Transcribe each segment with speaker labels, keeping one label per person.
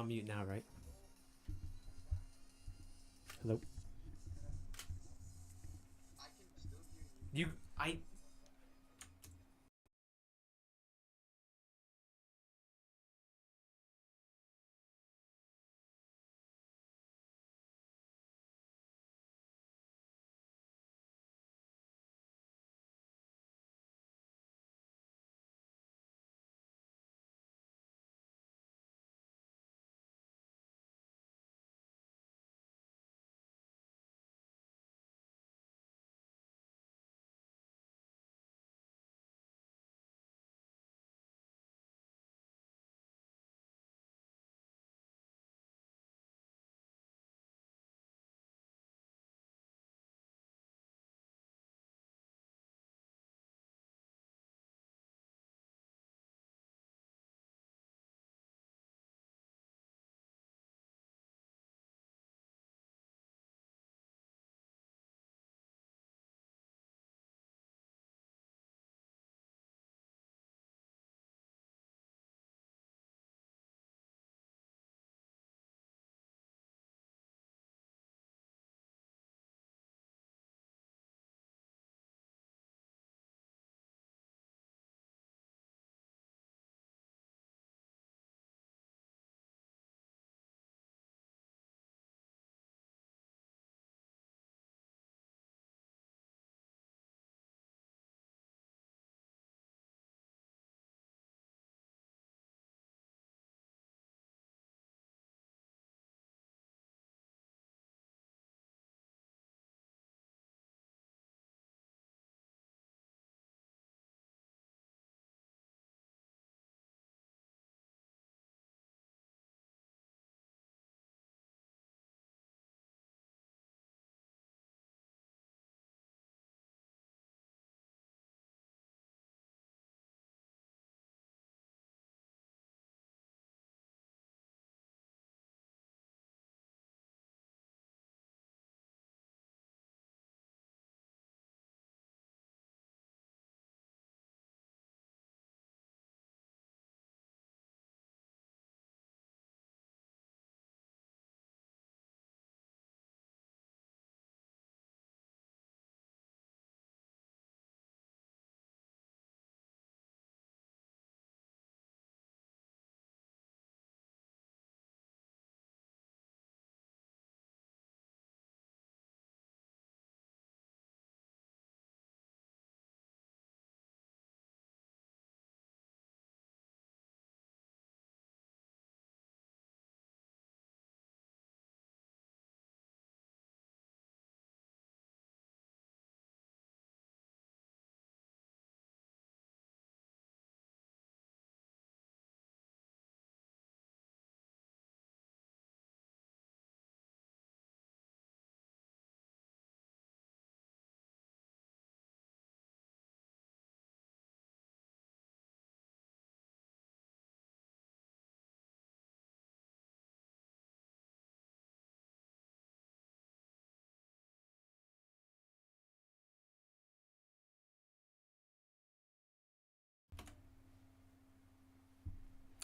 Speaker 1: on mute now, right? Hello. You, I.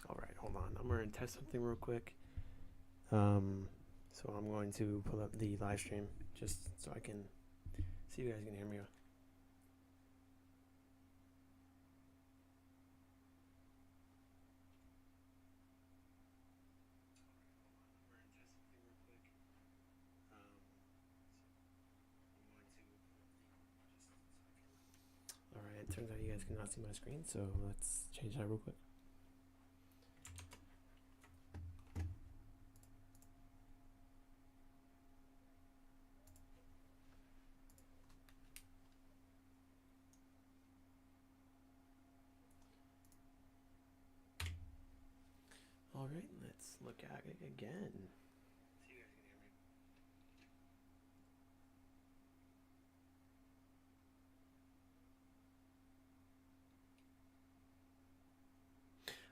Speaker 1: All right, hold on. I'm going to test something real quick. So I'm going to pull up the live stream just so I can see if you guys can hear me. All right, it turns out you guys cannot see my screen, so let's change that real quick. All right, let's look at it again. See if you guys can hear me.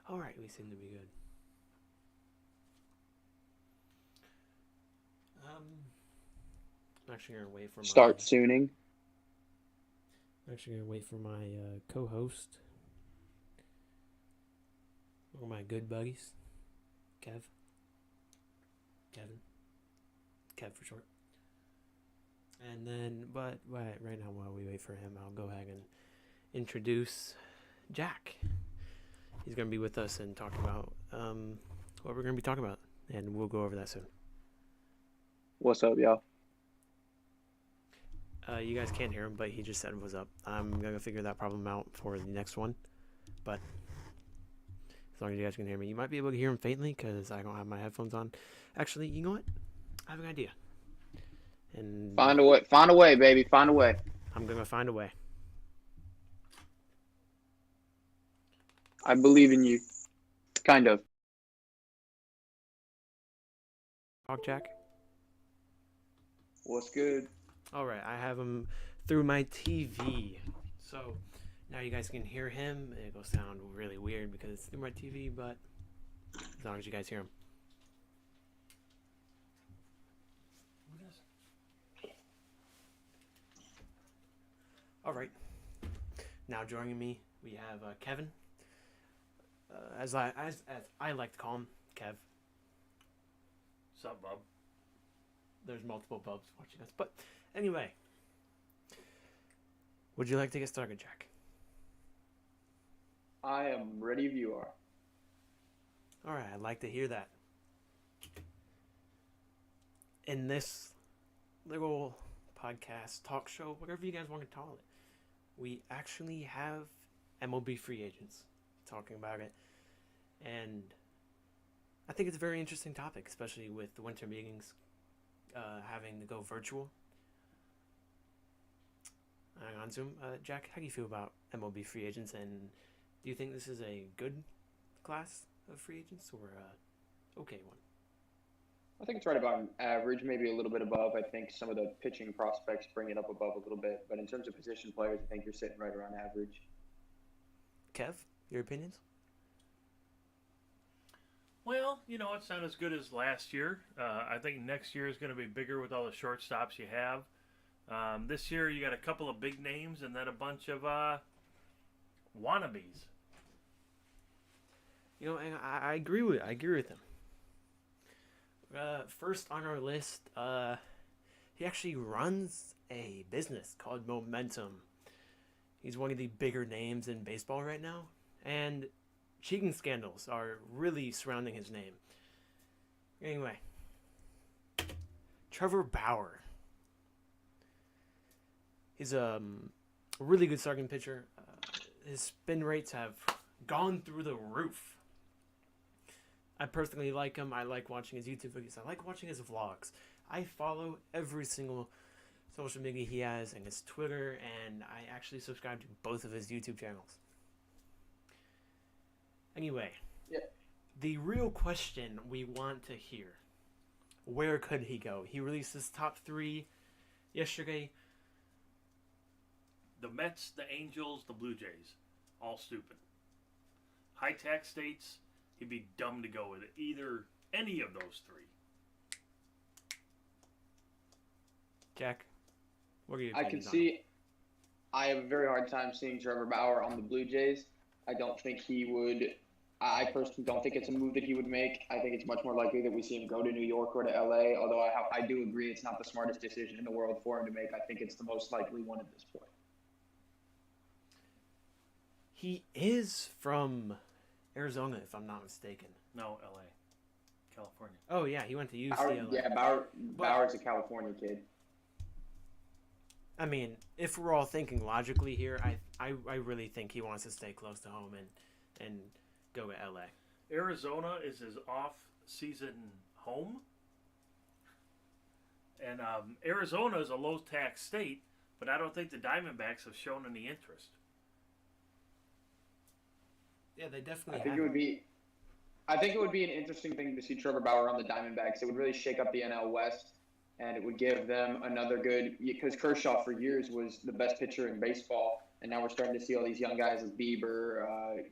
Speaker 1: All right, we seem to be good. I'm actually gonna wait for
Speaker 2: Start tuning.
Speaker 1: I'm actually gonna wait for my co-host, one of my good buddies, Kev. Kevin. Kev for short. And then, but right now while we wait for him, I'll go ahead and introduce Jack. He's going to be with us and talk about what we're going to be talking about, and we'll go over that soon.
Speaker 2: What's up, y'all?
Speaker 1: You guys can't hear him, but he just said what's up. I'm going to figure that problem out for the next one, but as long as you guys can hear me. You might be able to hear him faintly because I don't have my headphones on. Actually, you know what? I have an idea. And
Speaker 2: Find a way, baby. Find a way.
Speaker 1: I'm going to find a way.
Speaker 2: I believe in you. Kind of.
Speaker 1: Talk, Jack.
Speaker 2: What's good?
Speaker 1: All right, I have him through my TV. So now you guys can hear him. It'll sound really weird because it's through my TV, but as long as you guys hear him. All right. Now joining me, we have Kevin. As I like to call him, Kev.
Speaker 3: What's up, bub?
Speaker 1: There's multiple bubs watching us, but anyway, would you like to get started, Jack?
Speaker 2: I am ready if you are.
Speaker 1: All right, I'd like to hear that. In this little podcast, talk show, whatever you guys want to call it, we actually have MLB free agents talking about it. And I think it's a very interesting topic, especially with the winter meetings having to go virtual on Zoom. Jack, how do you feel about MLB free agents, and do you think this is a good class of free agents or a okay one?
Speaker 2: I think it's right about average, maybe a little bit above. I think some of the pitching prospects bring it up above a little bit. But in terms of position players, I think you're sitting right around average.
Speaker 1: Kev, your opinions?
Speaker 3: Well, it's not as good as last year. I think next year is going to be bigger with all the shortstops you have. This year you got a couple of big names and then a bunch of wannabes.
Speaker 1: And I agree with him. First on our list, he actually runs a business called Momentum. He's one of the bigger names in baseball right now, and cheating scandals are really surrounding his name. Anyway, Trevor Bauer. He's a really good starting pitcher. His spin rates have gone through the roof. I personally like him. I like watching his YouTube videos. I like watching his vlogs. I follow every single social media he has and his Twitter, and I actually subscribe to both of his YouTube channels. Anyway, The real question we want to hear, where could he go? He released his top 3 yesterday.
Speaker 3: The Mets, the Angels, the Blue Jays. All stupid. High tax states, he'd be dumb to go with either any of those 3.
Speaker 1: Jack, what are your
Speaker 2: I can
Speaker 1: opinions on it?
Speaker 2: see. I have a very hard time seeing Trevor Bauer on the Blue Jays. I don't think he would. I personally don't think it's a move that he would make. I think it's much more likely that we see him go to New York or to LA, although I do agree it's not the smartest decision in the world for him to make. I think it's the most likely one at this point.
Speaker 1: He is from Arizona, if I'm not mistaken.
Speaker 3: No, LA. California.
Speaker 1: Oh, yeah, he went to UCLA.
Speaker 2: Bauer's a California kid.
Speaker 1: I mean, if we're all thinking logically here, I really think he wants to stay close to home and go to LA.
Speaker 3: Arizona is his off-season home. And Arizona is a low-tax state, but I don't think the Diamondbacks have shown any interest.
Speaker 1: Yeah, they definitely
Speaker 2: I think it would be an interesting thing to see Trevor Bauer on the Diamondbacks. It would really shake up the NL West, and it would give them another good – because Kershaw for years was the best pitcher in baseball, and now we're starting to see all these young guys like Bieber,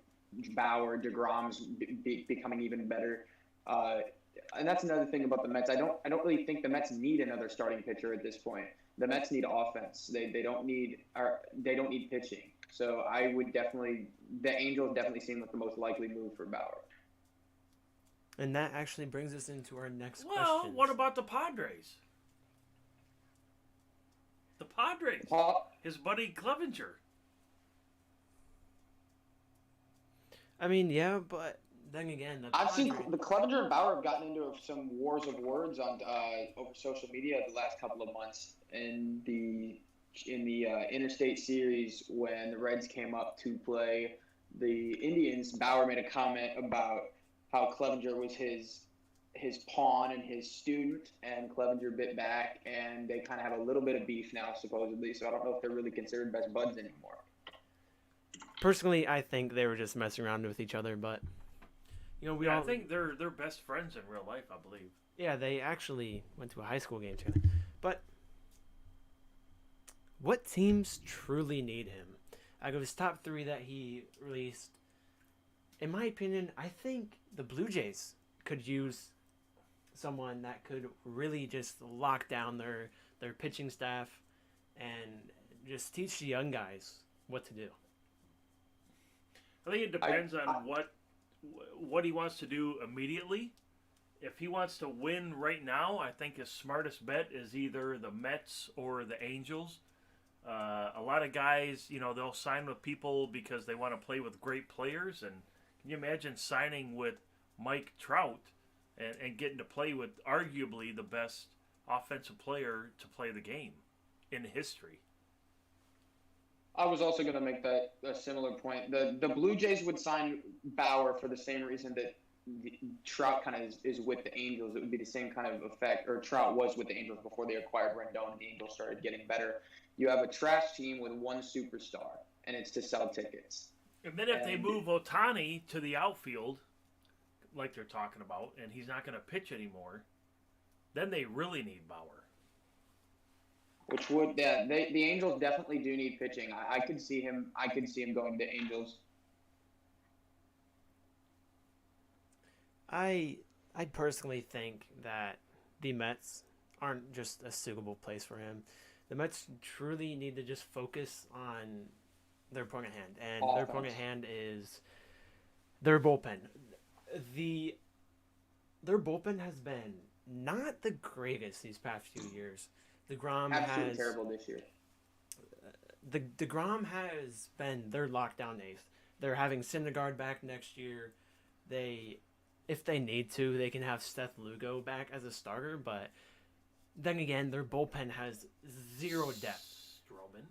Speaker 2: Bauer, DeGrom's becoming even better. And that's another thing about the Mets. I don't really think the Mets need another starting pitcher at this point. The Mets need offense. They don't need pitching. So I would the Angels definitely seem like the most likely move for Bauer.
Speaker 1: And that actually brings us into our next
Speaker 3: Well,
Speaker 1: question.
Speaker 3: what about the Padres? The Padres. His buddy Clevenger.
Speaker 1: I mean, yeah, but then again, the
Speaker 2: I've seen
Speaker 1: Padres-
Speaker 2: the Clevenger and Bauer have gotten into some wars of words on over social media the last couple of months in the interstate series when the Reds came up to play the Indians. Bauer made a comment about how Clevenger was his pawn and his student, and Clevenger bit back, and they kind of have a little bit of beef now, supposedly. So I don't know if they're really considered best buds anymore.
Speaker 1: Personally, I think they were just messing around with each other, but we all
Speaker 3: I think they're best friends in real life, I believe.
Speaker 1: yeah, they actually went to a high school game together. But what teams truly need him? Out of his top 3 that he released, in my opinion, I think the Blue Jays could use someone that could really just lock down their pitching staff and just teach the young guys what to do.
Speaker 3: I think it depends on what he wants to do immediately. If he wants to win right now, I think his smartest bet is either the Mets or the Angels. A lot of guys, they'll sign with people because they want to play with great players. And can you imagine signing with Mike Trout and getting to play with arguably the best offensive player to play the game in history?
Speaker 2: I was also going to make that a similar point. The Blue Jays would sign Bauer for the same reason that Trout kind of is with the Angels. It would be the same kind of effect, or Trout was with the Angels before they acquired Rendon and the Angels started getting better. You have a trash team with one superstar, and it's to sell tickets.
Speaker 3: And then if they move Ohtani to the outfield, like they're talking about, and he's not going to pitch anymore, then they really need Bauer.
Speaker 2: Which would the Angels definitely do need pitching. I could see him. I could see him going to Angels.
Speaker 1: I personally think that the Mets aren't just a suitable place for him. The Mets truly need to just focus on their point at hand, and their point at hand is their bullpen. Their bullpen has been not the greatest these past few years. DeGrom
Speaker 2: Absolutely terrible this year.
Speaker 1: DeGrom has been their lockdown ace. They're having Syndergaard back next year. If they need to, they can have Seth Lugo back as a starter, but then again, their bullpen has zero depth.
Speaker 3: Stroman?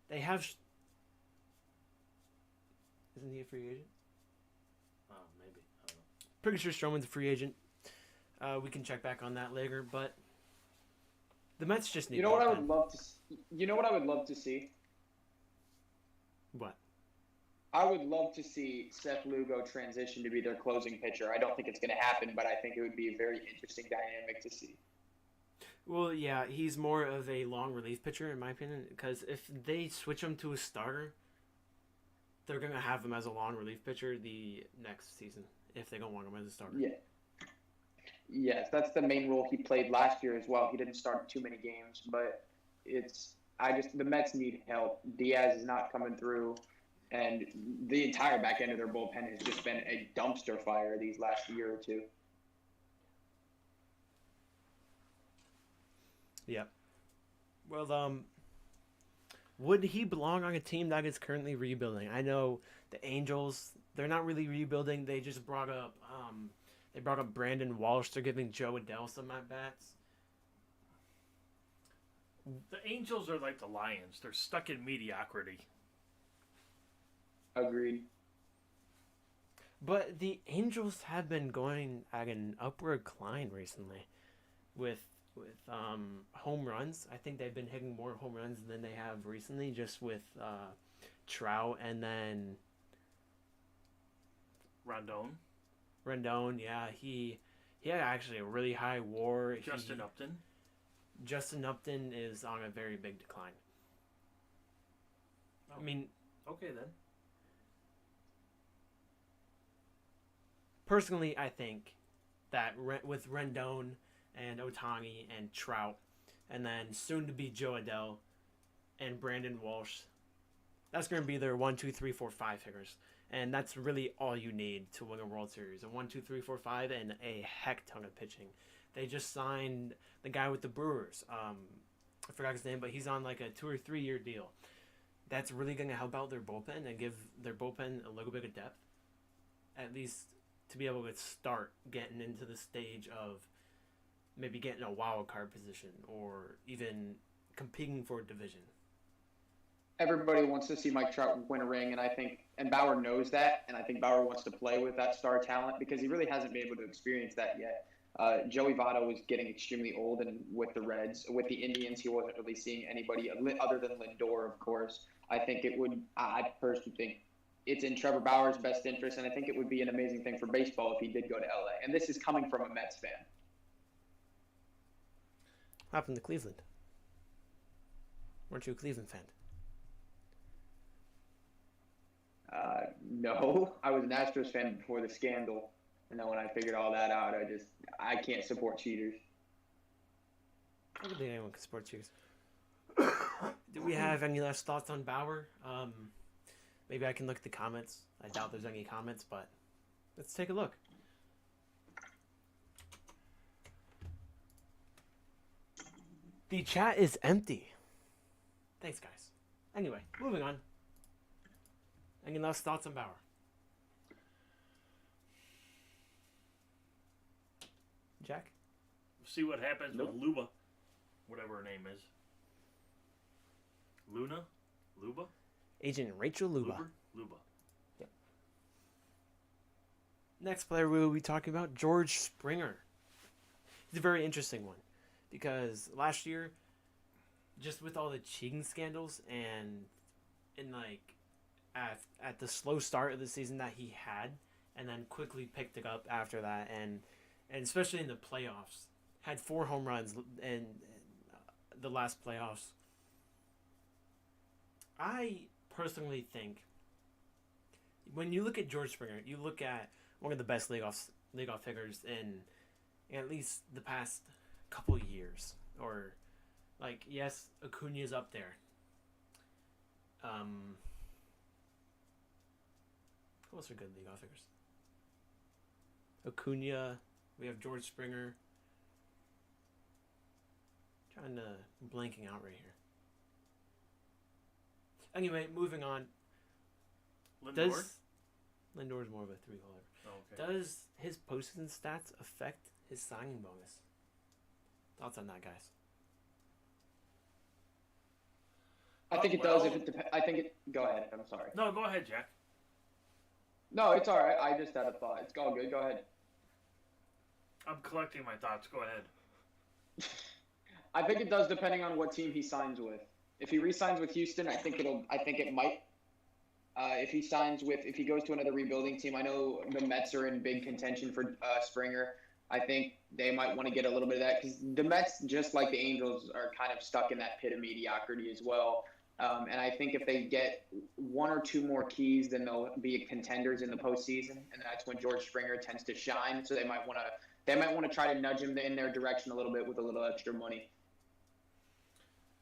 Speaker 1: They have... Isn't he a free agent?
Speaker 3: Oh, maybe. I don't know.
Speaker 1: Pretty sure Stroman's a free agent. We can check back on that later, but the Mets just need.
Speaker 2: You know what I would love to. You know what I would love to see.
Speaker 1: What?
Speaker 2: I would love to see Seth Lugo transition to be their closing pitcher. I don't think it's going to happen, but I think it would be a very interesting dynamic to see.
Speaker 1: Well, yeah, he's more of a long relief pitcher, in my opinion, because if they switch him to a starter, they're going to have him as a long relief pitcher the next season, if they don't want him as a starter.
Speaker 2: Yeah. Yes, that's the main role he played last year as well. He didn't start too many games, but the Mets need help. Diaz is not coming through, and the entire back end of their bullpen has just been a dumpster fire these last year or two.
Speaker 1: Yep. Well, would he belong on a team that is currently rebuilding? I know the Angels, they're not really rebuilding. They just brought up Brandon Walsh. They're giving Joe Adele some at-bats.
Speaker 3: The Angels are like the Lions. They're stuck in mediocrity.
Speaker 2: Agreed.
Speaker 1: But the Angels have been going at an upward climb recently with home runs. I think they've been hitting more home runs than they have recently, just with Trout and then Rendon. Yeah, he had actually a really high WAR.
Speaker 3: Justin Upton.
Speaker 1: Justin Upton is on a very big decline.
Speaker 3: Oh.
Speaker 1: I mean,
Speaker 3: okay then.
Speaker 1: Personally, I think that with Rendon and Ohtani and Trout, and then soon to be Joe Adele and Brandon Walsh, that's going to be their 1, 2, 3, 4, 5 hitters. And that's really all you need to win a World Series. A 1, 2, 3, 4, 5, and a heck ton of pitching. They just signed the guy with the Brewers. I forgot his name, but he's on like a 2 or 3 year deal. That's really going to help out their bullpen and give their bullpen a little bit of depth. At least to be able to start getting into the stage of maybe getting a wild card position or even competing for a division.
Speaker 2: Everybody wants to see Mike Trout win a ring, and Bauer knows that, and I think Bauer wants to play with that star talent because he really hasn't been able to experience that yet. Joey Votto was getting extremely old, and with the Reds, with the Indians, he wasn't really seeing anybody other than Lindor, of course. I personally think it's in Trevor Bauer's best interest, and I think it would be an amazing thing for baseball if he did go to LA. And this is coming from a Mets fan.
Speaker 1: What happened to Cleveland? Weren't you a Cleveland fan?
Speaker 2: No, I was an Astros fan before the scandal, and then when I figured all that out, I can't support cheaters.
Speaker 1: I don't think anyone can support cheaters. Do we have any last thoughts on Bauer? Maybe I can look at the comments. I doubt there's any comments, but let's take a look. The chat is empty. Thanks, guys. Anyway, moving on. Any last thoughts on Bauer? Jack?
Speaker 3: See what happens
Speaker 2: Nope.
Speaker 3: with Luba, whatever her name is. Luna? Luba?
Speaker 1: Agent Rachel Luba.
Speaker 3: Luba.
Speaker 1: Yep. Next player we will be talking about, George Springer. He's a very interesting one because last year, just with all the cheating scandals and at the slow start of the season that he had, and then quickly picked it up after that, and especially in the playoffs, had 4 home runs in the last playoffs. I personally think when you look at George Springer, you look at one of the best leadoff figures in at least the past couple years, or yes, Acuna's up there. Who else are good leadoff figures? Acuna. We have George Springer. Trying to blanking out right here. Anyway, moving on.
Speaker 3: Lindor?
Speaker 1: Lindor's more of a 3-hole.
Speaker 3: Oh, okay.
Speaker 1: Does his postseason stats affect his signing bonus? Thoughts on that, guys?
Speaker 2: I think it does. Go ahead. I'm sorry.
Speaker 3: No, go ahead, Jack.
Speaker 2: No, it's all right. I just had a thought. It's all good. Go ahead.
Speaker 3: I'm collecting my thoughts. Go ahead.
Speaker 2: I think it does, depending on what team he signs with. If he re-signs with Houston, I think it might. If he goes to another rebuilding team, I know the Mets are in big contention for Springer. I think they might want to get a little bit of that because the Mets, just like the Angels, are kind of stuck in that pit of mediocrity as well. And I think if they get 1 or 2 more keys, then they'll be contenders in the postseason, and that's when George Springer tends to shine. So they might want to try to nudge him in their direction a little bit with a little extra money.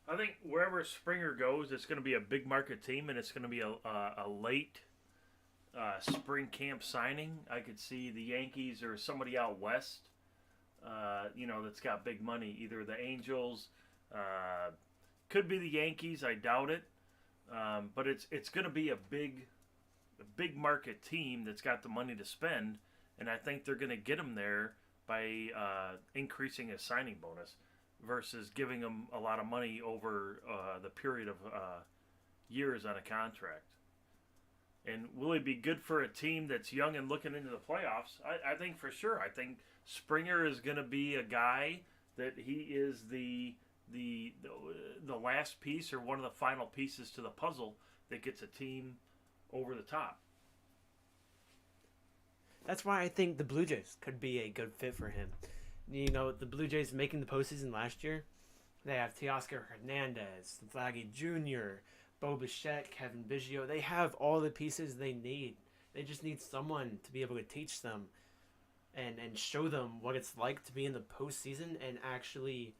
Speaker 3: I think wherever Springer goes, it's going to be a big market team, and it's going to be a late spring camp signing. I could see the Yankees or somebody out west, that's got big money. Either the Angels, could be the Yankees. I doubt it, but it's going to be a big market team that's got the money to spend, and I think they're going to get him there by increasing his signing bonus versus giving him a lot of money over the period of years on a contract. And will he be good for a team that's young and looking into the playoffs? I think for sure. I think Springer is going to be a guy that he is the last piece or one of the final pieces to the puzzle that gets a team over the top.
Speaker 1: That's why I think the Blue Jays could be a good fit for him. The Blue Jays making the postseason last year, they have Teoscar Hernandez, Vlagi Jr., Bo Bichette, Kevin Biggio. They have all the pieces they need. They just need someone to be able to teach them and show them what it's like to be in the postseason and actually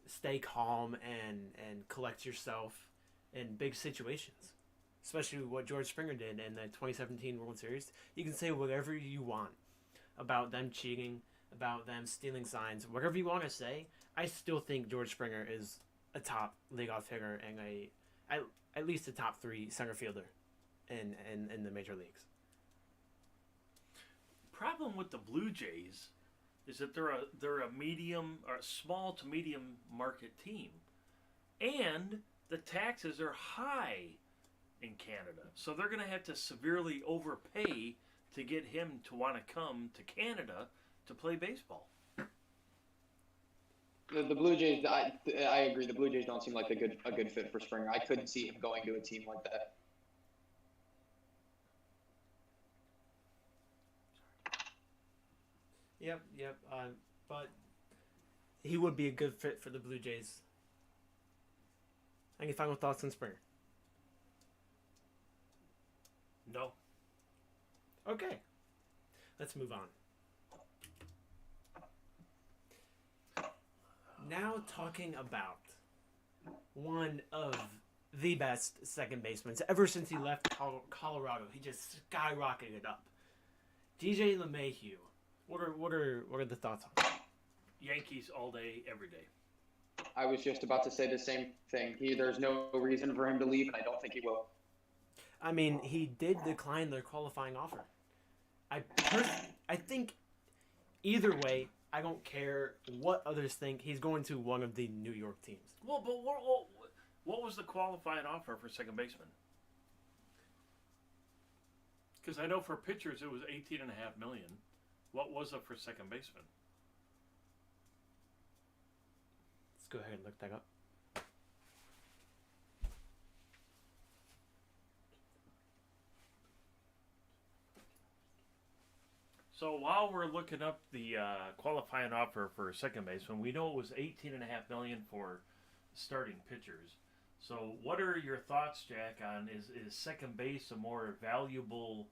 Speaker 1: stay calm and collect yourself in big situations. especially what George Springer did in the 2017 World Series. You can say whatever you want about them cheating, about them stealing signs, whatever you want to say. I still think George Springer is a top leadoff hitter and at least a top 3 center fielder in the major leagues.
Speaker 3: Problem with the Blue Jays is that they're a medium or a small to medium market team, and the taxes are high in Canada, so they're going to have to severely overpay to get him to want to come to Canada to play baseball.
Speaker 2: The Blue Jays, I agree. The Blue Jays don't seem like a good fit for Springer. I couldn't see him going to a team like that.
Speaker 1: Yep. But he would be a good fit for the Blue Jays. Any final thoughts on Springer?
Speaker 3: No.
Speaker 1: Okay. Let's move on. Now talking about one of the best second basemen ever since he left Colorado. He just skyrocketed up. DJ LeMahieu. What are the thoughts on that?
Speaker 3: Yankees all day, every day.
Speaker 2: I was just about to say the same thing. There's no reason for him to leave, and I don't think he will.
Speaker 1: I mean, he did decline their qualifying offer. I think either way, I don't care what others think. He's going to one of the New York teams.
Speaker 3: Well, but what was the qualifying offer for second baseman? Because I know for pitchers it was $18.5 million. What was it for second baseman?
Speaker 1: Let's go ahead and look that up.
Speaker 3: So while we're looking up the qualifying offer for second baseman, we know it was $18.5 million for starting pitchers. So what are your thoughts, Jack, on is second base a more valuable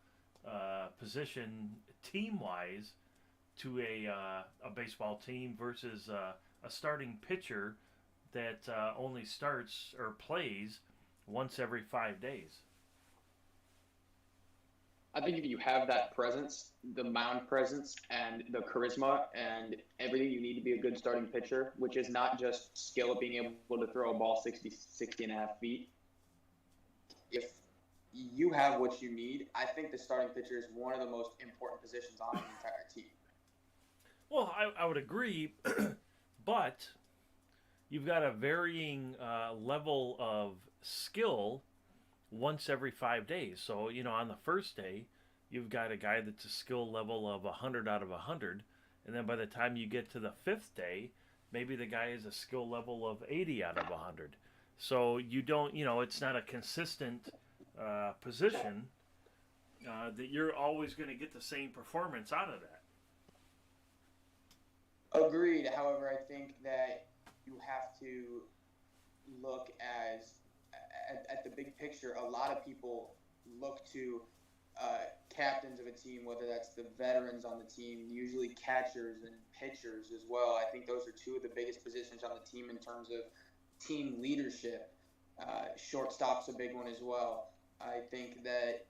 Speaker 3: position team-wise to a baseball team versus a starting pitcher that only starts or plays once every 5 days?
Speaker 2: I think if you have that presence, the mound presence, and the charisma, and everything you need to be a good starting pitcher, which is not just skill of being able to throw a ball 60 and a half feet. If you have what you need, I think the starting pitcher is one of the most important positions on the entire team.
Speaker 3: Well, I would agree, but you've got a varying level of skill once every 5 days. So, on the first day, you've got a guy that's a skill level of 100 out of 100. And then by the time you get to the 5th day, maybe the guy is a skill level of 80 out of 100. So you don't, it's not a consistent position that you're always going to get the same performance out of that.
Speaker 2: Agreed. However, I think that you have to look at the big picture. A lot of people look to captains of a team, whether that's the veterans on the team, usually catchers and pitchers as well. I think those are two of the biggest positions on the team in terms of team leadership. Shortstop's a big one as well. I think that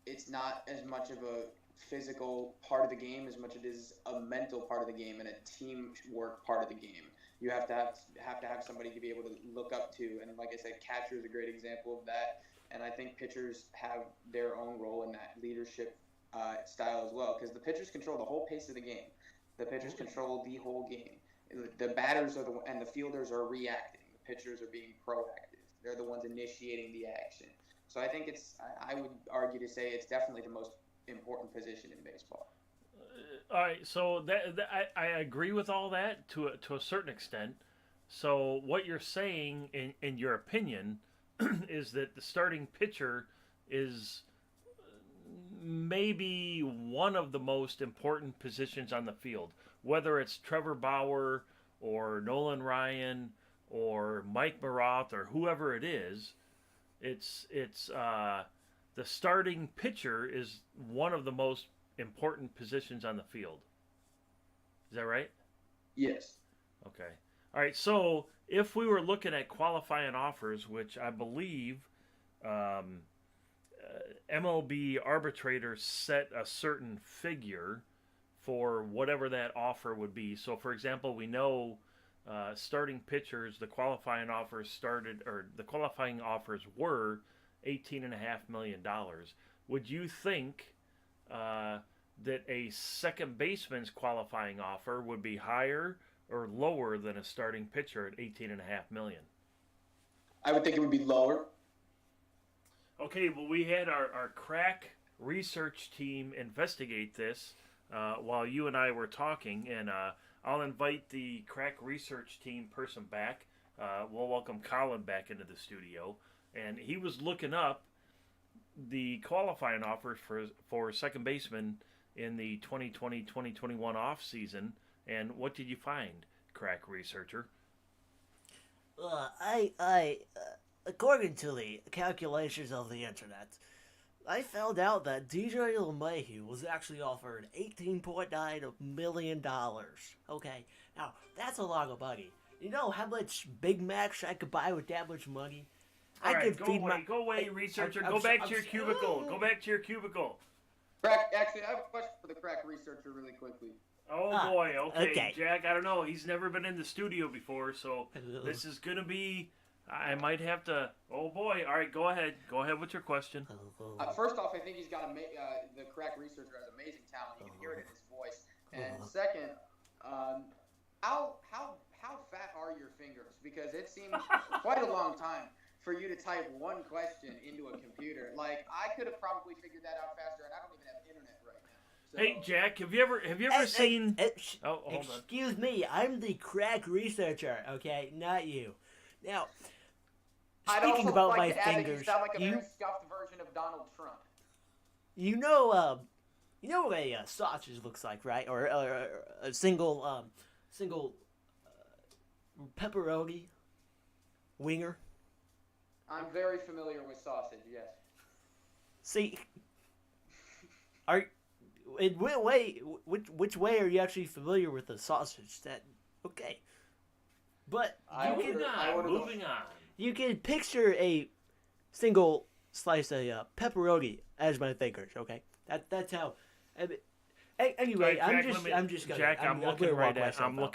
Speaker 2: it's not as much of a physical part of the game as much as it is a mental part of the game and a teamwork part of the game. You have to have somebody to be able to look up to, and like I said, catcher is a great example of that. And I think pitchers have their own role in that leadership style as well, because the pitchers control the whole pace of the game. The pitchers control the whole game. The batters and the fielders are reacting. The pitchers are being proactive. They're the ones initiating the action. So I think I would argue to say it's definitely the most important position in baseball.
Speaker 3: All right, so I agree with all that to a certain extent. So what you're saying, in your opinion, is that the starting pitcher is maybe one of the most important positions on the field, whether it's Trevor Bauer or Nolan Ryan or Mike Maroth or whoever it is. It's the starting pitcher is one of the most important positions on the field. Is that right?
Speaker 2: Yes.
Speaker 3: Okay. All right. So if we were looking at qualifying offers, which I believe MLB arbitrators set a certain figure for whatever that offer would be. So, for example, we know starting pitchers, the qualifying offers were $18.5 million. Would you think that a second baseman's qualifying offer would be higher or lower than a starting pitcher at $18.5 million?
Speaker 2: I would think it would be lower.
Speaker 3: Okay, well, we had our crack research team investigate this while you and I were talking, and I'll invite the crack research team person back. We'll welcome Colin back into the studio, and he was looking up the qualifying offers for second baseman in the 2020-2021 off season. And what did you find, crack researcher?
Speaker 4: According to the calculations of the internet, I found out that DJ LeMahieu was actually offered $18.9 million. Okay, now that's a lot of money. You know how much Big Macs I could buy with that much money?
Speaker 3: All right, go away, researcher. Go back to your cubicle. Go back to your cubicle.
Speaker 2: Crack, actually, I have a question for the crack researcher really quickly.
Speaker 3: Oh boy,
Speaker 4: okay.
Speaker 3: Jack, I don't know. He's never been in the studio before, so this is going to be... I might have to... Oh boy, all right, go ahead. Go ahead with your question.
Speaker 2: First off, I think he's got the crack researcher has amazing talent. You can hear it in his voice. And second, how fat are your fingers? Because it seems quite a long time for you to type one question into a computer. Like, I could have probably figured that out faster, and I don't even have internet right now. So,
Speaker 3: Hey, Jack, have you ever seen... Oh, hold on.
Speaker 4: Excuse me, I'm the crack researcher, okay, not you. Now, speaking about my fingers,
Speaker 2: you sound like a very scuffed version of Donald Trump.
Speaker 4: you know what a sausage looks like, right? Or a single pepperoni winger.
Speaker 2: I'm very familiar with sausage. Yes.
Speaker 4: See, which way are you actually familiar with the sausage? That okay, but
Speaker 3: Moving on.
Speaker 4: you can picture a single slice of pepperoni as my fingers. Okay, that's how. Anyway,
Speaker 3: All right, Jack,
Speaker 4: I'm just gonna.
Speaker 3: Jack, I'm looking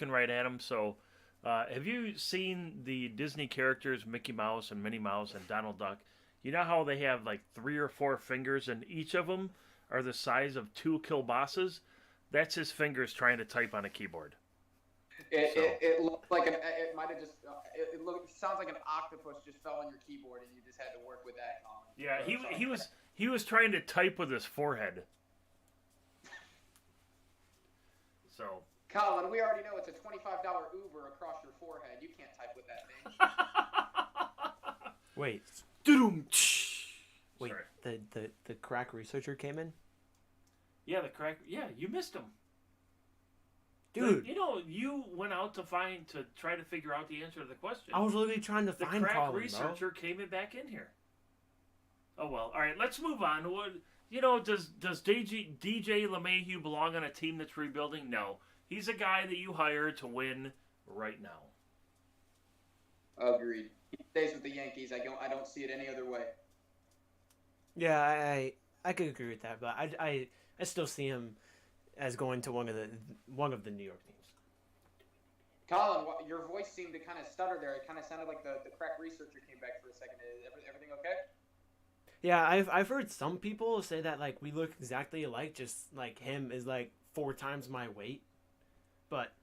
Speaker 3: right at him. So, have you seen the Disney characters Mickey Mouse and Minnie Mouse and Donald Duck? You know how they have like 3 or 4 fingers, and each of them are the size of 2 kielbasa's? That's his fingers trying to type on a keyboard.
Speaker 2: It looked like it might have just. It sounds like an octopus just fell on your keyboard, and you just had to work with that.
Speaker 3: Yeah, he was trying to type with his forehead. So.
Speaker 2: Colin, we already know it's a $25 Uber across your forehead. You can't type with that thing.
Speaker 4: Wait,
Speaker 3: Sorry.
Speaker 4: the crack researcher came in,
Speaker 3: Yeah, you missed him.
Speaker 4: dude.
Speaker 3: You went out to try to figure out the answer to the question.
Speaker 4: I was literally trying to
Speaker 3: The
Speaker 4: find
Speaker 3: crack
Speaker 4: Colin,
Speaker 3: researcher came back in here. Oh well, all right. Let's move on. Does DJ LeMahieu belong on a team that's rebuilding? No, he's a guy that you hire to win right now.
Speaker 2: Agreed. He stays with the Yankees. I don't see it any other way.
Speaker 4: Yeah, I could agree with that, but I still see him as going to one of the New York teams.
Speaker 2: Colin, your voice seemed to kind of stutter there. It kind of sounded like the crack researcher came back for a second. Is everything okay?
Speaker 4: Yeah, I've heard some people say that like we look exactly alike, just like him is like 4 times my weight. But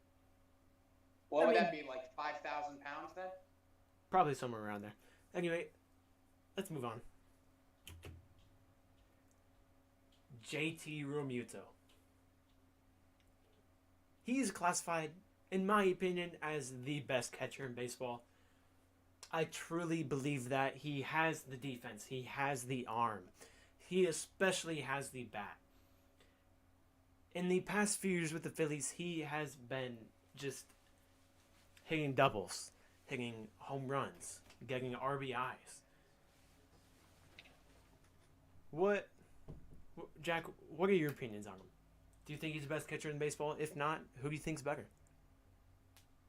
Speaker 2: What would that be, like 5,000 pounds then?
Speaker 4: probably somewhere around there. Anyway, let's move on. JT Realmuto. He's classified, in my opinion, as the best catcher in baseball. I truly believe that he has the defense. He has the arm. He especially has the bat. In the past few years with the Phillies, he has been just hitting doubles, hitting home runs, getting RBIs. Jack, what are your opinions on him? Do you think he's the best catcher in baseball? If not, who do you think's better?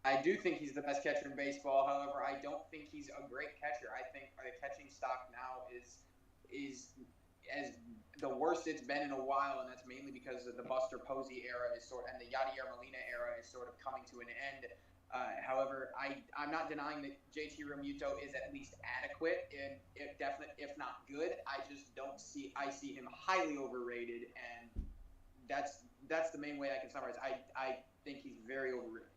Speaker 2: I do think he's the best catcher in baseball. However, I don't think he's a great catcher. I think the catching stock now is as the worst it's been in a while, and that's mainly because of the Buster Posey era and the Yadier Molina era is sort of coming to an end. However, I'm not denying that JT Realmuto is at least adequate and if not good. I just don't see. I see him highly overrated, and that's the main way I can summarize. I think he's very overrated.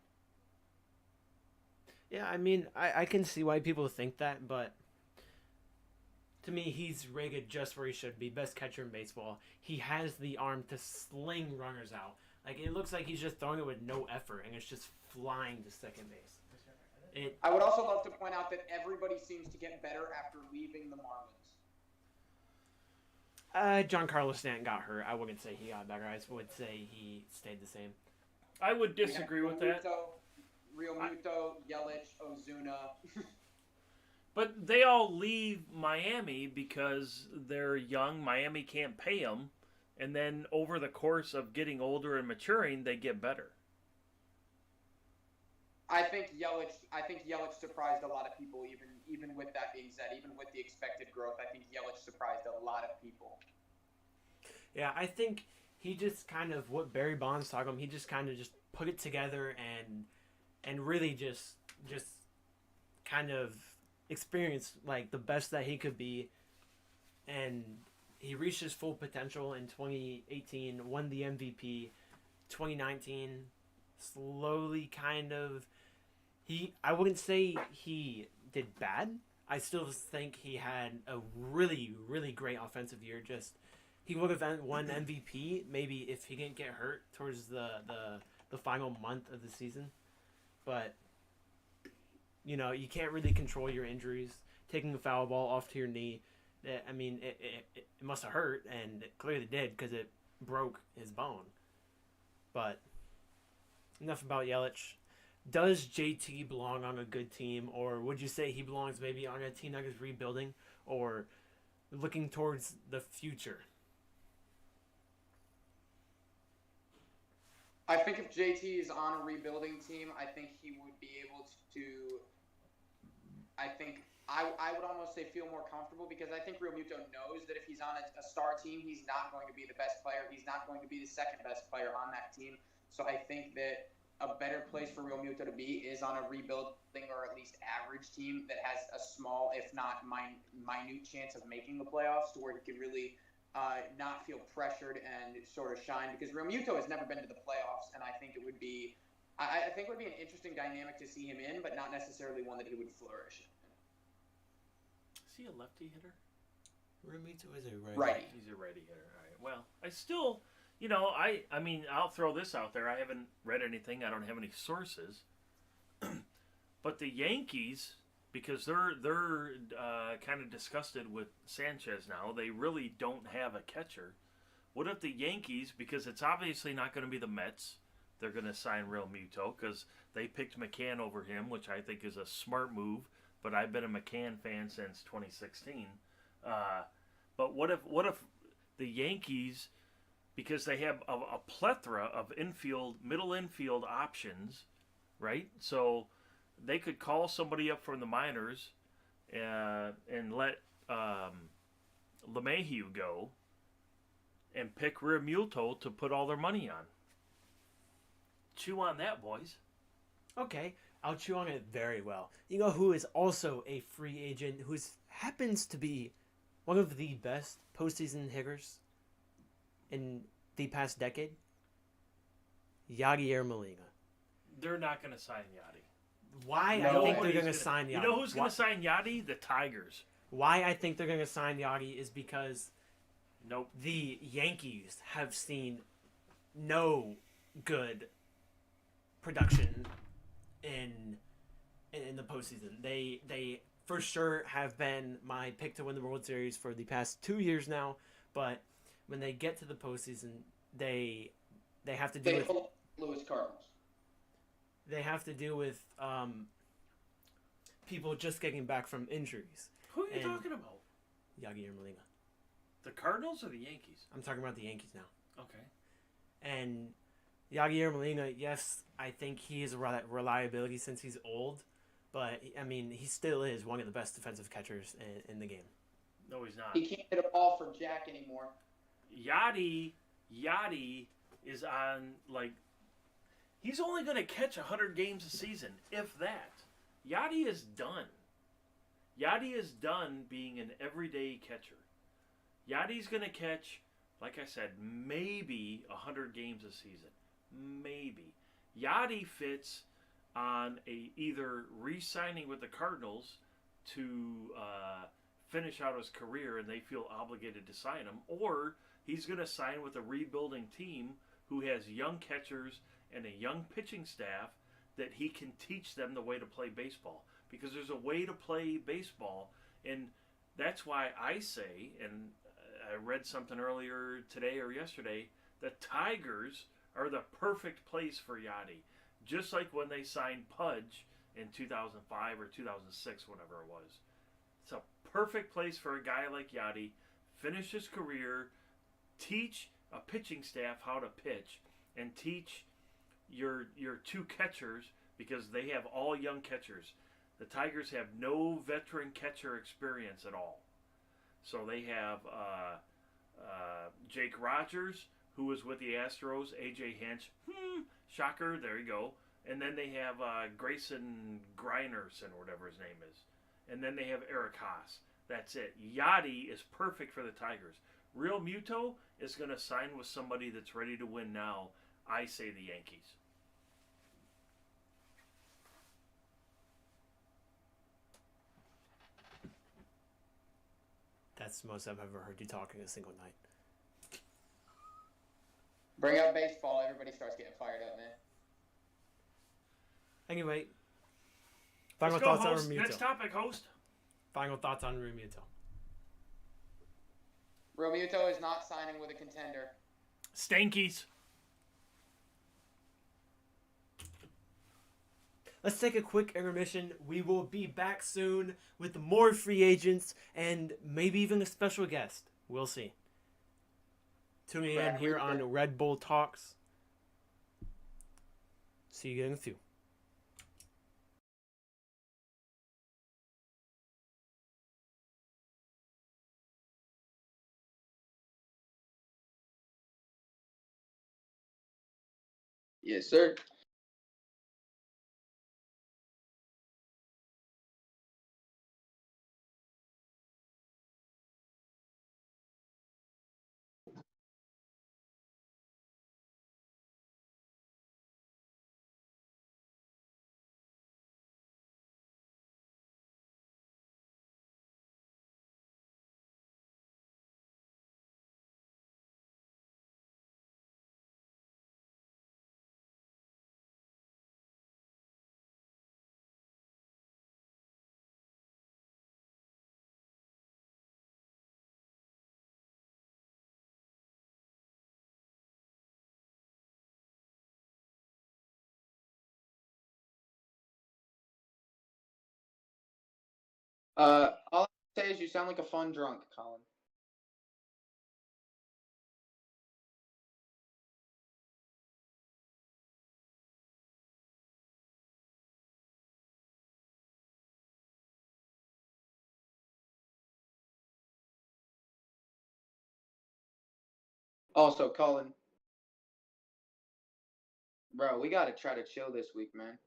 Speaker 1: Yeah, I mean, I can see why people think that, but to me, he's rated just where he should be. Best catcher in baseball. He has the arm to sling runners out. Like, it looks like he's just throwing it with no effort, and it's just flying to second base.
Speaker 2: I would also love to point out that everybody seems to get better after leaving the Marlins.
Speaker 1: Giancarlo Stanton got hurt. I wouldn't say he got better. I would say he stayed the same.
Speaker 3: I would disagree with that.
Speaker 2: Realmuto, Yelich, Ozuna.
Speaker 3: But they all leave Miami because they're young. Miami can't pay them. And then over the course of getting older and maturing, they get better.
Speaker 2: I think Yelich surprised a lot of people, even with that being said, even with the expected growth. I think Yelich surprised a lot of people.
Speaker 1: Yeah, I think he just kind of, what Barry Bonds taught him, he just kind of just put it together and really just kind of experienced like the best that he could be, and he reached his full potential in 2018, won the MVP. 2019 slowly kind of, I wouldn't say he did bad. I still think he had a really, really great offensive year. Just he would have won MVP maybe if he didn't get hurt towards the final month of the season. But you know, you can't really control your injuries. Taking a foul ball off to your knee, I mean, it must have hurt, and it clearly did because it broke his bone. But enough about Yelich. Does JT belong on a good team, or would you say he belongs maybe on a team that is rebuilding or looking towards the future?
Speaker 2: I think if JT is on a rebuilding team, I think he would be able to. I would almost say feel more comfortable, because I think Realmuto knows that if he's on a star team, he's not going to be the best player. He's not going to be the second best player on that team. So I think that a better place for Realmuto to be is on a rebuilding or at least average team that has a small, if not minute chance of making the playoffs, to where he can really not feel pressured and sort of shine. Because Realmuto has never been to the playoffs, and I think it would be an interesting dynamic to see him in, but not necessarily one that he would flourish in.
Speaker 3: Is he a lefty hitter?
Speaker 1: Realmuto is a
Speaker 2: righty.
Speaker 3: He's a righty hitter. All right. Well, I still, you know, I mean, I'll throw this out there. I haven't read anything. I don't have any sources. But the Yankees, because they're kind of disgusted with Sanchez now, they really don't have a catcher. What if the Yankees, because it's obviously not going to be the Mets, they're going to sign Realmuto because they picked McCann over him, which I think is a smart move. But I've been a McCann fan since 2016. But what if the Yankees, because they have a plethora of middle infield options, right? So they could call somebody up from the minors and let LeMahieu go and pick Realmuto to put all their money on. Chew on that, boys.
Speaker 1: Okay, I'll chew on it very well. You know who is also a free agent, who happens to be one of the best postseason hitters in the past decade? Yadier Molina.
Speaker 3: They're not going to sign Yadi.
Speaker 1: Why I think they're going to sign Yadi?
Speaker 3: You know who's going to sign Yadi? The Tigers.
Speaker 1: Why I think they're going to sign Yadi is because
Speaker 3: Nope.
Speaker 1: the Yankees have seen no good production in the postseason. They for sure have been my pick to win the World Series for the past 2 years now, but when they get to the postseason, they have to deal with
Speaker 2: Louis Cardinals.
Speaker 1: They have to deal with people just getting back from injuries.
Speaker 3: Who are you talking about?
Speaker 1: Yadier Molina.
Speaker 3: The Cardinals or the Yankees?
Speaker 1: I'm talking about the Yankees now.
Speaker 3: Okay.
Speaker 1: And Yadier Molina, yes, I think he is a reliability since he's old, but I mean, he still is one of the best defensive catchers in the game.
Speaker 3: No, he's not.
Speaker 2: He can't hit a ball for Jack anymore.
Speaker 3: Yachty is on, like, he's only going to catch 100 games a season, if that. Yachty is done. Yachty is done being an everyday catcher. Yachty's going to catch, like I said, maybe 100 games a season. Maybe. Yachty fits on either re-signing with the Cardinals to finish out his career and they feel obligated to sign him, or he's going to sign with a rebuilding team who has young catchers and a young pitching staff that he can teach them the way to play baseball. Because there's a way to play baseball, and that's why I say, and I read something earlier today or yesterday, the Tigers are the perfect place for Yachty. Just like when they signed Pudge in 2005 or 2006, whatever it was. It's a perfect place for a guy like Yachty. Finish his career, teach a pitching staff how to pitch, and teach your two catchers, because they have all young catchers. The Tigers have no veteran catcher experience at all. So they have Jake Rogers, who was with the Astros, AJ Hinch, shocker, there you go. And then they have Grayson Greinerson, or whatever his name is. And then they have Eric Haas. That's it. Yachty is perfect for the Tigers. Real Muto is going to sign with somebody that's ready to win now. I say the Yankees.
Speaker 1: That's the most I've ever heard you talk in a single night.
Speaker 2: Bring up baseball, everybody starts getting fired up, man.
Speaker 1: Anyway, final
Speaker 3: Let's go,
Speaker 1: thoughts on
Speaker 3: host. Next
Speaker 1: Realmuto.
Speaker 3: topic, host.
Speaker 1: Final thoughts on Realmuto.
Speaker 2: Realmuto is not signing with a contender.
Speaker 3: Stankies.
Speaker 1: Let's take a quick intermission. We will be back soon with more free agents and maybe even a special guest. We'll see. Tuning in here on Red Bull Talks. See you in a few.
Speaker 2: Yes, sir. All I say is you sound like a fun drunk, Colin. Also, Colin, bro, we gotta try to chill this week, man.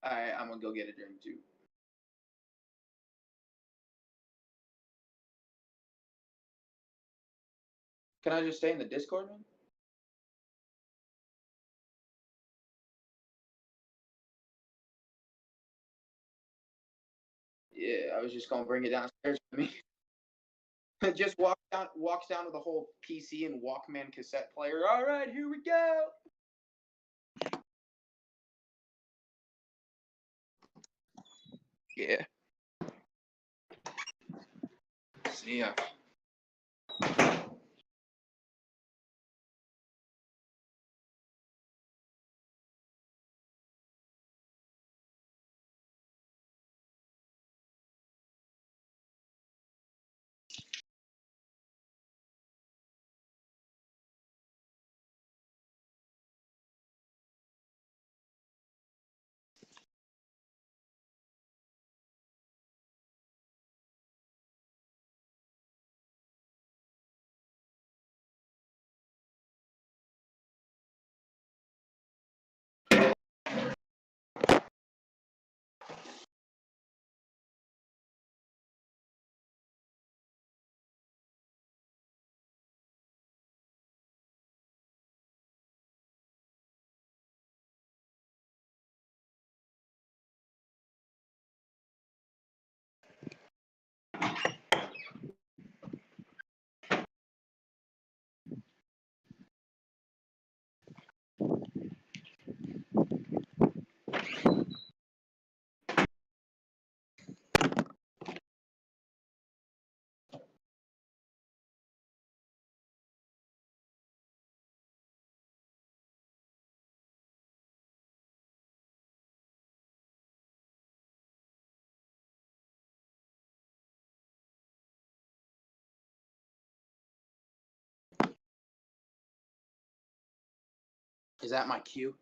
Speaker 2: Alright, I'm gonna go get a drink too. Can I just stay in the Discord, man? Yeah, I was just gonna bring it downstairs with me. Just walks down with the whole PC and Walkman cassette player. All right, here we go. Yeah. See ya.
Speaker 5: Is that my cue?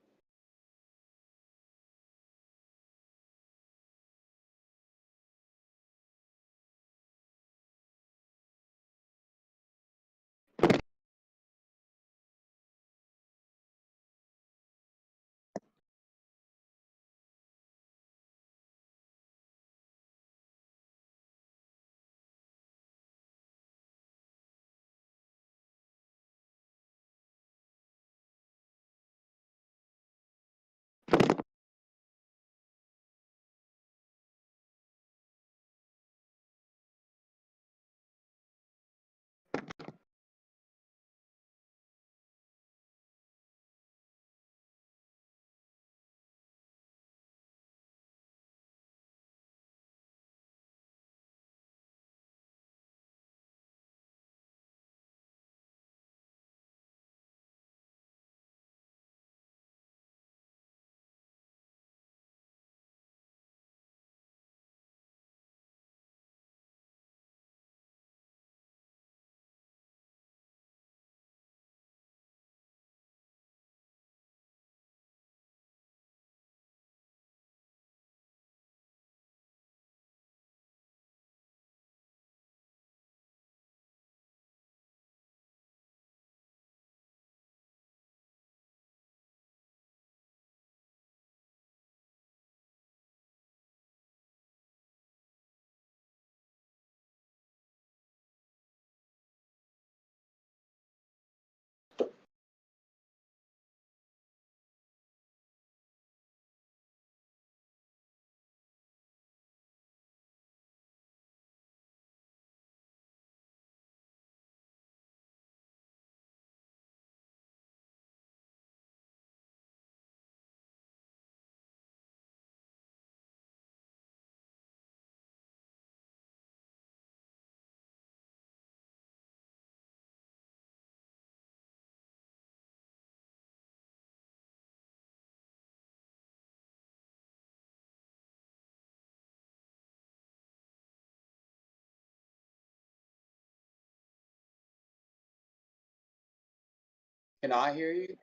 Speaker 5: Can I hear you?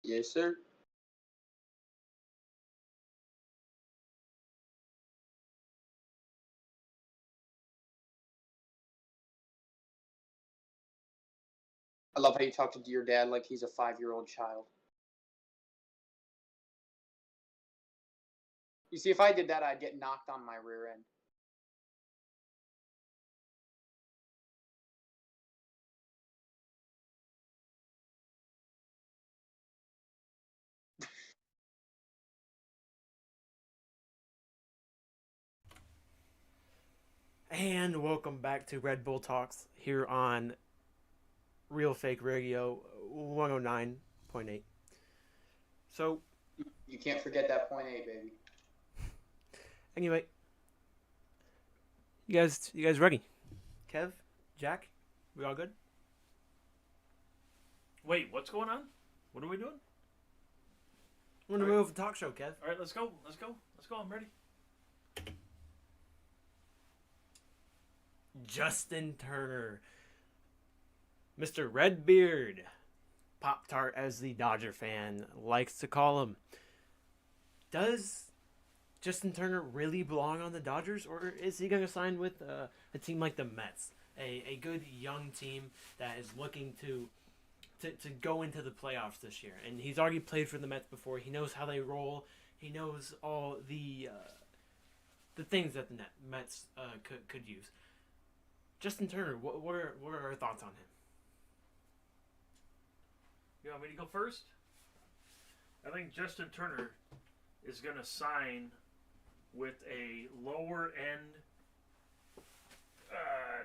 Speaker 5: Yes, sir. I love how you talk to your dad like he's a 5-year-old child. You see, if I did that, I'd get knocked on my rear end.
Speaker 1: And welcome back to Red Bull Talks here on Real Fake Radio 109.8. So,
Speaker 5: You can't forget that point A, baby.
Speaker 1: anyway, you guys ready? Kev, Jack, we all good?
Speaker 3: Wait, what's going on? What are we doing?
Speaker 1: We're in the middle of a talk show, Kev.
Speaker 3: All right, let's go. Let's go. Let's go. I'm ready.
Speaker 1: Justin Turner, Mr. Redbeard, Pop Tart, as the Dodger fan likes to call him. Does Justin Turner really belong on the Dodgers, or is he going to sign with a team like the Mets, a good young team that is looking to go into the playoffs this year? And he's already played for the Mets before. He knows how they roll. He knows all the things that the Mets could use. Justin Turner, what are our thoughts on him?
Speaker 3: You want me to go first? I think Justin Turner is going to sign with a lower end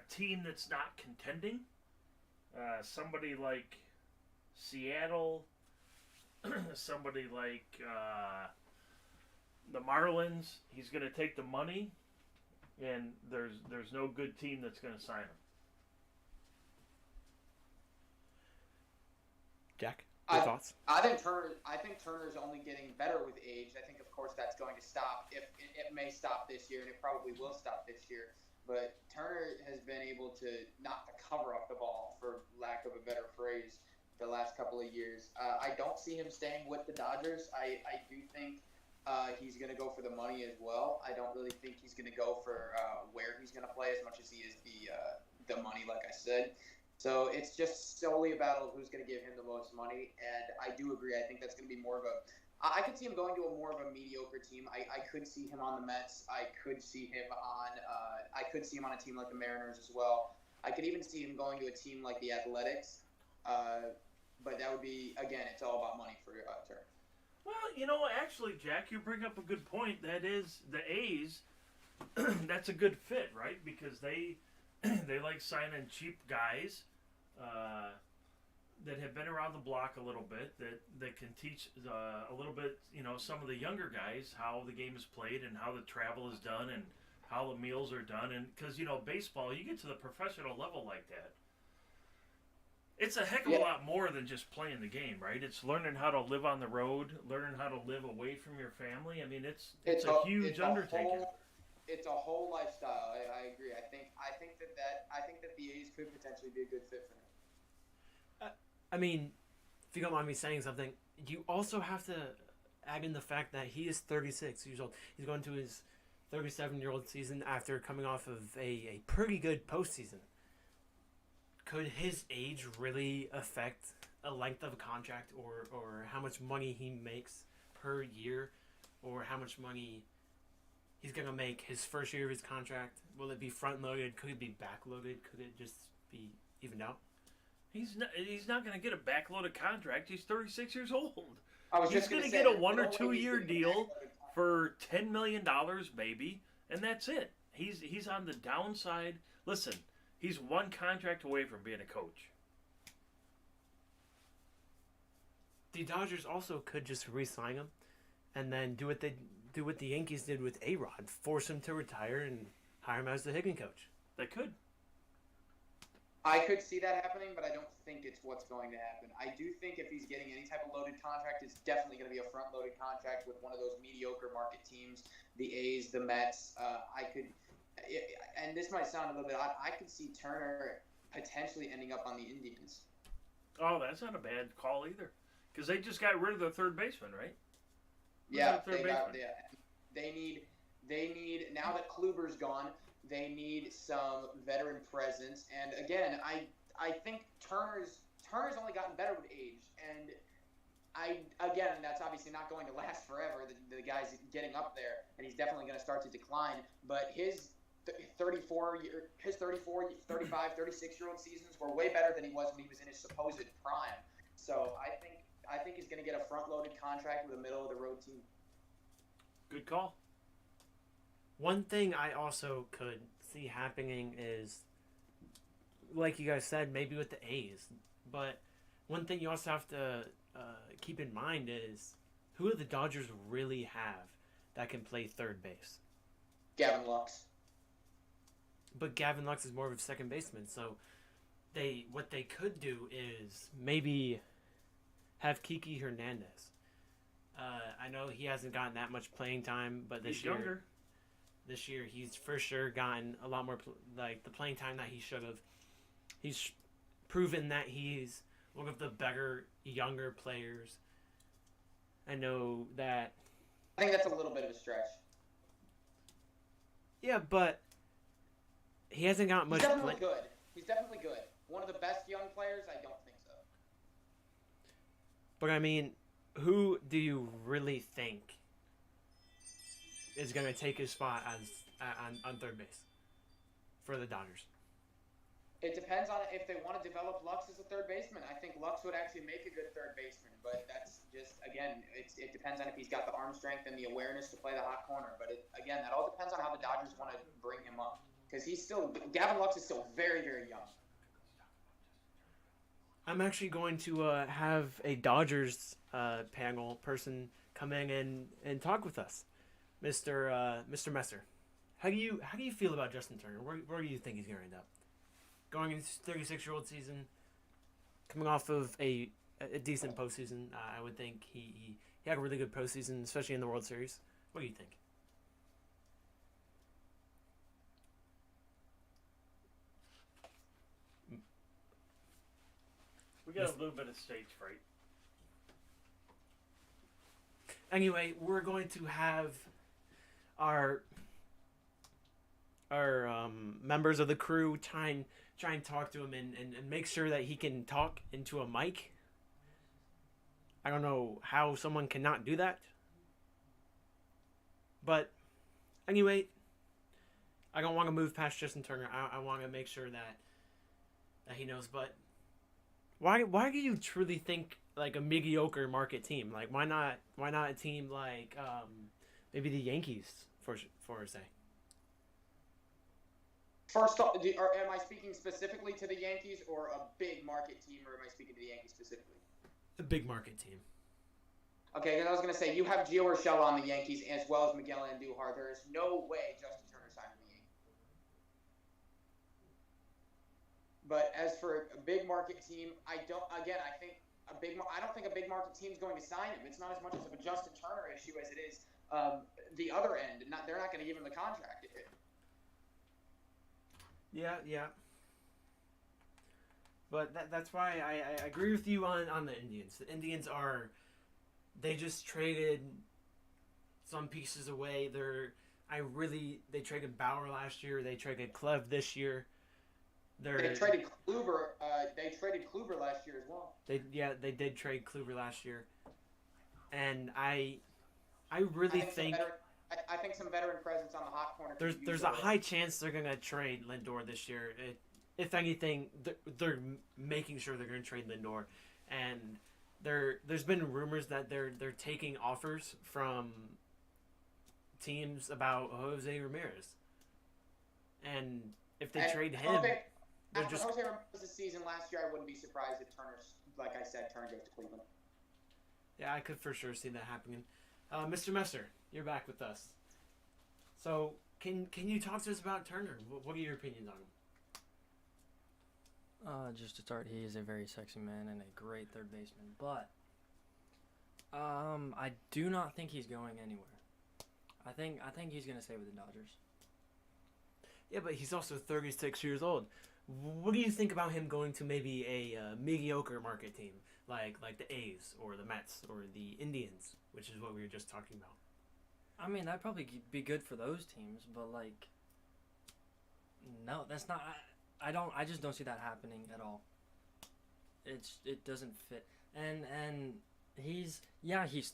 Speaker 3: team that's not contending. Somebody like Seattle, somebody like the Marlins. He's going to take the money, and there's no good team that's going to sign him.
Speaker 1: Jack? Your thoughts?
Speaker 5: I think Turner's only getting better with age. I think, of course, that's going to stop. If it may stop this year, and it probably will stop this year. But Turner has been able to knock the cover off the ball, for lack of a better phrase, the last couple of years. I don't see him staying with the Dodgers. I do think he's going to go for the money as well. I don't really think he's going to go for where he's going to play as much as he is the money, like I said. So it's just solely a battle of who's going to give him the most money. And I do agree. I think that's going to be more of a – I could see him going to a more of a mediocre team. I could see him on the Mets. I could see him on a team like the Mariners as well. I could even see him going to a team like the Athletics. But that would be, again, it's all about money for Turner.
Speaker 3: Well, actually, Jack, you bring up a good point. That is, the A's, that's a good fit, right? Because they like signing cheap guys that have been around the block a little bit, that can teach a little bit, some of the younger guys how the game is played and how the travel is done and how the meals are done. And because, baseball, you get to the professional level like that, it's a heck of a lot more than just playing the game, right? It's learning how to live on the road, learning how to live away from your family. I mean, it's a huge undertaking.
Speaker 5: It's a whole lifestyle. I agree. I think that the A's could potentially be a good fit for him.
Speaker 1: I mean, if you don't mind me saying something, you also have to add in the fact that he is 36 years old. He's going to his 37-year-old season after coming off of a pretty good postseason. Could his age really affect a length of a contract or how much money he makes per year or how much money he's going to make his first year of his contract? Will it be front-loaded? Could it be back-loaded? Could it just be evened out?
Speaker 3: He's not going to get a backloaded contract. He's 36 years old.
Speaker 5: He's
Speaker 3: going to get a 1 or 2 year deal for $10 million, maybe, and that's it. He's on the downside. Listen, he's one contract away from being a coach.
Speaker 1: The Dodgers also could just re-sign him and then do what the Yankees did with A-Rod, force him to retire and hire him as the hitting coach.
Speaker 3: They could.
Speaker 5: I could see that happening, but I don't think it's what's going to happen. I do think if he's getting any type of loaded contract, it's definitely going to be a front-loaded contract with one of those mediocre market teams, the A's, the Mets. And this might sound a little bit odd, I could see Turner potentially ending up on the Indians.
Speaker 3: Oh, that's not a bad call either, because they just got rid of their third baseman, right?
Speaker 5: They need now that Kluber's gone. They need some veteran presence, and again, I think Turner's only gotten better with age, and that's obviously not going to last forever. The guy's getting up there, and he's definitely going to start to decline. But his 35, 36-year-old seasons were way better than he was when he was in his supposed prime. So I think he's going to get a front-loaded contract with a middle-of-the-road team.
Speaker 3: Good call.
Speaker 1: One thing I also could see happening is, like you guys said, maybe with the A's. But one thing you also have to keep in mind is, who do the Dodgers really have that can play third base?
Speaker 5: Gavin Lux.
Speaker 1: But Gavin Lux is more of a second baseman, so what they could do is maybe have Kiki Hernandez. I know he hasn't gotten that much playing time, but this year he's for sure gotten a lot more the playing time that he should have. He's proven that he's one of the better younger players. I know that.
Speaker 5: I think that's a little bit of a stretch.
Speaker 1: Yeah, but he hasn't got much.
Speaker 5: He's definitely good. One of the best young players. I don't think so.
Speaker 1: But I mean, who do you really think is going to take his spot on third base for the Dodgers?
Speaker 5: It depends on if they want to develop Lux as a third baseman. I think Lux would actually make a good third baseman, but that's just, again, it depends on if he's got the arm strength and the awareness to play the hot corner. But again, that all depends on how the Dodgers want to bring him up, because Gavin Lux is still very, very young.
Speaker 1: I'm actually going to have a Dodgers panel person come in and talk with us, Mr. Messer. How do you feel about Justin Turner? Where do you think he's going to end up? Going into his 36-year-old season, coming off of a a decent postseason. I would think he had a really good postseason, especially in the World Series. What do you think?
Speaker 3: We got a little bit of stage fright.
Speaker 1: Anyway, we're going to have our members of the crew try and talk to him and make sure that he can talk into a mic. I don't know how someone cannot do that. But anyway, I don't want to move past Justin Turner. I want to make sure that he knows. But why do you truly think like a mediocre market team? Like why not a team like maybe the Yankees for say?
Speaker 5: First off, am I speaking specifically to the Yankees or a big market team, or am I speaking to the Yankees specifically?
Speaker 1: A big market team.
Speaker 5: Okay, then I was going to say, you have Gio Urshela on the Yankees as well as Miguel Andujar. There is no way Justin Turner signed with the Yankees. But as for a big market team, I don't think a big market team is going to sign him. It's not as much as a Justin Turner issue as it is the other end. They're not going to give him the contract.
Speaker 1: Yeah. But that's why I agree with you on the Indians. The Indians they just traded some pieces away. They traded Bauer last year. They traded Clev this year.
Speaker 5: They traded Kluber. They traded Kluber last year as well.
Speaker 1: They did trade Kluber last year, and I really think
Speaker 5: I think some veteran presence on the hot corner.
Speaker 1: There's a high chance they're gonna trade Lindor this year. If anything, they're making sure they're gonna trade Lindor, and there's been rumors that they're taking offers from teams about Jose Ramirez, and if they trade him, they're just.
Speaker 5: Jose Ramirez's season last year, I wouldn't be surprised if Turner goes to Cleveland.
Speaker 1: Yeah, I could for sure see that happening. Mr. Messer, you're back with us. So, can you talk to us about Turner? What are your opinions on him?
Speaker 6: Just to start, he is a very sexy man and a great third baseman, but I do not think he's going anywhere. I think he's gonna stay with the Dodgers.
Speaker 1: Yeah, but he's also 36 years old. What do you think about him going to maybe a mediocre market team like the A's or the Mets or the Indians, which is what we were just talking about?
Speaker 6: I mean, that'd probably be good for those teams, but like, no, that's not. I just don't see that happening at all. It doesn't fit. And he's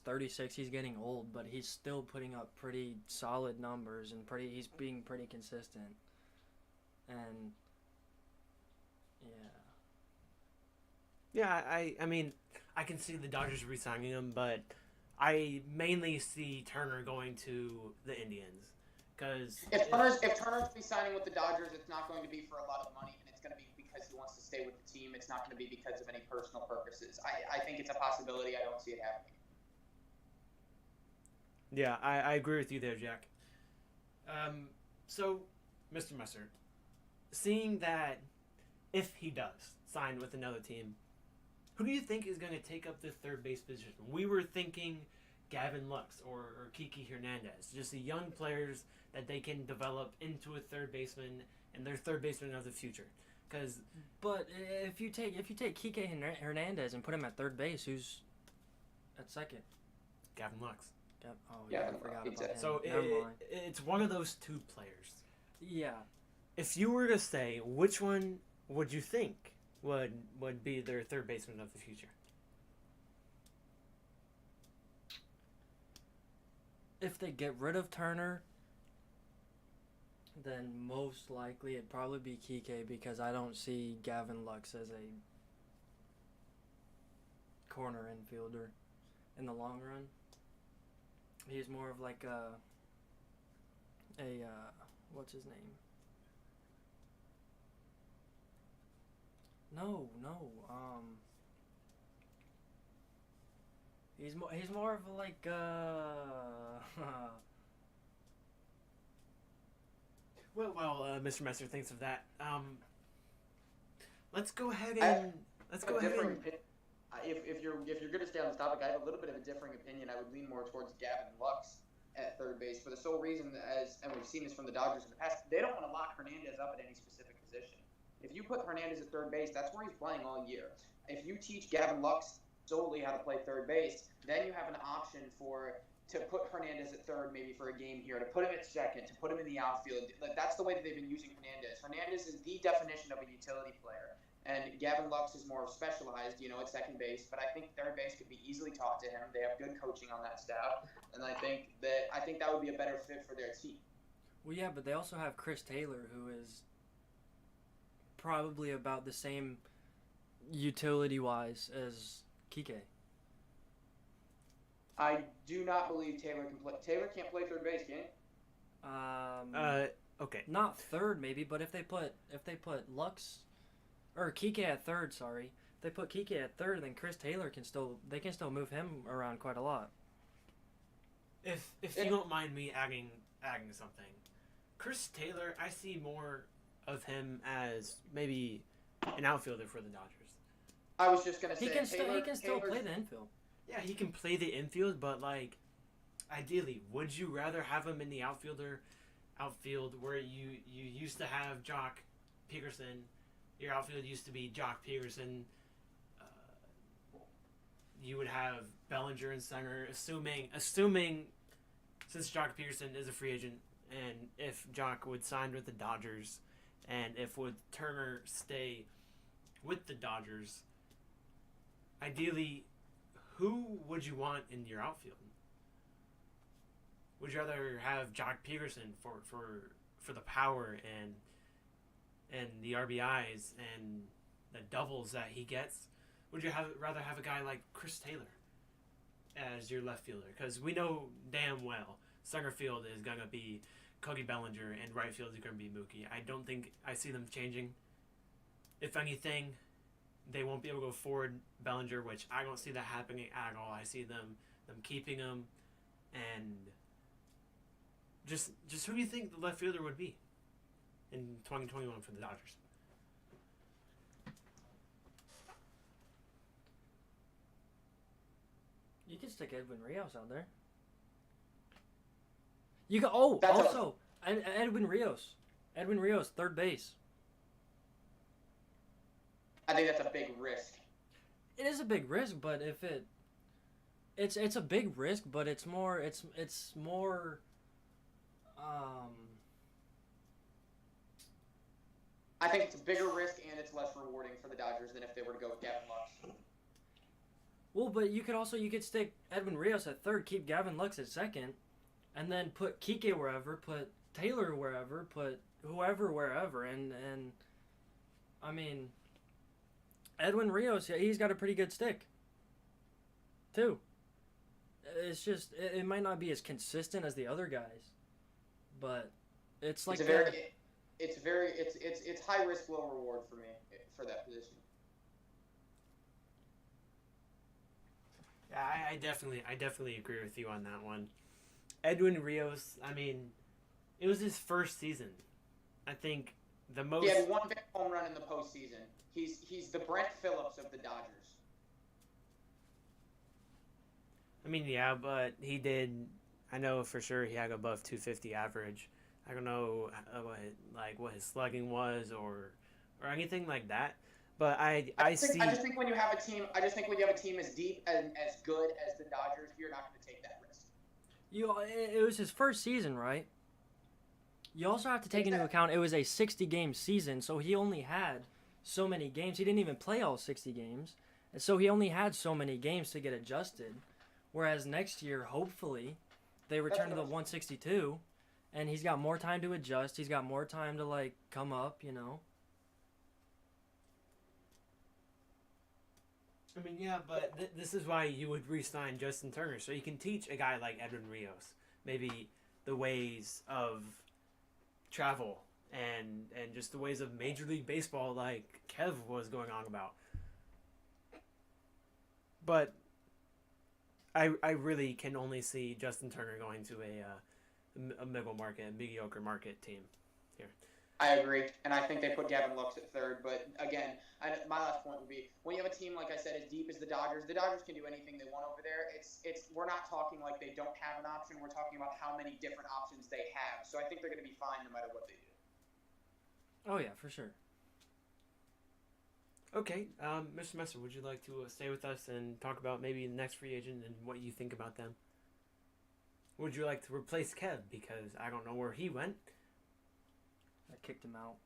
Speaker 6: 36. He's getting old, but he's still putting up pretty solid numbers and he's being pretty consistent. And
Speaker 1: yeah, I mean, I can see the Dodgers re-signing him, but I mainly see Turner going to the Indians. Because
Speaker 5: if Turner's be signing with the Dodgers, it's not going to be for a lot of money, and it's going to be because he wants to stay with the team. It's not going to be because of any personal purposes. I think it's a possibility. I don't see it happening.
Speaker 1: Yeah, I agree with you there, Jack. So, Mr. Messer, seeing that if he does sign with another team, who do you think is going to take up the third base position? We were thinking Gavin Lux or Kiki Hernandez, just the young players that they can develop into a third baseman and their third baseman of the future.
Speaker 6: But if you take Kike Hernandez and put him at third base, who's at second?
Speaker 1: Gavin Lux.
Speaker 6: I forgot about him.
Speaker 1: So it's one of those two players.
Speaker 6: Yeah.
Speaker 1: If you were to say, which one would you think would be their third baseman of the future?
Speaker 6: If they get rid of Turner, then most likely it'd probably be Kike, because I don't see Gavin Lux as a corner infielder in the long run. He's more of like a what's his name? No. He's more of like
Speaker 1: Well, Mr. Messer thinks of that. Let's go ahead and
Speaker 5: if you're going to stay on this topic, I have a little bit of a differing opinion. I would lean more towards Gavin Lux at third base for the sole reason, and we've seen this from the Dodgers in the past, they don't want to lock Hernandez up at any specific position. If you put Hernandez at third base, that's where he's playing all year. If you teach Gavin Lux solely how to play third base, then you have an option to put Hernandez at third maybe for a game here, to put him at second, to put him in the outfield. That's the way that they've been using Hernandez. Hernandez is the definition of a utility player. And Gavin Lux is more specialized, at second base. But I think third base could be easily taught to him. They have good coaching on that staff, and I think that would be a better fit for their team.
Speaker 6: Well, yeah, but they also have Chris Taylor, who is probably about the same utility-wise as Kike.
Speaker 5: I do not believe Taylor can play. Taylor can't play third base, can he?
Speaker 1: Okay.
Speaker 6: Not third, maybe, but if they put Lux or Kike at third, sorry, if they put Kike at third, then Chris Taylor can still move him around quite a lot.
Speaker 1: If you don't mind me adding something, Chris Taylor, I see more of him as maybe an outfielder for the Dodgers.
Speaker 5: I was just gonna say
Speaker 6: He can still play the infield.
Speaker 1: Yeah, he can play the infield, but ideally, would you rather have him in the outfield where you used to have Jock Peterson? Your outfield used to be Jock Peterson. You would have Bellinger in center, assuming since Jock Peterson is a free agent, and if Jock would sign with the Dodgers, and if would Turner stay with the Dodgers, ideally, who would you want in your outfield? Would you rather have Jock Peterson for the power and the RBIs and the doubles that he gets? Would you rather have a guy like Chris Taylor as your left fielder? Because we know damn well center field is going to be Cody Bellinger and right field is going to be Mookie. I don't think I see them changing. If anything, they won't be able to go forward Bellinger, which I don't see that happening at all. I see them keeping him, and just who do you think the left fielder would be in 2021 for the Dodgers?
Speaker 6: You can stick Edwin Rios out there. You can also Edwin Rios. Edwin Rios, third base.
Speaker 5: I think that's a big risk.
Speaker 6: It is a big risk, but if it's a big risk, but it's more
Speaker 5: I think it's a bigger risk and it's less rewarding for the Dodgers than if they were to go with Gavin Lux.
Speaker 6: Well, but you could stick Edwin Rios at third, keep Gavin Lux at second, and then put Kike wherever, put Taylor wherever, put whoever wherever, and I mean, Edwin Rios, he's got a pretty good stick, too. It's just it might not be as consistent as the other guys, but it's like
Speaker 5: it's high risk, low reward for me for that position.
Speaker 1: Yeah, I definitely agree with you on that one. Edwin Rios, I mean, it was his first season. I think the most.
Speaker 5: He had one big home run in the postseason. He's the Brent Phillips of the Dodgers.
Speaker 1: I mean, yeah, but he did. I know for sure he had above 250 average. I don't know what his slugging was or anything like that. But I just
Speaker 5: think when you have a team, as deep and as good as the Dodgers, you're not going to take that risk.
Speaker 6: It was his first season, right? You also have to take into account it was a 60-game season, so he only had so many games. He didn't even play all 60 games, and so he only had so many games to get adjusted. Whereas next year, hopefully, they return to the 162, and he's got more time to adjust. He's got more time to come up,
Speaker 1: I mean, yeah, but this is why you would re-sign Justin Turner, so you can teach a guy like Edwin Rios maybe the ways of travel and just the ways of Major League Baseball, like Kev was going on about. But I really can only see Justin Turner going to a middle market, a mediocre market team here.
Speaker 5: I agree, and I think they put Gavin Lux at third. But again, my last point would be when you have a team like I said as deep as the Dodgers can do anything they want over there. We're not talking like they don't have an option. We're talking about how many different options they have. So I think they're going to be fine no matter what they do.
Speaker 6: Oh yeah, for sure.
Speaker 1: Okay, Mr. Messer, would you like to stay with us and talk about maybe the next free agent and what you think about them? Would you like to replace Kev? Because I don't know where he went.
Speaker 6: I kicked him out.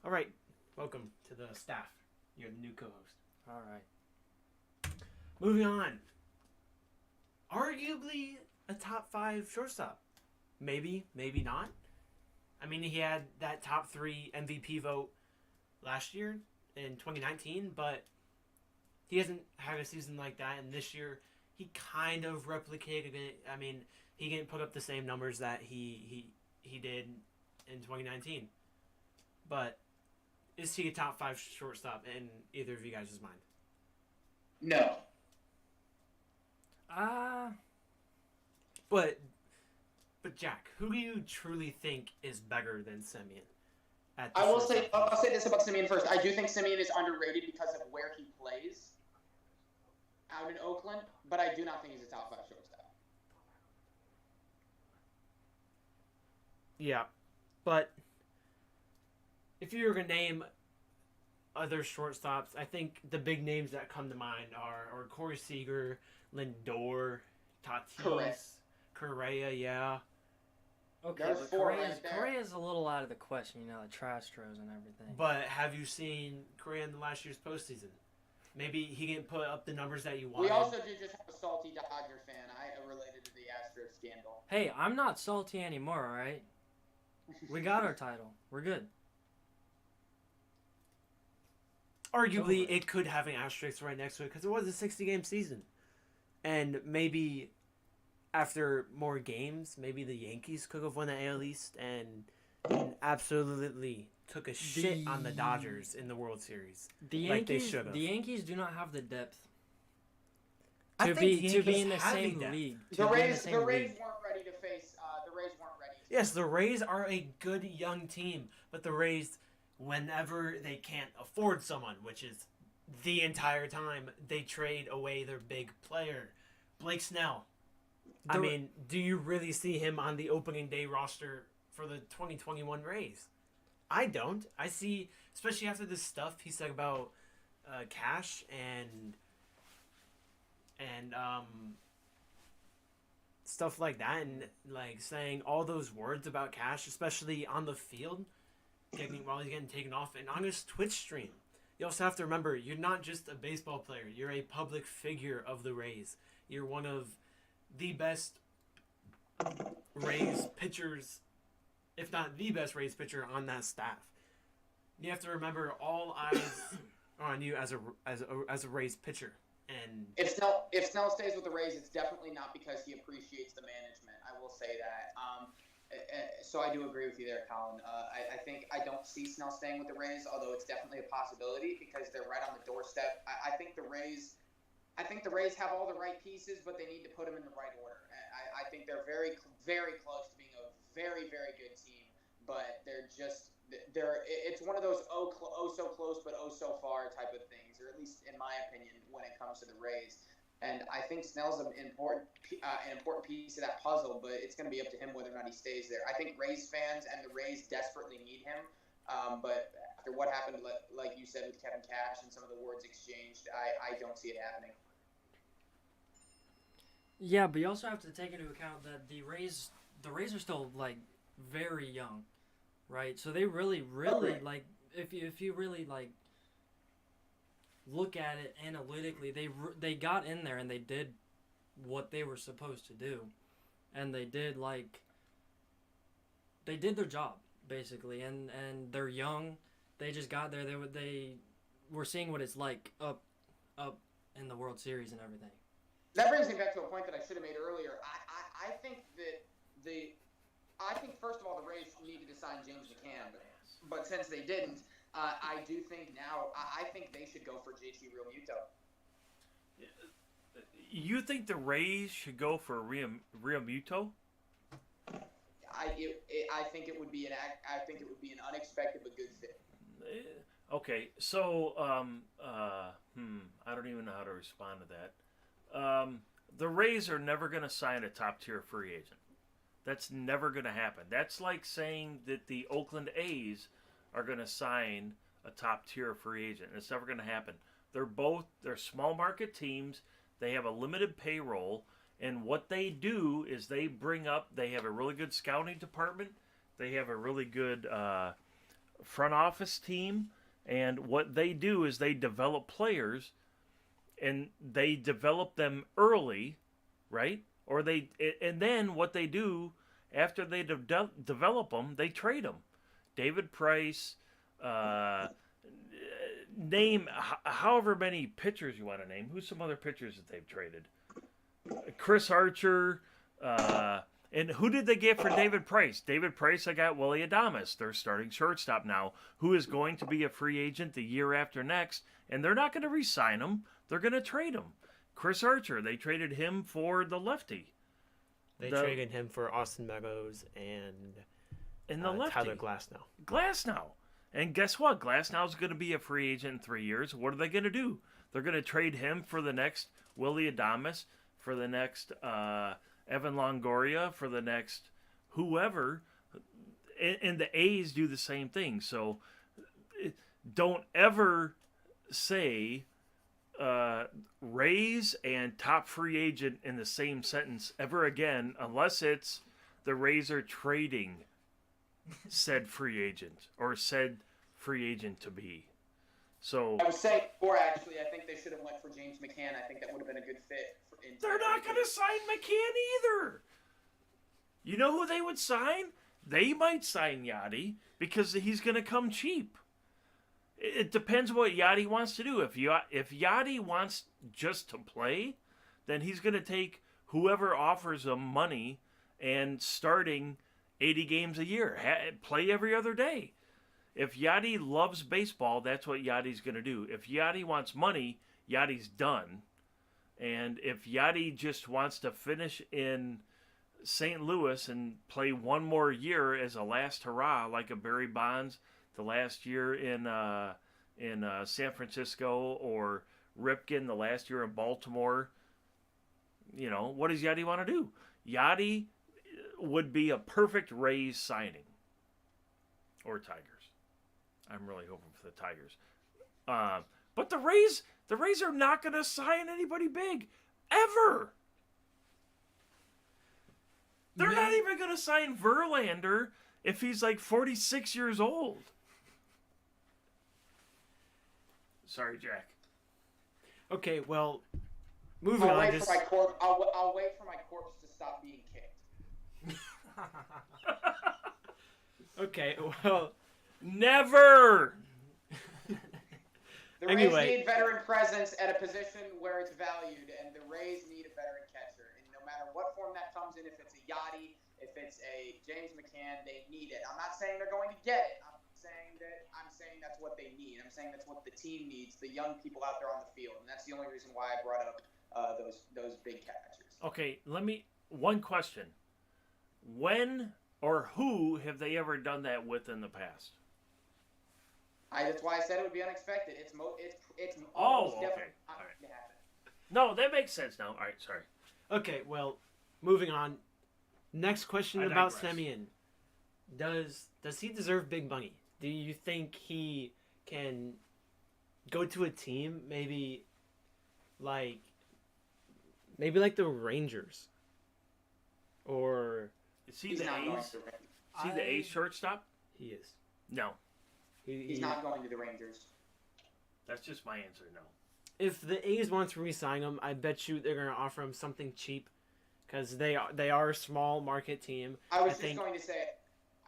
Speaker 1: All right, welcome to the staff. You're the new co-host.
Speaker 6: All right.
Speaker 1: Moving on. Arguably a top 5 shortstop. Maybe, maybe not. I mean, he had that top 3 MVP vote last year in 2019, but he hasn't had a season like that, and this year he kind of replicated it. I mean, he didn't put up the same numbers that he did in 2019. But is he a top 5 shortstop in either of you guys' mind?
Speaker 5: No.
Speaker 1: But Jack, who do you truly think is better than Semien?
Speaker 5: I'll say this about Semien first. I do think Semien is underrated because of where he plays out in Oakland, but I do not think he's a top 5 shortstop.
Speaker 1: Yeah, but if you were going to name other shortstops, I think the big names that come to mind are Corey Seager, Lindor, Tatis, Correa, yeah.
Speaker 6: Okay,
Speaker 5: There's
Speaker 6: but
Speaker 5: 4 right there.
Speaker 6: Correa's a little out of the question, you know, the trash throws and everything.
Speaker 1: But have you seen Correa in the last year's postseason? Maybe he didn't put up the numbers that you wanted.
Speaker 5: We also did just have a salty Dodger fan. I related to the Astros scandal.
Speaker 6: Hey, I'm not salty anymore, all right? We got our title. We're good.
Speaker 1: Arguably, it could have an asterisk right next to it because it was a 60-game season. And maybe after more games, maybe the Yankees could have won the AL East and absolutely took a shit on the Dodgers in the World Series.
Speaker 6: The
Speaker 1: Like they
Speaker 6: Yankees,
Speaker 1: should've.
Speaker 6: the Yankees do not have the depth
Speaker 1: I
Speaker 6: to
Speaker 1: think
Speaker 6: be
Speaker 1: the
Speaker 6: to be
Speaker 1: Yankees
Speaker 6: in the
Speaker 1: have
Speaker 6: same
Speaker 1: depth.
Speaker 6: league.
Speaker 5: The Rays weren't ready to face. The Rays weren't ready.
Speaker 1: Yes, the Rays are a good young team, but the Rays, whenever they can't afford someone, which is the entire time, they trade away their big player, Blake Snell. I mean, do you really see him on the opening day roster for the 2021 Rays? I don't. I see, especially after this stuff he said about Cash and stuff like that, and like saying all those words about Cash, especially on the field, while he's getting taken off, and on his Twitch stream. You also have to remember, you're not just a baseball player. You're a public figure of the Rays. You're one of the best Rays pitchers, if not the best Rays pitcher on that staff. You have to remember all eyes are on you as a Rays pitcher. And
Speaker 5: If Snell stays with the Rays, it's definitely not because he appreciates the management. I will say that. So I do agree with you there, Colin. I think I don't see Snell staying with the Rays, although it's definitely a possibility because they're right on the doorstep. I think the Rays have all the right pieces, but they need to put them in the right order. I think they're very, very close to being a very, very good team, but it's one of those oh so close but oh so far type of things, or at least in my opinion, when it comes to the Rays. And I think Snell's an important piece of that puzzle, but it's going to be up to him whether or not he stays there. I think Rays fans and the Rays desperately need him, but after what happened, like you said, with Kevin Cash and some of the words exchanged, I don't see it happening.
Speaker 6: Yeah, but you also have to take into account that the Rays are still like very young, right? So they really like if you really like look at it analytically, they got in there and they did what they were supposed to do, and they did their job basically, and they're young. They just got there. They were seeing what it's like up in the World Series and everything.
Speaker 5: That brings me back to a point that I should have made earlier. I think first of all the Rays needed to sign James McCann, but since they didn't, I do think now I think they should go for JT Realmuto.
Speaker 3: You think the Rays should go for Realmuto?
Speaker 5: I think it would be an unexpected but good fit.
Speaker 3: Okay, so I don't even know how to respond to that. The Rays are never going to sign a top-tier free agent. That's never going to happen. That's like saying that the Oakland A's are going to sign a top-tier free agent. It's never going to happen. They're small market teams. They have a limited payroll, and what they do is they have a really good scouting department. They have a really good front office team, and what they do is they develop players, and they develop them early, right? And then what they do after they develop them, they trade them. David Price, name however many pitchers you want to name. Who's some other pitchers that they've traded? Chris Archer. And who did they get for David Price? David Price, I got Willie Adames, their starting shortstop now, who is going to be a free agent the year after next. And they're not going to re-sign him. They're going to trade him. Chris Archer, they traded him for the lefty.
Speaker 4: They traded him for Austin Meadows and
Speaker 3: the lefty.
Speaker 4: Tyler Glasnow.
Speaker 3: Glasnow. And guess what? Glasnow's going to be a free agent in 3 years. What are they going to do? They're going to trade him for the next Willie Adames, for the next Evan Longoria, for the next whoever. And the A's do the same thing. So don't ever say Rays and top free agent in the same sentence ever again, unless it's the Rays are trading said free agent or said free agent to be. So
Speaker 5: I was saying before, actually, I think they should have went for James McCann. I think that would have been a good fit.
Speaker 3: They're not going to sign McCann either. You know who they would sign? They might sign Yachty because he's going to come cheap. It depends what Yachty wants to do. If Yachty wants just to play, then he's going to take whoever offers him money and starting 80 games a year. Play every other day. If Yachty loves baseball, that's what Yachty's going to do. If Yachty wants money, Yachty's done. And if Yachty just wants to finish in St. Louis and play one more year as a last hurrah, like a Barry Bonds, the last year in San Francisco, or Ripken the last year in Baltimore, what does Yachty want to do? Yachty would be a perfect Rays signing. Or Tigers. I'm really hoping for the Tigers. But the Rays are not going to sign anybody big ever. They're not even going to sign Verlander if he's like 46 years old. Sorry, Jack.
Speaker 4: Okay, well, moving
Speaker 5: I'll
Speaker 4: on.
Speaker 5: wait for my corpse to stop being kicked.
Speaker 4: Okay, well,
Speaker 3: never.
Speaker 5: The
Speaker 4: Anyway.
Speaker 5: Rays need veteran presence at a position where it's valued, and the Rays need a veteran catcher. And no matter what form that comes in, if it's a Yachty, if it's a James McCann, they need it. I'm not saying they're going to get it. I'm saying that's what they need. I'm saying that's what the team needs, the young people out there on the field. And that's the only reason why I brought up those big catchers.
Speaker 3: Okay, one question. When or who have they ever done that with in the past?
Speaker 5: That's why I said it would be unexpected. It's
Speaker 3: Oh,
Speaker 5: almost
Speaker 3: okay.
Speaker 5: definitely not
Speaker 3: All right.
Speaker 5: going to happen.
Speaker 3: No, that makes sense now. All right, sorry.
Speaker 4: okay, well, moving on. Next question
Speaker 3: I
Speaker 4: about
Speaker 3: digress.
Speaker 4: Semien. Does he deserve big money? Do you think he can go to a team maybe like the Rangers? Or
Speaker 3: Is he
Speaker 5: He's
Speaker 3: the
Speaker 5: not going
Speaker 3: A's?
Speaker 5: to the Rangers.
Speaker 3: Is he the A's shortstop?
Speaker 4: he is.
Speaker 3: No.
Speaker 5: He's not going to the Rangers.
Speaker 3: That's just my answer, no.
Speaker 4: If the A's want to re-sign him, I bet you they're going to offer him something cheap because they are a small market team.
Speaker 5: I was
Speaker 4: think-
Speaker 5: just going to say,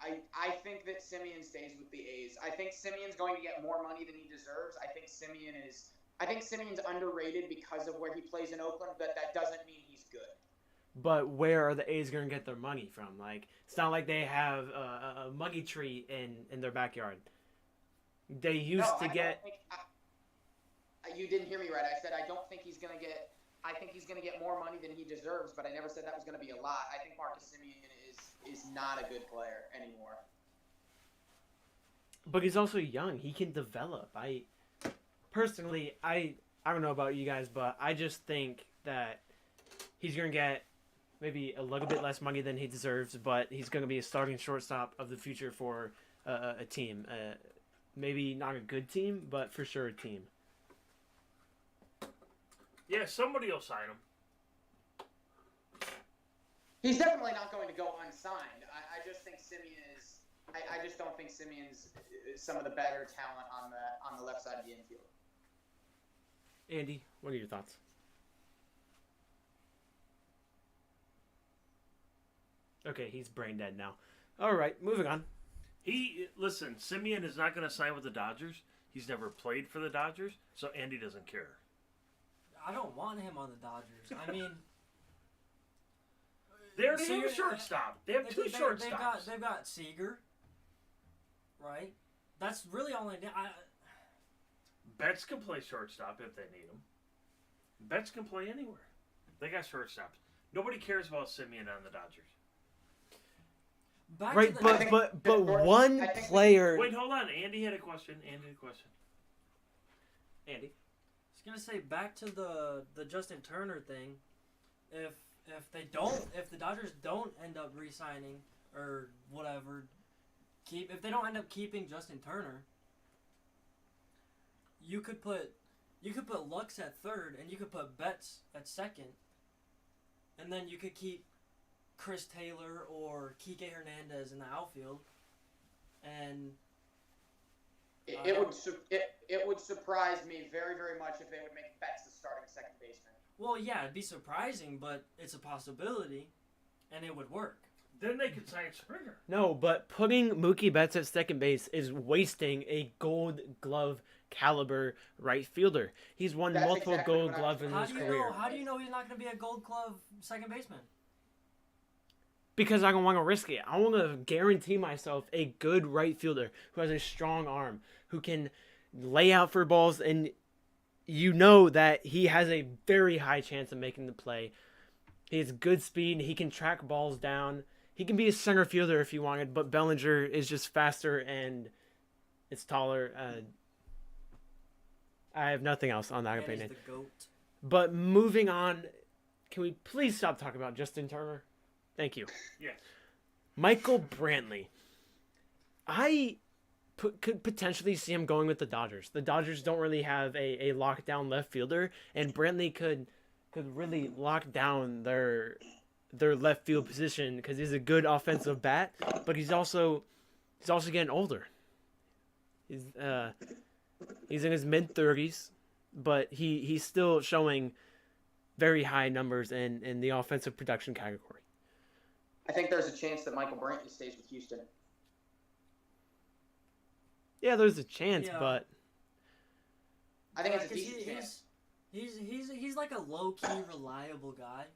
Speaker 5: I think that Semien stays with the A's. I think Simeon's going to get more money than he deserves. I think Simeon's underrated because of where he plays in Oakland, but that doesn't mean he's good.
Speaker 4: But where are the A's going to get their money from? Like, it's not like they have a money tree in their backyard. They used to get.
Speaker 5: You didn't hear me right. I said I don't think he's going to get. I think he's going to get more money than he deserves, but I never said that was going to be a lot. I think Marcus Semien is is not a good player anymore.
Speaker 1: But he's also young. He can develop. I don't know about you guys, but I just think that he's going to get maybe a little bit less money than he deserves, but he's going to be a starting shortstop of the future for a team. Maybe not a good team, but for sure a team.
Speaker 3: Yeah, somebody will sign him.
Speaker 5: He's definitely not going to go unsigned. I just think Simeon is. I just don't think Simeon's some of the better talent on the left side of the infield.
Speaker 1: Andy, what are your thoughts? Okay, he's brain dead now. All right, moving on.
Speaker 3: Listen, Simeon is not going to sign with the Dodgers. He's never played for the Dodgers, so Andy doesn't care.
Speaker 6: I don't want him on the Dodgers. I mean,
Speaker 3: They already
Speaker 6: So
Speaker 3: have a
Speaker 6: you're-
Speaker 3: shortstop. They have two shortstops.
Speaker 6: They've got Seager, right? That's really all I need.
Speaker 3: Betts can play shortstop if they need him. Betts can play anywhere. They got shortstops. Nobody cares about Simeon on the Dodgers.
Speaker 6: Back
Speaker 1: Right,
Speaker 6: to the,
Speaker 5: I think
Speaker 1: but
Speaker 5: that-
Speaker 1: one
Speaker 5: I think-
Speaker 1: player.
Speaker 3: Wait, hold on. Andy had a question.
Speaker 1: Andy.
Speaker 6: I was gonna say back to the Justin Turner thing. If the Dodgers don't end up re-signing or whatever, if they don't end up keeping Justin Turner, you could put Lux at third and you could put Betts at second, and then you could keep Chris Taylor or Kike Hernandez in the outfield, and
Speaker 5: It would surprise me very, very much if they would make Betts the starting second baseman.
Speaker 6: well, yeah, it'd be surprising, but it's a possibility, and it would work.
Speaker 3: Then they could sign Springer.
Speaker 1: No, but putting Mookie Betts at second base is wasting a Gold Glove caliber right fielder. He's won
Speaker 5: That's
Speaker 1: multiple
Speaker 5: exactly
Speaker 1: Gold
Speaker 5: what I
Speaker 1: Gloves
Speaker 5: was
Speaker 1: in
Speaker 6: How
Speaker 1: his
Speaker 6: do you
Speaker 1: career.
Speaker 6: know? How do you know he's not going to be a Gold Glove second baseman?
Speaker 1: Because I don't want to risk it. I want to guarantee myself a good right fielder who has a strong arm, who can lay out for balls, and you know that he has a very high chance of making the play. He has good speed. He can track balls down. He can be a center fielder if you wanted, but Bellinger is just faster and it's taller. I have nothing else on that
Speaker 6: And he's
Speaker 1: opinion.
Speaker 6: the GOAT.
Speaker 1: But moving on, can we please stop talking about Justin Turner? Thank you.
Speaker 3: Yes.
Speaker 1: Michael Brantley. I could potentially see him going with the Dodgers. The Dodgers don't really have a lockdown left fielder, and Brantley could really lock down their left field position because he's a good offensive bat, but he's also getting older. He's in his mid-30s, but he's still showing very high numbers in the offensive production category.
Speaker 5: I think there's a chance that Michael Brantley stays with Houston.
Speaker 1: Yeah, there's a chance,
Speaker 6: Yeah.
Speaker 1: but
Speaker 5: I think it's a
Speaker 6: 'cause
Speaker 5: decent chance.
Speaker 6: He's like a low key reliable guy.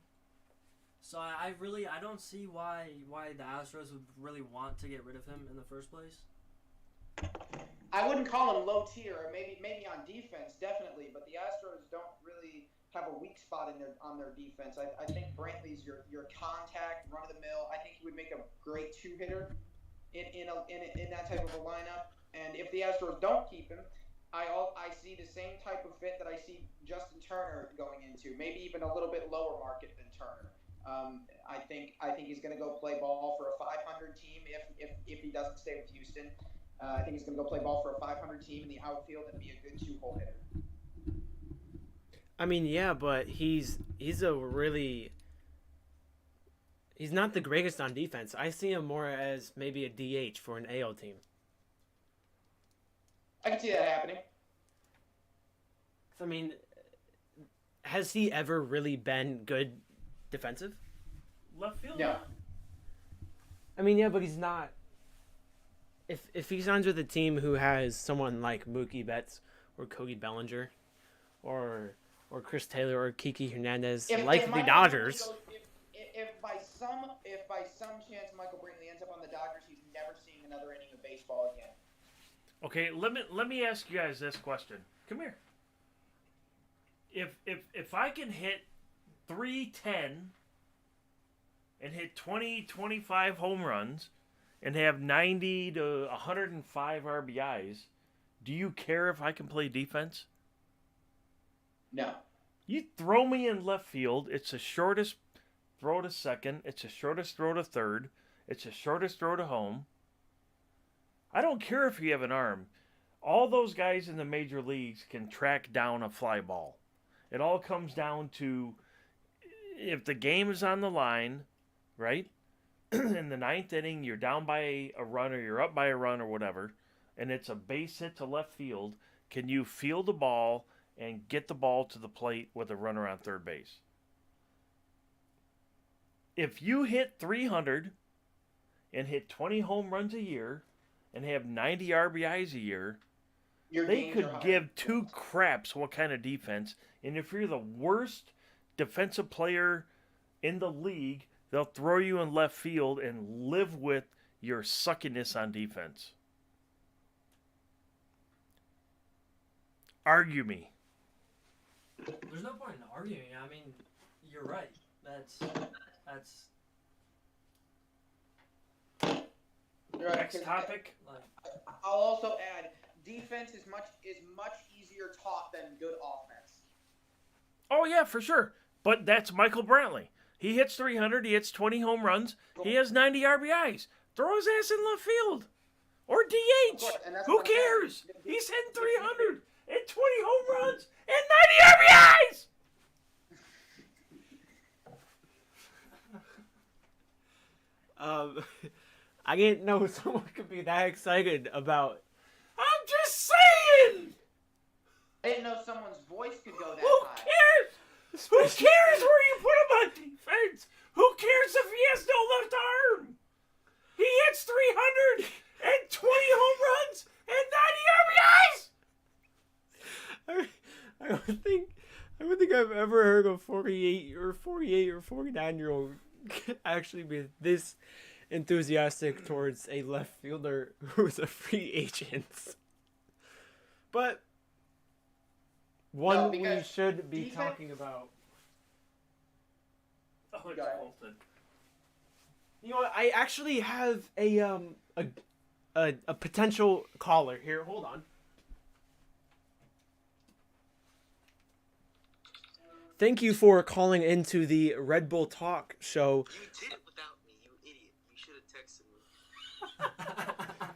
Speaker 6: So I don't see why the Astros would really want to get rid of him in the first place.
Speaker 5: I wouldn't call him low tier, or maybe on defense, definitely. But the Astros don't really have a weak spot on their defense. I think Brantley's your contact, run of the mill. I think he would make a great two hitter in that type of a lineup. And if the Astros don't keep him, I see the same type of fit that I see Justin Turner going into. Maybe even a little bit lower market than Turner. I think he's going to go play ball for a 500 team if he doesn't stay with Houston. I think he's going to go play ball for a 500 team in the outfield and be a good two-hole hitter.
Speaker 1: I mean, yeah, but he's not the greatest on defense. I see him more as maybe a DH for an AL team.
Speaker 5: I can see that happening.
Speaker 1: I mean, has he ever really been good defensive?
Speaker 3: Left field.
Speaker 5: No.
Speaker 1: I mean, yeah, but he's not. If he signs with a team who has someone like Mookie Betts or Cody Bellinger or Chris Taylor or Kiki Hernandez,
Speaker 5: If
Speaker 1: the
Speaker 5: Michael
Speaker 1: Dodgers.
Speaker 5: Brantley goes- if by some chance Michael Brantley ends up on the Dodgers, he's never seeing another inning of baseball again.
Speaker 3: Okay, let me ask you guys this question. Come here. If I can hit 310 and hit 20, 25 home runs and have 90 to 105 RBIs, do you care if I can play defense?
Speaker 5: No.
Speaker 3: You throw me in left field, it's the shortest throw to second, it's the shortest throw to third, it's the shortest throw to home. I don't care if you have an arm. All those guys in the major leagues can track down a fly ball. It all comes down to if the game is on the line, right? In the ninth inning, you're down by a run or you're up by a run or whatever, and it's a base hit to left field, can you field the ball and get the ball to the plate with a runner on third base? If you hit 300 and hit 20 home runs a year and have 90 RBIs a year,
Speaker 5: Your
Speaker 3: they
Speaker 5: games
Speaker 3: could
Speaker 5: are
Speaker 3: give two craps what kind of defense. And if you're the worst defensive player in the league, they'll throw you in left field and live with your suckiness on defense. Argue me.
Speaker 6: There's no point in arguing. I mean, you're right. That's
Speaker 5: You're right,
Speaker 3: Next
Speaker 5: 'cause
Speaker 3: topic.
Speaker 6: like
Speaker 5: I'll also add, defense is much easier taught than good offense.
Speaker 3: Oh, yeah, for sure. But that's Michael Brantley. He hits 300. He hits 20 home runs. He has 90 RBIs. Throw his ass in left field. Or
Speaker 5: Of
Speaker 3: DH.
Speaker 5: course, and that's
Speaker 3: Who
Speaker 5: what I'm saying.
Speaker 3: cares? He's hitting 300 and 20 home runs and 90 RBIs.
Speaker 1: I didn't know someone could be that excited about.
Speaker 3: I'm just saying.
Speaker 5: I didn't know someone's voice could go that
Speaker 3: Who
Speaker 5: high.
Speaker 3: cares? Who cares where you put him on defense? Who cares if he has no left arm? He hits 300 and 20 home runs and 90 RBIs.
Speaker 1: I don't think I've ever heard a 48 or 49-year-old actually be this enthusiastic towards a left fielder who's a free agent. But one
Speaker 5: No,
Speaker 1: we
Speaker 5: because
Speaker 1: should be
Speaker 5: defense-
Speaker 1: talking about.
Speaker 3: Oh, it's
Speaker 5: Go ahead.
Speaker 3: Colton.
Speaker 1: You know what? I actually have a potential caller here. Hold on. Thank you for calling into the Red Bull Talk show.
Speaker 7: You did it without me, you idiot. You should have texted me.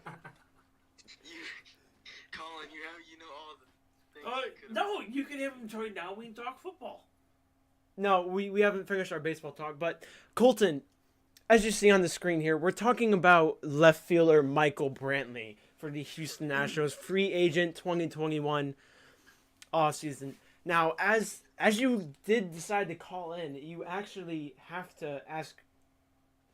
Speaker 7: Colin, you know all the things. I could've-
Speaker 3: No, you can have him join now. We can talk football.
Speaker 1: No, we haven't finished our baseball talk, but Colton, as you see on the screen here, we're talking about left fielder Michael Brantley for the Houston Astros, free agent 2021 offseason. Now, as you did decide to call in, you actually have to ask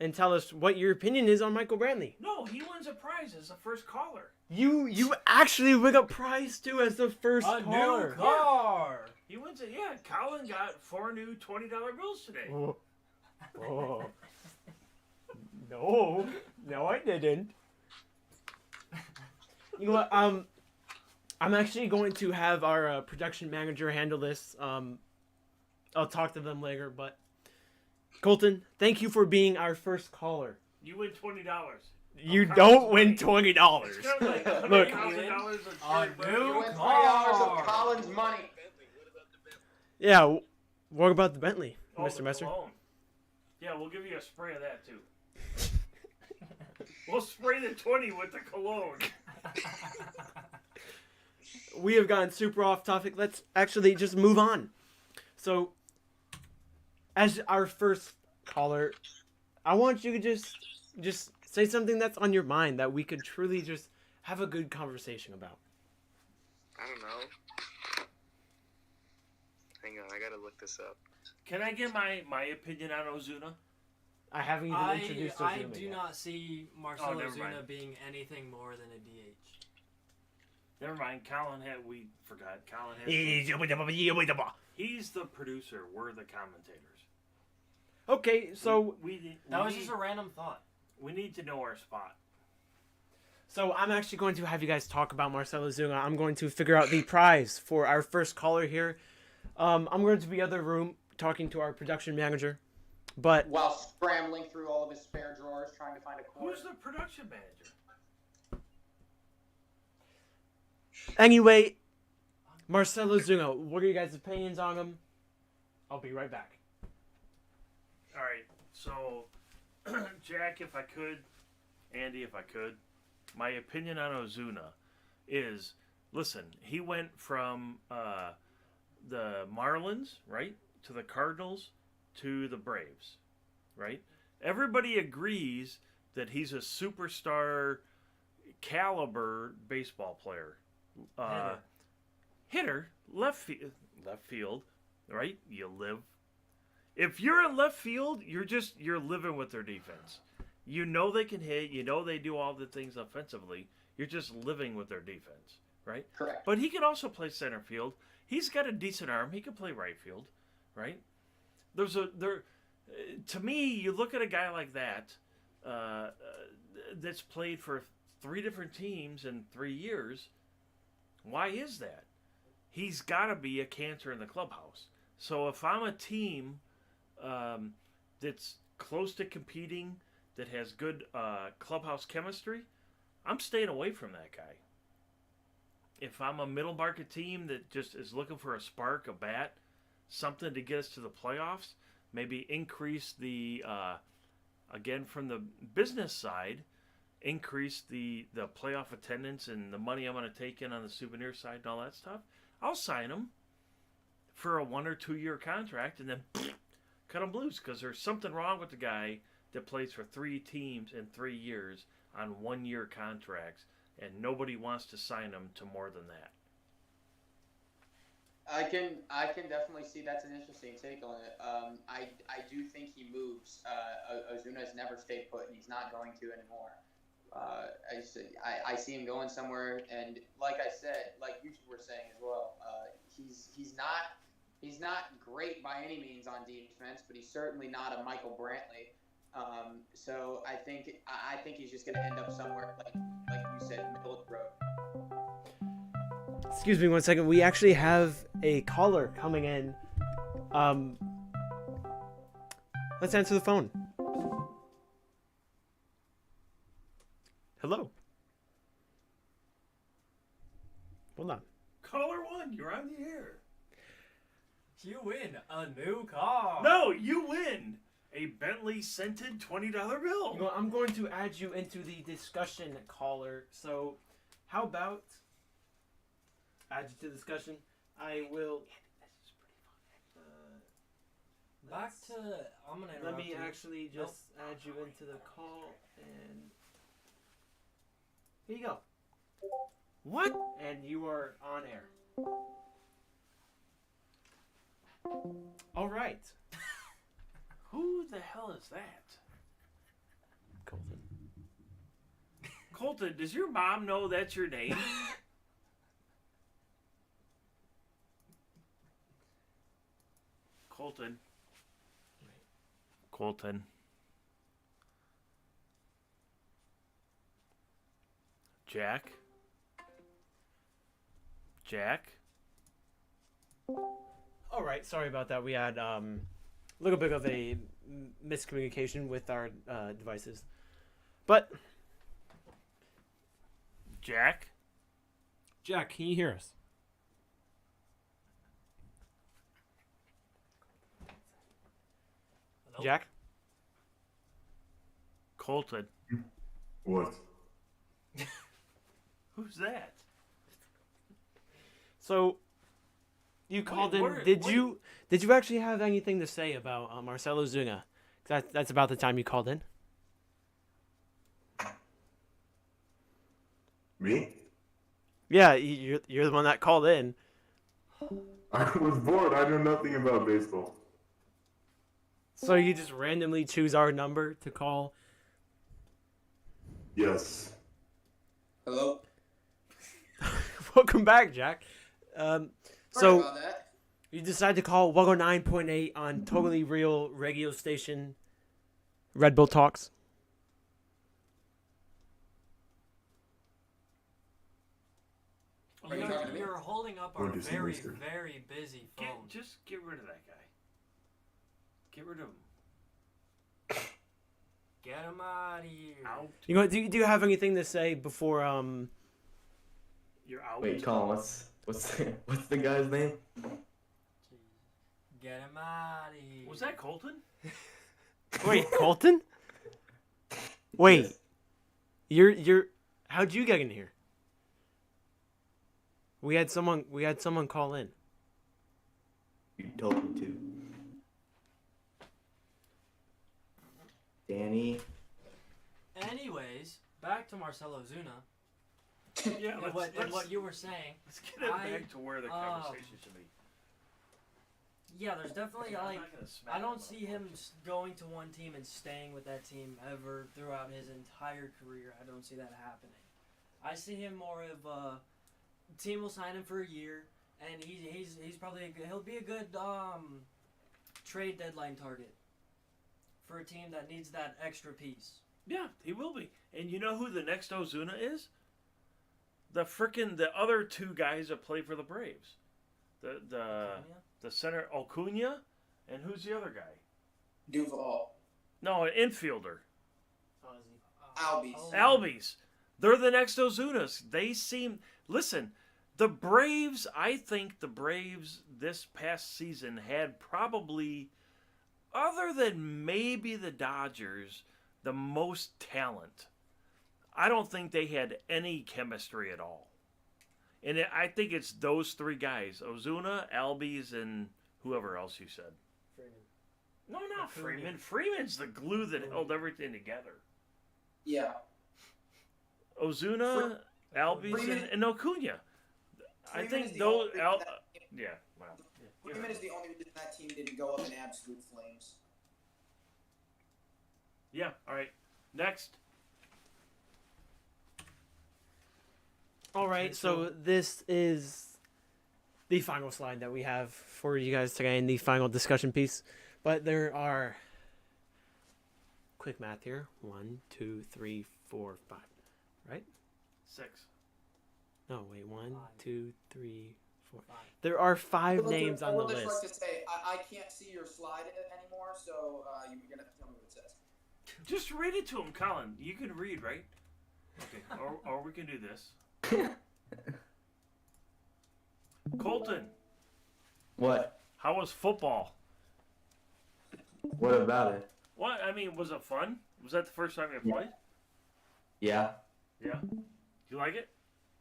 Speaker 1: and tell us what your opinion is on Michael Brantley.
Speaker 3: No, he wins a prize as the first caller.
Speaker 1: You actually win a prize too as the first
Speaker 6: a
Speaker 1: caller.
Speaker 6: new car.
Speaker 3: He wins it. Yeah, Colin got 4 new $20 bills today.
Speaker 1: Oh. Oh. No, I didn't. You know what? I'm actually going to have our production manager handle this. I'll talk to them later, but Colton, thank you for being our first caller.
Speaker 3: You win $20.
Speaker 1: You
Speaker 3: Colin's
Speaker 1: don't win
Speaker 3: money.
Speaker 1: $20.
Speaker 3: It's kind of like
Speaker 1: Look.
Speaker 3: $100,000 of
Speaker 6: A
Speaker 3: free
Speaker 6: new
Speaker 5: You
Speaker 3: money.
Speaker 5: win $20
Speaker 6: car.
Speaker 5: of Colin's money.
Speaker 7: Bentley, what about the Bentley?
Speaker 1: Yeah, what about the Bentley,
Speaker 3: Oh,
Speaker 1: Mr.
Speaker 3: the
Speaker 1: Messer?
Speaker 3: cologne. Yeah, we'll give you a spray of that too. We'll spray the 20 with the cologne.
Speaker 1: We have gotten super off topic. Let's actually just move on. So, as our first caller, I want you to just say something that's on your mind that we could truly just have a good conversation about.
Speaker 7: I don't know. Hang on, I gotta look this up.
Speaker 3: Can I get my opinion on Ozuna?
Speaker 1: I haven't even introduced
Speaker 6: I
Speaker 1: Ozuna
Speaker 6: do
Speaker 1: yet.
Speaker 6: not see Marcelo
Speaker 3: never
Speaker 6: Ozuna
Speaker 3: mind.
Speaker 6: being anything more than a DH.
Speaker 3: Never mind. We forgot. Colin has. He's the producer. We're the commentators.
Speaker 1: Okay, so
Speaker 6: That was just a random thought.
Speaker 3: We need to know our spot.
Speaker 1: I'm actually going to have you guys talk about Marcelo Ozuna. I'm going to figure out the prize for our first caller here. I'm going to be in the other room talking to our production manager. But
Speaker 5: while scrambling through all of his spare drawers trying to find a cord.
Speaker 3: Who's the production manager?
Speaker 1: anyway, Marcelo Zuna, what are you guys' opinions on him? I'll be right back.
Speaker 3: All right, so Jack, if I could, Andy, if I could, my opinion on Ozuna is, listen, he went from the Marlins, right, to the Cardinals, to the Braves, right? Everybody agrees that he's a superstar caliber baseball player. Hitter, left field, right? You live. If you're in left field, you're living with their defense. You know they can hit. You know they do all the things offensively. You're just living with their defense, right?
Speaker 5: Correct.
Speaker 3: But he can also play center field. He's got a decent arm. He can play right field, right? To me, you look at a guy like that that's played for 3 different teams in 3 years. Why is that? He's got to be a cancer in the clubhouse. So if I'm a team that's close to competing, that has good clubhouse chemistry, I'm staying away from that guy. If I'm a middle market team that just is looking for a spark, a bat, something to get us to the playoffs, maybe increase the, again, from the business side, increase the playoff attendance and the money I'm going to take in on the souvenir side and all that stuff, I'll sign him for a 1 or 2 year contract and then cut him loose, because there's something wrong with the guy that plays for 3 teams in 3 years on 1 year contracts, and nobody wants to sign him to more than that.
Speaker 5: I can definitely see that's an interesting take on it. I do think he moves. Ozuna has never stayed put, and he's not going to anymore. I see him going somewhere, and like I said, like you were saying as well, he's not great by any means on defense, but he's certainly not a Michael Brantley. So I think he's just going to end up somewhere like you said, middle of the road.
Speaker 1: Excuse me 1 second. We actually have a caller coming in. Let's answer the phone. Hello. Hold on.
Speaker 3: Caller 1, you're on the air.
Speaker 6: You win a new car.
Speaker 3: No, you win a Bentley scented $20 bill.
Speaker 1: Well, I'm going to add you into the discussion, caller. So, how about add you to the discussion? I will.
Speaker 6: Back to. I'm gonna.
Speaker 1: Let me
Speaker 6: interrupt you.
Speaker 1: actually just add you into the call, and here you go.
Speaker 3: What?
Speaker 1: And you are on air. All right.
Speaker 3: Who the hell is that?
Speaker 1: Colton.
Speaker 3: Colton, does your mom know that's your name? Colton. Jack?
Speaker 1: All right. Sorry about that. We had a little bit of a miscommunication with our devices, but
Speaker 3: Jack,
Speaker 1: can you hear us?
Speaker 6: Hello?
Speaker 1: Jack?
Speaker 3: Colton.
Speaker 8: What?
Speaker 3: Who's that?
Speaker 1: So you called in.
Speaker 3: where-
Speaker 1: Did
Speaker 3: where-
Speaker 1: you actually have anything to say about Marcelo Zuna? That's about the time you called in.
Speaker 8: Me?
Speaker 1: Yeah, you're the one that called in.
Speaker 8: I was bored. I know nothing about baseball.
Speaker 1: So you just randomly choose our number to call.
Speaker 8: Yes.
Speaker 5: Hello.
Speaker 1: Welcome back, Jack.
Speaker 5: Sorry
Speaker 1: So
Speaker 5: about that.
Speaker 1: you decide to call 109.8 on Totally Real radio station, Red Bull Talks.
Speaker 5: Are you talking to me?
Speaker 6: You're holding up a
Speaker 8: Or just
Speaker 6: very,
Speaker 8: Mister.
Speaker 6: very busy phone.
Speaker 3: Just get rid of that guy. Get rid of him.
Speaker 6: Get him out of here.
Speaker 3: Out.
Speaker 1: You know, do you have anything to say before
Speaker 3: You're out.
Speaker 9: Wait, Colin, what's the guy's name?
Speaker 6: Get him out of here.
Speaker 3: Was that Colton?
Speaker 1: Wait, Colton? Wait.
Speaker 9: Yes.
Speaker 1: You're how'd you get in here? We had someone call in.
Speaker 9: You told me to. Danny.
Speaker 6: Anyways, back to Marcelo Zuna.
Speaker 3: Yeah,
Speaker 6: And what you were saying.
Speaker 3: let's get it back to where the conversation should be.
Speaker 6: Yeah, there's definitely
Speaker 3: I'm
Speaker 6: like
Speaker 3: not gonna smack
Speaker 6: I don't
Speaker 3: him.
Speaker 6: see him going to one team and staying with that team ever throughout his entire career. I don't see that happening. I see him more of a team will sign him for a year, and he's probably he'll be a good trade deadline target for a team that needs that extra piece.
Speaker 3: Yeah, he will be. And you know who the next Ozuna is? The other two guys that play for the Braves. The center Acuna, and who's the other guy?
Speaker 5: Duval.
Speaker 3: No, an infielder.
Speaker 5: Albies.
Speaker 3: Albies. They're the next Ozunas. They seem. Listen, the Braves. I think the Braves this past season had probably, other than maybe the Dodgers, the most talent. I don't think they had any chemistry at all. And I think it's those three guys: Ozuna, Albies, and whoever else you said.
Speaker 6: Freeman.
Speaker 3: No, not
Speaker 6: Acuna.
Speaker 3: Freeman. Freeman's the glue that held everything together.
Speaker 5: Yeah.
Speaker 3: Ozuna, Albies,
Speaker 5: Freeman-
Speaker 3: and Acuna. I
Speaker 5: Freeman
Speaker 3: think
Speaker 5: is the
Speaker 3: those.
Speaker 5: only reason that-
Speaker 3: Yeah, wow.
Speaker 5: Freeman is the only reason that team didn't go up in absolute flames.
Speaker 3: Yeah. All right. Next.
Speaker 1: All right, so this is the final slide that we have for you guys today in the final discussion piece. But there are quick math here. 1, 2, 3, 4, 5. Right?
Speaker 3: 6.
Speaker 1: No, wait. 1,
Speaker 6: Five.
Speaker 1: 2, 3, 4.
Speaker 6: 5.
Speaker 1: There are 5
Speaker 5: Look,
Speaker 1: names
Speaker 5: I
Speaker 1: on the
Speaker 5: would just
Speaker 1: list.
Speaker 5: like to say, I can't see your slide anymore, so you're going to have to tell me what it says.
Speaker 3: Just read it to him, Colin. You can read, right? Okay. Or we can do this. Colton,
Speaker 9: What?
Speaker 3: how was football?
Speaker 9: What about it?
Speaker 3: What? I mean, was it fun? Was that the first time you played?
Speaker 9: Yeah,
Speaker 3: Yeah. You like it?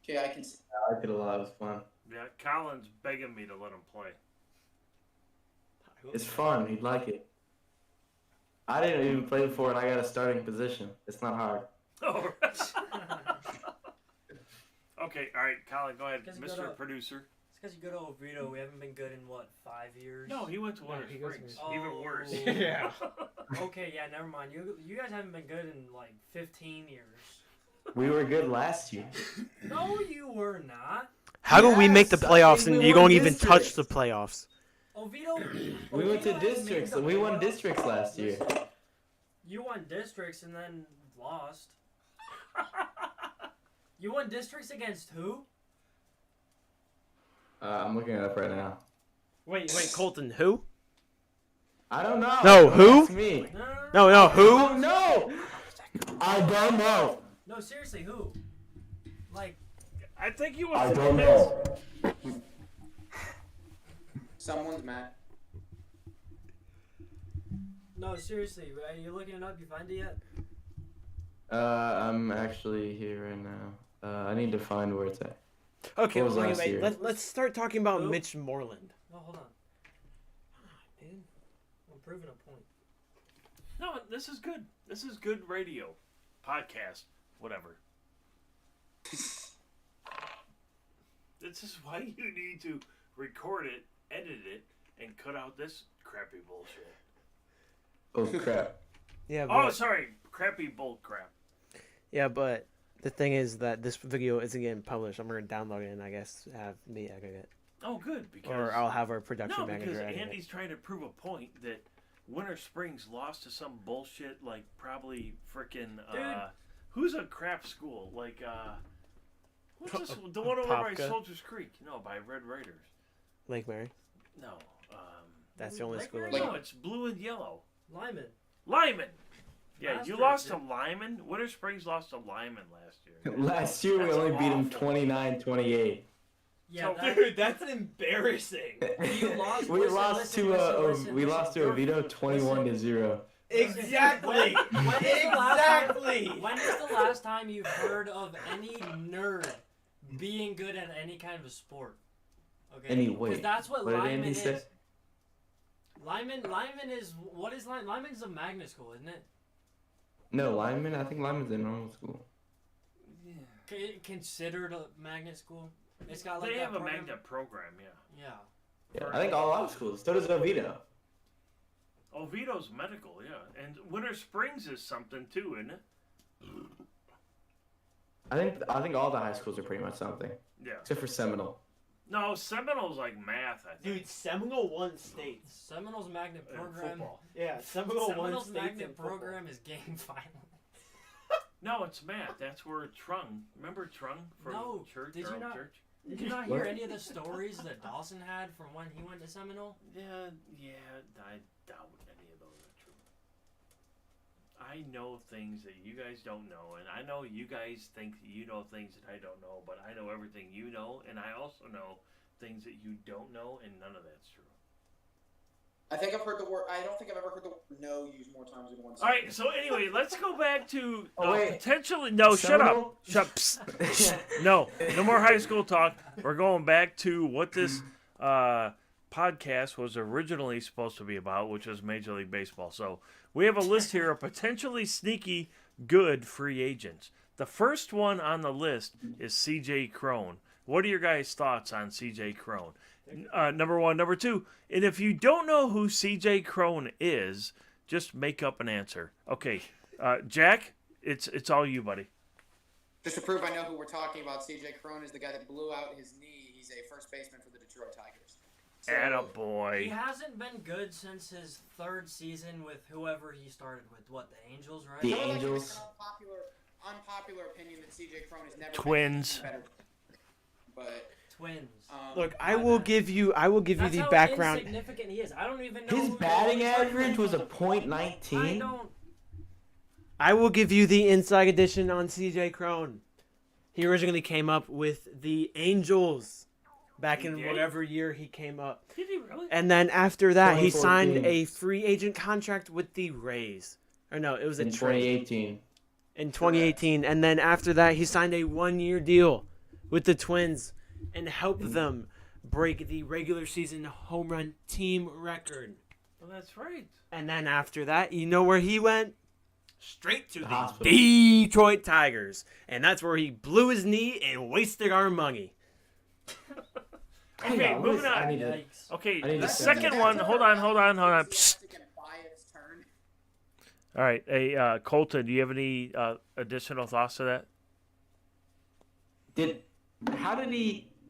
Speaker 5: Okay, I can see.
Speaker 9: I liked it a lot. It was fun.
Speaker 3: Yeah. Colin's begging me to let him play.
Speaker 9: It's fun. You'd like it. I didn't even play before, and I got a starting position. It's not hard.
Speaker 3: Oh. Okay. All right, Colin. Go ahead,
Speaker 6: Because you
Speaker 3: Mr.
Speaker 6: gotta-
Speaker 3: Producer.
Speaker 6: It's because you go to Oviedo. We haven't been good in what 5 years.
Speaker 3: No, he went to Winter
Speaker 1: he goes
Speaker 3: Springs.
Speaker 6: to-
Speaker 3: Even
Speaker 6: Oh.
Speaker 3: worse.
Speaker 1: Yeah.
Speaker 6: Okay, yeah, never mind. You guys haven't been good in like 15 years.
Speaker 9: We were good last year.
Speaker 6: No, you were not.
Speaker 1: How do we make the
Speaker 9: Yes, I
Speaker 1: playoffs
Speaker 9: think
Speaker 1: and
Speaker 9: we
Speaker 1: you
Speaker 9: won
Speaker 1: don't even touch
Speaker 9: districts.
Speaker 1: the playoffs?
Speaker 6: Oviedo.
Speaker 9: We went to
Speaker 6: Oviedo hasn't made
Speaker 9: districts.
Speaker 6: the
Speaker 9: We won
Speaker 6: playoffs.
Speaker 9: districts last year.
Speaker 6: Listen, you won districts and then lost. You won districts against who?
Speaker 9: I'm looking it up right now.
Speaker 1: Wait, Colton, who?
Speaker 9: I don't know.
Speaker 1: No,
Speaker 9: Don't
Speaker 1: who?
Speaker 9: ask me.
Speaker 1: No,
Speaker 9: I
Speaker 1: who?
Speaker 9: don't know. I don't know.
Speaker 6: No, seriously, who? Like,
Speaker 3: I think he was.
Speaker 8: I don't know.
Speaker 5: Someone's mad.
Speaker 6: no, seriously, are you looking it up? You find it yet?
Speaker 9: I'm actually here right now. I need to find where it's at.
Speaker 1: Okay,
Speaker 9: What was
Speaker 1: well,
Speaker 9: last
Speaker 1: anyway,
Speaker 9: year?
Speaker 1: let's start talking about
Speaker 6: Who?
Speaker 1: Mitch Moreland.
Speaker 6: No, hold on.
Speaker 1: Dude.
Speaker 6: I'm proving a point.
Speaker 3: No, this is good. This is good radio, podcast, whatever. This is why you need to record it, edit it, and cut out this crappy bullshit.
Speaker 9: Oh crap.
Speaker 1: Yeah,
Speaker 3: Oh,
Speaker 1: but,
Speaker 3: sorry, crappy bull crap.
Speaker 1: yeah, but the thing is that this video isn't getting published. I'm gonna download it and I guess have me edit it,
Speaker 3: Oh, good, because
Speaker 1: or I'll have our production
Speaker 3: no,
Speaker 1: manager
Speaker 3: because
Speaker 1: edit it.
Speaker 3: Andy's trying to prove a point that Winter Springs lost to some bullshit like probably frickin' who's a crap school like what's this the one over by
Speaker 1: Popka?
Speaker 3: Soldiers Creek? No, by Red Raiders.
Speaker 1: Lake Mary.
Speaker 3: No,
Speaker 1: That's the only
Speaker 6: Lake
Speaker 1: school.
Speaker 6: Mary?
Speaker 1: I know.
Speaker 3: no, it's blue and yellow.
Speaker 6: Lyman.
Speaker 3: Lyman. Yeah, you
Speaker 6: Masters,
Speaker 3: lost
Speaker 6: yeah.
Speaker 3: to Lyman. Winter Springs lost to Lyman last year.
Speaker 9: Last year we
Speaker 3: That's
Speaker 9: only beat them
Speaker 3: awful.
Speaker 9: 29-28.
Speaker 6: Yeah,
Speaker 3: So-
Speaker 6: that,
Speaker 1: Dude, that's embarrassing.
Speaker 6: You lost-
Speaker 9: we
Speaker 6: listen,
Speaker 9: lost
Speaker 6: listen,
Speaker 9: to
Speaker 6: listen,
Speaker 9: we
Speaker 6: listen.
Speaker 9: lost to Oviedo 21-0.
Speaker 1: Exactly.
Speaker 6: When is the last time-
Speaker 1: Exactly.
Speaker 6: When is the last time you've heard of any nerd being good at any kind of a sport? Okay.
Speaker 9: Anyway,
Speaker 6: 'Cause that's what
Speaker 9: what did
Speaker 6: Lyman
Speaker 9: Andy
Speaker 6: is.
Speaker 9: say?
Speaker 6: Lyman is what is Lyman? Lyman's a magnet school, isn't it?
Speaker 9: No, Lyman. I think Lyman's in normal school.
Speaker 6: Considered a magnet school. It's got like
Speaker 3: They
Speaker 6: that
Speaker 3: have a
Speaker 6: program.
Speaker 3: magnet program, yeah.
Speaker 6: Yeah.
Speaker 9: Yeah, I think all our schools. So does Oviedo.
Speaker 3: Oviedo's medical, yeah. And Winter Springs is something too, isn't it?
Speaker 9: I think all the high schools are pretty much something,
Speaker 3: Yeah.
Speaker 9: except for Seminole.
Speaker 3: No, Seminole's like math, I think.
Speaker 1: Dude, Seminole won states.
Speaker 6: Seminole's magnet
Speaker 3: In
Speaker 6: program.
Speaker 3: football.
Speaker 1: Yeah, Seminole won
Speaker 6: Seminole's
Speaker 1: states in
Speaker 6: magnet
Speaker 1: football.
Speaker 6: program is gang violence.
Speaker 3: No, it's math. That's where Trung. Remember Trung from
Speaker 6: No,
Speaker 3: church?
Speaker 6: did you
Speaker 3: Earl
Speaker 6: not-
Speaker 3: Church?
Speaker 6: Did you not hear
Speaker 9: What?
Speaker 6: any of the stories that Dawson had from when he went to Seminole?
Speaker 3: Yeah, I doubt any of those are true. I know things that you guys don't know, and I know you guys think that you know things that I don't know, but I know everything you know, and I also know things that you don't know, and none of that's true.
Speaker 5: I think I've heard the word. I don't think I've ever heard the word "no" used more times than once.
Speaker 3: All right, so anyway, let's go back to
Speaker 9: Oh, wait.
Speaker 3: potentially. No, shut up.
Speaker 9: Seminole?
Speaker 3: Shut up. Psst. No more high school talk. We're going back to what this podcast was originally supposed to be about, which was Major League Baseball. So we have a list here of potentially sneaky good free agents. The first one on the list is C.J. Crone. What are your guys' thoughts on C.J. Crone? Number one. Number two, and if you don't know who C.J. Crone is, just make up an answer. Okay, Jack, it's all you, buddy.
Speaker 5: Just to prove I know who we're talking about, C.J. Crone is the guy that blew out his knee. He's a first baseman for the Detroit Tigers. So,
Speaker 3: Attaboy.
Speaker 6: He hasn't been good since his third season with whoever he started with. What, the Angels, right?
Speaker 9: The
Speaker 5: someone like to make
Speaker 9: Angels.
Speaker 5: an unpopular opinion that C.J. Crone has never
Speaker 3: Twins.
Speaker 5: been better. But
Speaker 6: Twins.
Speaker 1: Look, I will give you
Speaker 6: That's
Speaker 1: the
Speaker 6: how
Speaker 1: background.
Speaker 6: insignificant he is. I don't even know
Speaker 9: His
Speaker 6: who
Speaker 9: batting
Speaker 6: he is.
Speaker 9: average was a
Speaker 6: I
Speaker 9: .19.
Speaker 6: don't.
Speaker 1: I will give you the inside edition on CJ Crone. He originally came up with the Angels back in
Speaker 3: He did?
Speaker 1: whatever year he came up.
Speaker 3: Did he really?
Speaker 1: And then after that, he signed
Speaker 9: 2014.
Speaker 1: a free agent contract with the Rays. Or no, it was a
Speaker 9: In
Speaker 1: trade
Speaker 9: 2018.
Speaker 1: in 2018. And then after that, he signed a one-year deal with the Twins and helped them break the regular season home run team record.
Speaker 3: Well, that's right.
Speaker 1: And then after that, you know where he went? Straight to the
Speaker 9: hospital.
Speaker 1: Detroit Tigers. And that's where he blew his knee and wasted our money.
Speaker 3: Okay,
Speaker 9: Hang on,
Speaker 3: moving
Speaker 9: listen, I
Speaker 3: on.
Speaker 9: need to-
Speaker 6: Yikes.
Speaker 3: Okay,
Speaker 9: I need
Speaker 3: the
Speaker 9: to say
Speaker 3: second
Speaker 9: that.
Speaker 3: one. Hold on. Psst.
Speaker 5: enthusiastic and biased turn.
Speaker 3: All right, hey Colton, do you have any additional thoughts to that?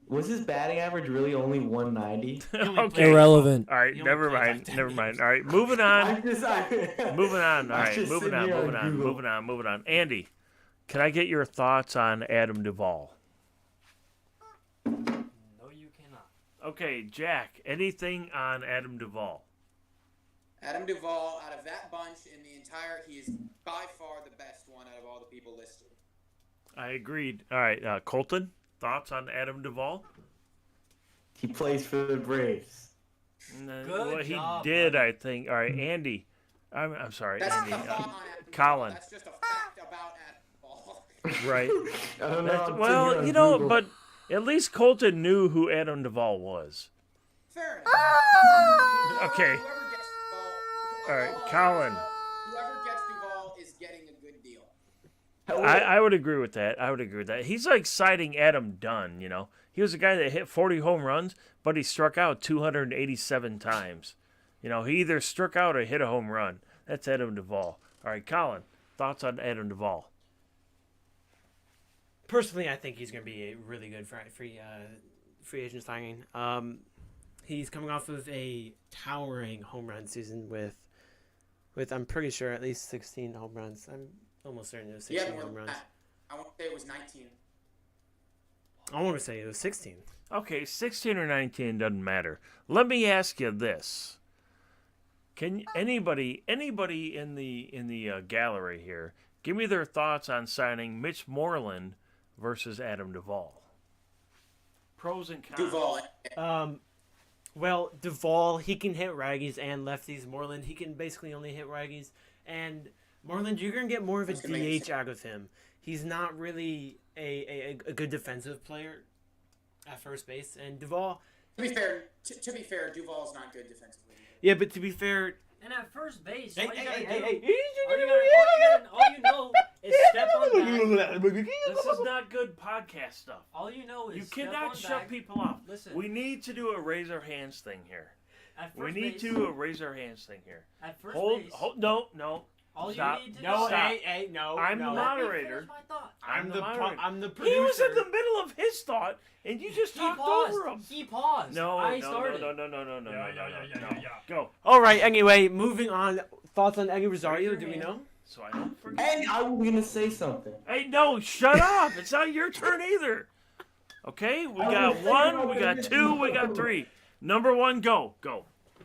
Speaker 9: Was his batting average really only 190?
Speaker 3: Okay.
Speaker 6: Irrelevant.
Speaker 3: All right,
Speaker 1: He only
Speaker 3: never
Speaker 1: played
Speaker 3: mind.
Speaker 1: like 10
Speaker 3: Never
Speaker 1: games.
Speaker 3: mind. All right, moving on. Moving on. All
Speaker 9: I
Speaker 3: right,
Speaker 9: just
Speaker 3: moving
Speaker 9: sit
Speaker 3: on.
Speaker 9: here
Speaker 3: Moving
Speaker 9: on
Speaker 3: on.
Speaker 9: Google.
Speaker 3: Moving on. Andy, can I get your thoughts on Adam Duvall?
Speaker 6: No, you cannot.
Speaker 3: Okay, Jack, anything on Adam Duvall?
Speaker 5: Adam Duvall, out of that bunch in the entire, he is by far the best one out of all the people listed.
Speaker 3: I agreed. All right, Colton, thoughts on Adam Duvall?
Speaker 9: He plays for the Braves.
Speaker 6: Good
Speaker 3: well, he
Speaker 6: job,
Speaker 3: did,
Speaker 6: buddy.
Speaker 3: I think. All right, Andy. I'm sorry,
Speaker 5: That's
Speaker 3: Andy.
Speaker 5: not a thought on Adam
Speaker 3: Colin.
Speaker 5: Duvall. That's just a fact about Adam Duvall.
Speaker 3: Right.
Speaker 9: I don't know. I'm sitting here
Speaker 3: Well,
Speaker 9: on
Speaker 3: you know,
Speaker 9: Google.
Speaker 3: but at least Colton knew who Adam Duvall was.
Speaker 5: Fair
Speaker 3: Okay.
Speaker 5: enough. Whoever gets Duvall,
Speaker 3: All right, Colin.
Speaker 5: Whoever gets Duvall is getting a good deal.
Speaker 3: I would agree with that. He's like citing Adam Dunn, you know. He was a guy that hit 40 home runs, but he struck out 287 times. You know, he either struck out or hit a home run. That's Adam Duvall. All right, Colin, thoughts on Adam Duvall?
Speaker 1: Personally, I think he's going to be a really good free agent signing. He's coming off of a towering home run season with I'm pretty sure at least 16 home runs. I'm almost certain it was 16
Speaker 5: more
Speaker 1: home
Speaker 5: than
Speaker 1: runs.
Speaker 5: that. I won't say it was 19.
Speaker 1: I want to say it was 16.
Speaker 3: Okay, 16 or 19 doesn't matter. Let me ask you this. Can anybody in the gallery here give me their thoughts on signing Mitch Moreland versus Adam Duvall? Pros and cons.
Speaker 5: Duval.
Speaker 1: Well, Duvall, he can hit raggies and lefties. Moreland, he can basically only hit raggies. And Moreland, you're going to get more of a DH out of him. He's not really a good defensive player at first base. And Duvall...
Speaker 5: To be fair, Duval's not good defensively.
Speaker 1: Yeah, but to be fair...
Speaker 6: And at first base,
Speaker 1: Hey,
Speaker 6: all you
Speaker 1: hey,
Speaker 6: gotta
Speaker 1: hey,
Speaker 6: do,
Speaker 1: hey,
Speaker 6: all you know is step on back.
Speaker 3: This is not good podcast stuff.
Speaker 6: All you know is
Speaker 3: You
Speaker 6: step
Speaker 3: cannot
Speaker 6: on
Speaker 3: shut
Speaker 6: back.
Speaker 3: people off.
Speaker 6: Listen,
Speaker 3: We need to do a raise our hands thing here.
Speaker 6: at
Speaker 3: We
Speaker 6: first
Speaker 3: need
Speaker 6: base,
Speaker 3: to do a raise our hands thing here.
Speaker 6: At first
Speaker 3: Hold,
Speaker 6: base,
Speaker 3: no.
Speaker 6: all
Speaker 3: stop.
Speaker 6: you need to
Speaker 1: No,
Speaker 6: do.
Speaker 3: Stop.
Speaker 1: hey, no.
Speaker 3: I'm the
Speaker 1: no.
Speaker 3: moderator.
Speaker 6: Finish my thought.
Speaker 3: I'm the moderator.
Speaker 1: I'm the
Speaker 3: He
Speaker 1: producer.
Speaker 3: was in the middle of his thought, and you just
Speaker 6: He
Speaker 3: talked
Speaker 6: paused.
Speaker 3: over him.
Speaker 6: He paused.
Speaker 3: No,
Speaker 6: I
Speaker 3: no,
Speaker 6: started.
Speaker 3: no. Go.
Speaker 1: All right, anyway, moving on. Thoughts on Eddie Rosario, do we know?
Speaker 3: So I don't forget.
Speaker 9: And I was gonna say something.
Speaker 3: Hey, no, shut up. It's not your turn either. Okay, we got one, we got two, we got three. Number one, go.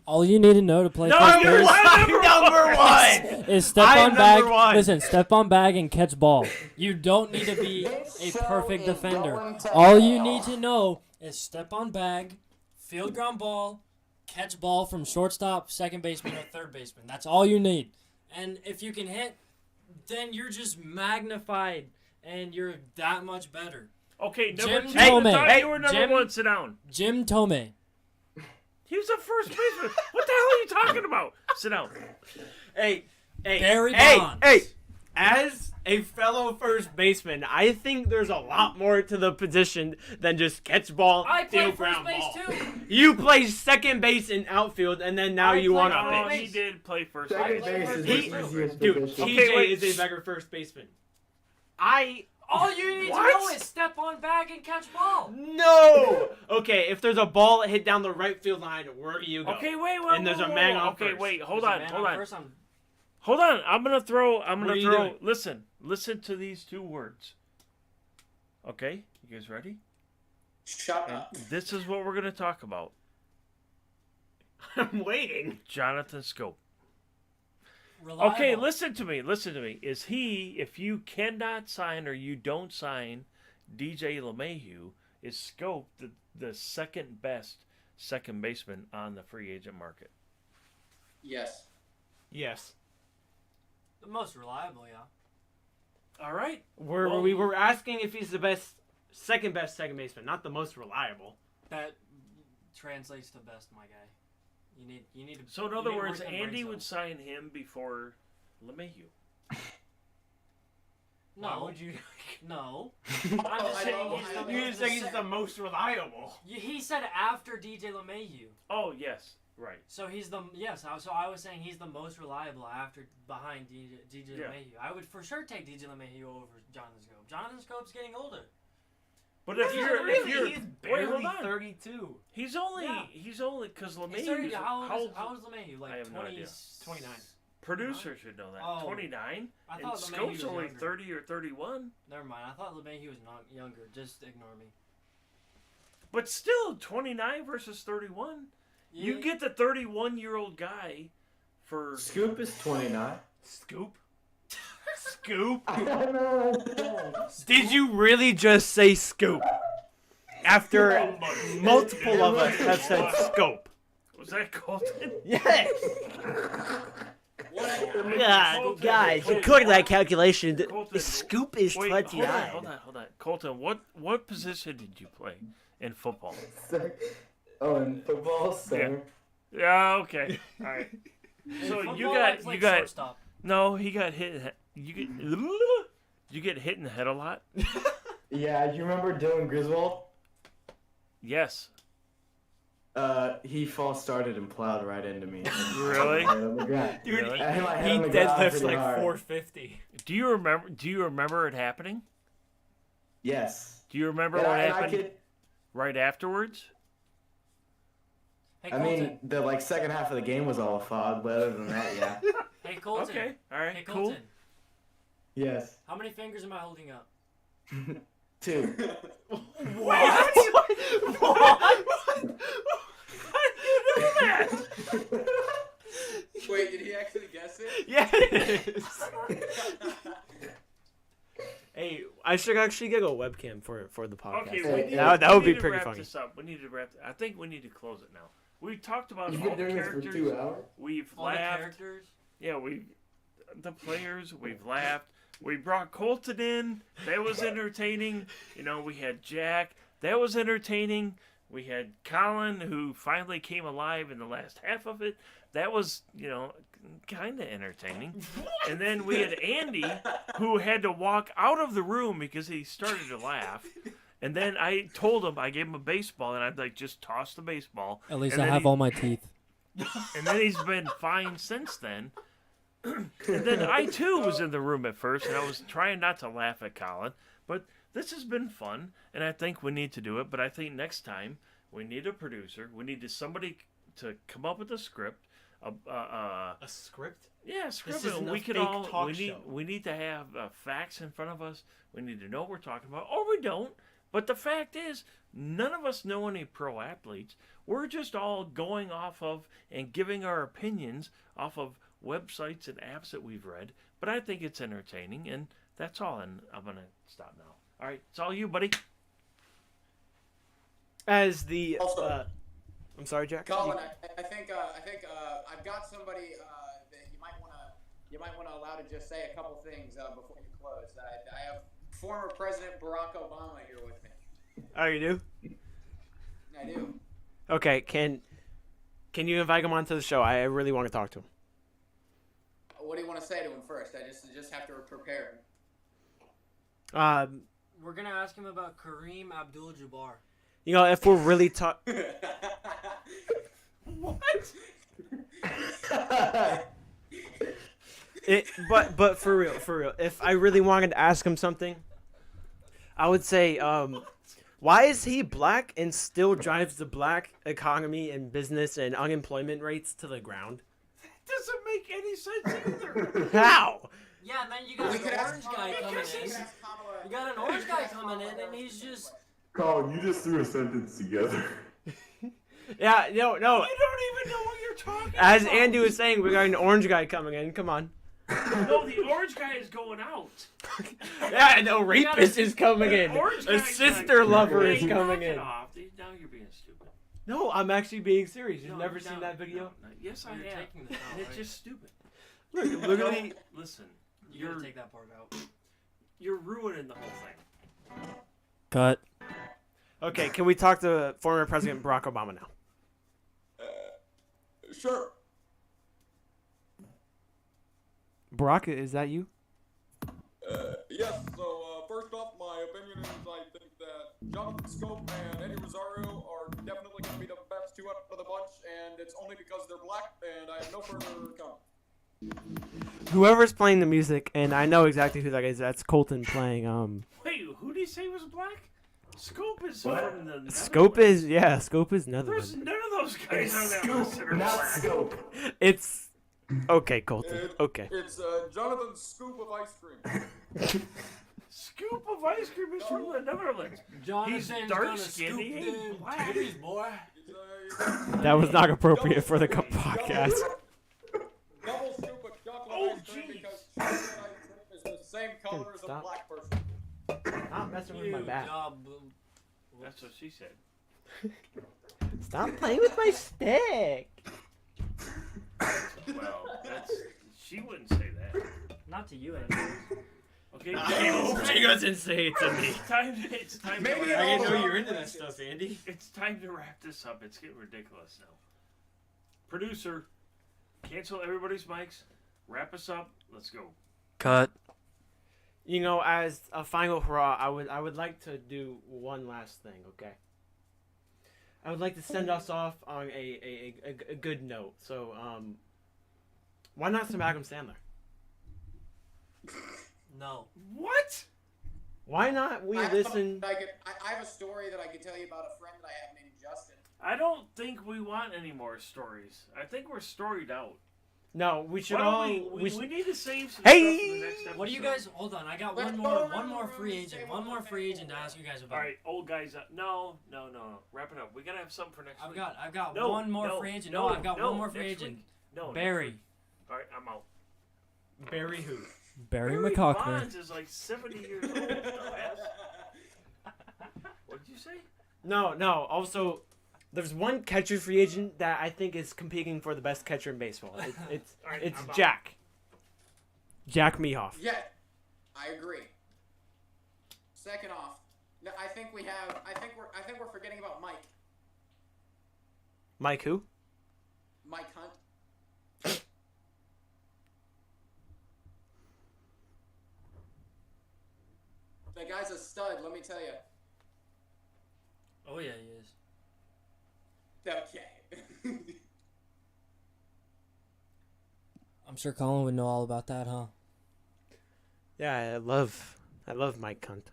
Speaker 10: All you need to know to play
Speaker 3: No,
Speaker 10: first
Speaker 3: you're
Speaker 10: base
Speaker 1: Number one!
Speaker 10: is step
Speaker 1: I'm
Speaker 10: on bag.
Speaker 1: number one.
Speaker 10: Listen, step on bag and catch ball. You don't need to be a perfect defender. All you need to know is step on bag, field ground ball, catch ball from shortstop, second baseman, or third baseman. That's all you need. And if you can hit, then you're just magnified and you're that much better.
Speaker 3: Okay, number
Speaker 10: Jim
Speaker 3: two.
Speaker 10: Thome.
Speaker 3: I thought
Speaker 10: Hey,
Speaker 3: you were number
Speaker 10: Jim-
Speaker 3: one. Sit down.
Speaker 10: Jim Thome.
Speaker 3: He was a first baseman. What the hell are you talking about? Sit down.
Speaker 1: Hey,
Speaker 10: Barry
Speaker 1: hey,
Speaker 10: Bonds.
Speaker 1: hey! As a fellow first baseman, I think there's a lot more to the position than just catch ball,
Speaker 6: I play
Speaker 1: field
Speaker 6: first
Speaker 1: ground
Speaker 6: base
Speaker 1: ball.
Speaker 6: too.
Speaker 1: You play second base and outfield, and then now
Speaker 6: I
Speaker 1: you
Speaker 6: play
Speaker 1: want
Speaker 6: first
Speaker 1: to
Speaker 3: Oh,
Speaker 1: pitch.
Speaker 3: he did play first
Speaker 8: Second
Speaker 3: base.
Speaker 8: base is
Speaker 1: He-
Speaker 8: the easiest
Speaker 1: Dude,
Speaker 8: position.
Speaker 3: Okay,
Speaker 1: TJ
Speaker 3: wait.
Speaker 1: is a better first baseman.
Speaker 6: All you need
Speaker 1: What?
Speaker 6: to know is step on bag and catch ball.
Speaker 1: No! Okay, if there's a ball hit down the right field line, where do you go?
Speaker 3: Okay, wait.
Speaker 1: And there's a man on
Speaker 3: Okay,
Speaker 1: first.
Speaker 3: wait. Hold
Speaker 6: There's a
Speaker 3: on.
Speaker 6: man
Speaker 3: Hold on.
Speaker 6: first, I'm-
Speaker 3: Hold on. I'm gonna
Speaker 1: What are you
Speaker 3: throw.
Speaker 1: doing?
Speaker 3: Listen to these two words. Okay, you guys ready?
Speaker 5: Shut
Speaker 3: And
Speaker 5: up.
Speaker 3: this is what we're gonna talk about.
Speaker 1: I'm waiting.
Speaker 3: Jonathan Scope.
Speaker 6: reliable.
Speaker 3: Okay, listen to me. Is he? If you cannot sign or you don't sign DJ LeMahieu, is Scope the second best second baseman on the free agent market?
Speaker 5: Yes.
Speaker 1: Yes.
Speaker 6: The most reliable, yeah.
Speaker 3: All right.
Speaker 1: We were asking if he's the second best second baseman, not the most reliable.
Speaker 6: That translates to best, my guy. You need to.
Speaker 3: So in
Speaker 6: you
Speaker 3: other
Speaker 6: need to
Speaker 3: words,
Speaker 6: work them
Speaker 3: Andy
Speaker 6: brain
Speaker 3: would
Speaker 6: cells.
Speaker 3: sign him before LeMahieu.
Speaker 1: Why
Speaker 6: No,
Speaker 1: would you?
Speaker 6: no. I'm just saying he's the
Speaker 1: You saying he's the most reliable.
Speaker 6: He said after DJ LeMahieu.
Speaker 3: Oh yes, right.
Speaker 6: So he's the So I was saying he's the most reliable behind DJ
Speaker 3: Yeah.
Speaker 6: LeMahieu. I would for sure take DJ LeMahieu over Jonathan Scope. Jonathan Scope's getting older.
Speaker 3: But if you're
Speaker 1: he's
Speaker 3: wait,
Speaker 1: barely
Speaker 3: hold on.
Speaker 1: 32.
Speaker 3: He's only because
Speaker 6: He's
Speaker 3: LeMahieu.
Speaker 6: 30. How old is LeMahieu? Like
Speaker 3: I have no
Speaker 6: 20,
Speaker 3: idea.
Speaker 1: 29.
Speaker 3: Producer should know that.
Speaker 6: Oh.
Speaker 3: 29.
Speaker 6: I
Speaker 3: And
Speaker 6: thought LeMahieu
Speaker 3: Scope's
Speaker 6: was
Speaker 3: only
Speaker 6: younger.
Speaker 3: 30 or 31.
Speaker 6: Never mind. I thought LeMahieu was not younger. Just ignore me.
Speaker 3: But still, 29 versus 31. You
Speaker 6: Yeah.
Speaker 3: get the 31-year-old guy for.
Speaker 9: Scoop is 29.
Speaker 1: Scoop? Scoop?
Speaker 9: I don't know.
Speaker 1: Did you really just say scoop? After multiple of us have said scope.
Speaker 3: Was that Colton?
Speaker 1: Yes!
Speaker 3: Colton,
Speaker 1: guys,
Speaker 3: Colton,
Speaker 1: according to that calculation,
Speaker 3: Colton,
Speaker 1: the scoop is
Speaker 3: Wait,
Speaker 1: 29.
Speaker 3: hold on. Colton, what position did you play in football?
Speaker 9: Oh, in football, center.
Speaker 3: Yeah, okay. All right. So
Speaker 6: Football,
Speaker 3: you
Speaker 6: I
Speaker 3: got
Speaker 6: played
Speaker 3: you got
Speaker 6: shortstop.
Speaker 3: no, he got hit. You get hit in the head a lot.
Speaker 9: Yeah, you remember Dylan Griswold?
Speaker 3: Yes.
Speaker 9: He false started and plowed right into me.
Speaker 3: Really?
Speaker 9: Right on the ground.
Speaker 1: Dude,
Speaker 3: Really?
Speaker 9: I hit my head
Speaker 1: he
Speaker 9: on the ground
Speaker 1: deadlifts
Speaker 9: pretty
Speaker 1: like
Speaker 9: hard.
Speaker 1: 450.
Speaker 3: Do you remember it happening?
Speaker 9: Yes.
Speaker 3: Do you remember
Speaker 9: And
Speaker 3: what
Speaker 9: I
Speaker 3: happened
Speaker 9: could,
Speaker 3: right afterwards?
Speaker 6: Hey,
Speaker 9: I
Speaker 6: Colton.
Speaker 9: mean, the second half of the game was all a fog, but other than that, yeah.
Speaker 6: Hey, Colton.
Speaker 3: Okay. All right.
Speaker 6: Hey,
Speaker 3: cool.
Speaker 6: Colton.
Speaker 9: Yes.
Speaker 6: How many fingers am I holding up?
Speaker 9: 2.
Speaker 1: What? What?
Speaker 3: How do you know that?
Speaker 5: Wait, did he actually guess it?
Speaker 1: Yes. Hey, I should actually get a webcam for the podcast.
Speaker 3: Okay,
Speaker 1: that would
Speaker 3: we
Speaker 1: be
Speaker 3: need to
Speaker 1: pretty
Speaker 3: wrap
Speaker 1: funny.
Speaker 3: this up. We need to wrap. I think we need to close it now. We talked about
Speaker 9: You've
Speaker 3: all
Speaker 9: been
Speaker 3: the
Speaker 9: doing this for
Speaker 3: characters.
Speaker 9: 2 hours.
Speaker 3: We've
Speaker 6: All the
Speaker 3: laughed.
Speaker 6: characters.
Speaker 3: Yeah, the players. We've laughed. We brought Colton in. That was entertaining. You know, we had Jack. That was entertaining. We had Colin, who finally came alive in the last half of it. That was, kind of entertaining. And then we had Andy, who had to walk out of the room because he started to laugh. And then I told him, I gave him a baseball, and I'd like, just toss the baseball.
Speaker 10: At least
Speaker 3: And
Speaker 10: I
Speaker 3: then
Speaker 10: have all my teeth.
Speaker 3: And then he's been fine since then. And then I too was in the room at first, and I was trying not to laugh at Colin. But this has been fun, and I think we need to do it. But I think next time we need a producer. We need somebody to come up with a script.
Speaker 1: A script?
Speaker 3: Yeah, script.
Speaker 1: This isn't
Speaker 3: And we
Speaker 1: a
Speaker 3: can
Speaker 1: fake
Speaker 3: all.
Speaker 1: talk
Speaker 3: We need.
Speaker 1: show.
Speaker 3: We need to have facts in front of us. We need to know what we're talking about, or we don't. But the fact is, none of us know any pro athletes. We're just all going off of and giving our opinions off of websites and apps that we've read. But I think it's entertaining, and that's all. And I'm gonna stop now. All right, it's all you, buddy.
Speaker 1: As the
Speaker 5: Also-
Speaker 1: I'm sorry, Jack.
Speaker 5: Colin, I think I've got somebody that you might wanna allow to just say a couple things before you close. I have former President Barack Obama here with me.
Speaker 1: Oh, you do?
Speaker 5: I do.
Speaker 1: Okay, can you invite him onto the show? I really want to talk to him.
Speaker 5: What do you want to say to him first? I just have to prepare him.
Speaker 6: We're gonna ask him about Kareem Abdul-Jabbar.
Speaker 1: If we're really
Speaker 3: What?
Speaker 1: but for real, if I really wanted to ask him something, I would say, why is he black and still drives the black economy and business and unemployment rates to the ground?
Speaker 3: Doesn't make any sense either.
Speaker 1: How?
Speaker 6: Yeah, and then you got
Speaker 5: We
Speaker 6: an
Speaker 5: could ask
Speaker 6: orange guy coming in. You got an orange guy coming in, and he's just.
Speaker 8: Colin, you just threw a sentence together.
Speaker 1: Yeah, no.
Speaker 3: You don't even know what you're talking
Speaker 1: As
Speaker 3: about.
Speaker 1: Andy was saying, we got an orange guy coming in. Come on.
Speaker 3: No, the orange guy is going out.
Speaker 1: Yeah, no, rapist is coming in.
Speaker 3: Orange
Speaker 1: A
Speaker 3: guy's
Speaker 1: sister
Speaker 3: like,
Speaker 1: lover
Speaker 3: hey,
Speaker 1: is coming
Speaker 3: knock it
Speaker 1: in.
Speaker 3: off. Now you're being stupid.
Speaker 1: No, I'm actually being serious. You've
Speaker 3: No,
Speaker 1: never
Speaker 3: you're
Speaker 1: seen
Speaker 3: not.
Speaker 1: that video?
Speaker 3: No, yes, I
Speaker 6: You're
Speaker 3: have.
Speaker 6: taking this out,
Speaker 3: And it's
Speaker 6: right?
Speaker 3: just stupid.
Speaker 1: Look, literally.
Speaker 3: Listen,
Speaker 6: You gotta take that part out.
Speaker 3: you're ruining the whole thing.
Speaker 10: Cut.
Speaker 1: Okay, can we talk to former President Barack Obama now?
Speaker 5: Sure.
Speaker 1: Barack, is that you?
Speaker 11: Yes, so first off, my opinion is I think that Jonathan Scope and Eddie Rosario are definitely going to be the best two out of the bunch, and it's only because they're black, and I have no further comment.
Speaker 1: Whoever's playing the music, and I know exactly who that is. That's Colton playing.
Speaker 3: Wait, who did he say was black? Scope is
Speaker 8: What?
Speaker 3: from the
Speaker 1: Scope is Scope is
Speaker 3: There's
Speaker 1: Netherlands.
Speaker 3: none of those guys on that
Speaker 8: Scoop,
Speaker 3: list that are
Speaker 8: not
Speaker 3: black.
Speaker 8: scope.
Speaker 1: It's okay, Colton. Okay.
Speaker 11: It's Jonathan's Scoop of ice cream.
Speaker 3: Scoop of ice cream is from the Netherlands.
Speaker 6: Jonathan's
Speaker 3: dark
Speaker 6: gonna
Speaker 3: skinned,
Speaker 6: scoop
Speaker 3: he ain't
Speaker 6: them
Speaker 3: black.
Speaker 6: titties, boy.
Speaker 1: That was not appropriate for the podcast.
Speaker 11: Double scoop of chocolate
Speaker 3: Oh,
Speaker 11: ice cream
Speaker 3: jeez.
Speaker 11: because chocolate ice cream is the same color as a
Speaker 1: Stop.
Speaker 11: black person.
Speaker 1: Stop messing with
Speaker 6: You
Speaker 1: my back.
Speaker 6: job.
Speaker 3: That's what she said.
Speaker 1: Stop playing with my stick.
Speaker 3: Well, she wouldn't say that.
Speaker 6: Not to you, anyways.
Speaker 3: Okay,
Speaker 1: She doesn't say it to me.
Speaker 3: It's time
Speaker 5: Maybe
Speaker 3: to
Speaker 5: it
Speaker 3: wrap
Speaker 5: all
Speaker 3: this up.
Speaker 5: you're
Speaker 1: into that stuff, Andy.
Speaker 3: It's time to wrap this up. It's getting ridiculous now. Producer, cancel everybody's mics. Wrap us up. Let's go.
Speaker 10: Cut.
Speaker 1: As a final hurrah, I would like to do one last thing, okay? I would like to send us off on a good note. So, why not some Adam Sandler?
Speaker 6: No.
Speaker 3: What?
Speaker 1: Why not we
Speaker 5: I have
Speaker 1: listen?
Speaker 5: I have a story that I could tell you about a friend that I have named Justin.
Speaker 3: I don't think we want any more stories. I think we're storied out.
Speaker 1: No, we should
Speaker 3: Why don't
Speaker 1: all.
Speaker 3: we need to save some
Speaker 1: Hey!
Speaker 3: stuff for the next episode.
Speaker 6: What do you guys? Hold on, I got one more free agent. One more free agent to ask you guys about.
Speaker 3: All right, old guys. No. Wrap it up. We gotta have something for next week.
Speaker 6: I've got
Speaker 3: No,
Speaker 6: one more
Speaker 3: no,
Speaker 6: free agent.
Speaker 3: no,
Speaker 6: No, I've got
Speaker 3: no,
Speaker 6: one more free
Speaker 3: next
Speaker 6: agent.
Speaker 3: week. No,
Speaker 6: Barry.
Speaker 3: All right, I'm out.
Speaker 1: Barry who?
Speaker 10: Barry
Speaker 3: Barry
Speaker 10: McCockner.
Speaker 3: Bonds is like 70 years old. Dumbass. What did you say?
Speaker 1: No. Also, there's one catcher free agent that I think is competing for the best catcher in baseball. It's
Speaker 3: All right,
Speaker 1: it's
Speaker 3: I'm out.
Speaker 1: Jack Mehoff.
Speaker 5: Yeah, I agree. Second off, no, I think we're forgetting about Mike.
Speaker 1: Mike who?
Speaker 5: Mike Hunt. The guy's a stud, let me tell you.
Speaker 6: Oh yeah, he is.
Speaker 5: Okay.
Speaker 10: I'm sure Colin would know all about that, huh?
Speaker 1: Yeah, I love Mike Hunt.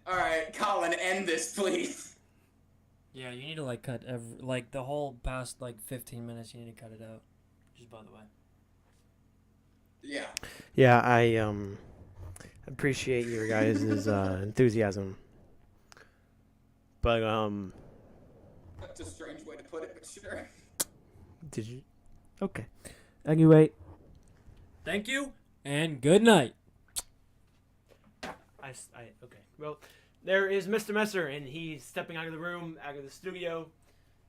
Speaker 5: All right, Colin, end this, please.
Speaker 10: Yeah, you need to like cut the whole past like 15 minutes. You need to cut it out. Just by the way.
Speaker 5: Yeah.
Speaker 1: Yeah, I appreciate your guys' enthusiasm. But
Speaker 5: That's a strange way to put it, but sure.
Speaker 1: did you? Okay. Anyway,
Speaker 10: Thank you and good night.
Speaker 1: Okay. Well, there is Mr. Messer, and he's stepping out of the room, out of the studio.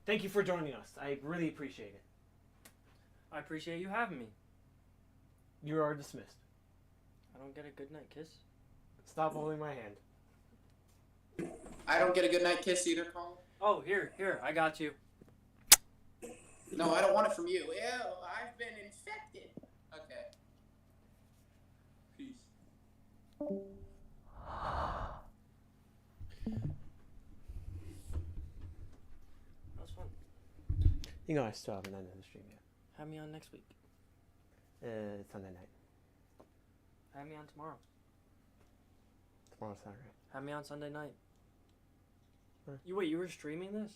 Speaker 1: Thank you for joining us. I really appreciate it.
Speaker 6: I appreciate you having me.
Speaker 1: You are dismissed.
Speaker 6: I don't get a good night kiss.
Speaker 1: Stop holding my hand.
Speaker 5: I don't get a good night kiss either, Colin.
Speaker 6: Oh, here, I got you.
Speaker 5: No, I don't want it from you. Ew, I've been infected. Okay. Peace.
Speaker 6: That was fun.
Speaker 1: You know I still haven't ended the stream yet.
Speaker 6: Have me on next week.
Speaker 1: It's Sunday night.
Speaker 6: Have me on tomorrow.
Speaker 1: Tomorrow's Saturday.
Speaker 6: Have me on Sunday night.
Speaker 1: Sure.
Speaker 6: You were streaming this?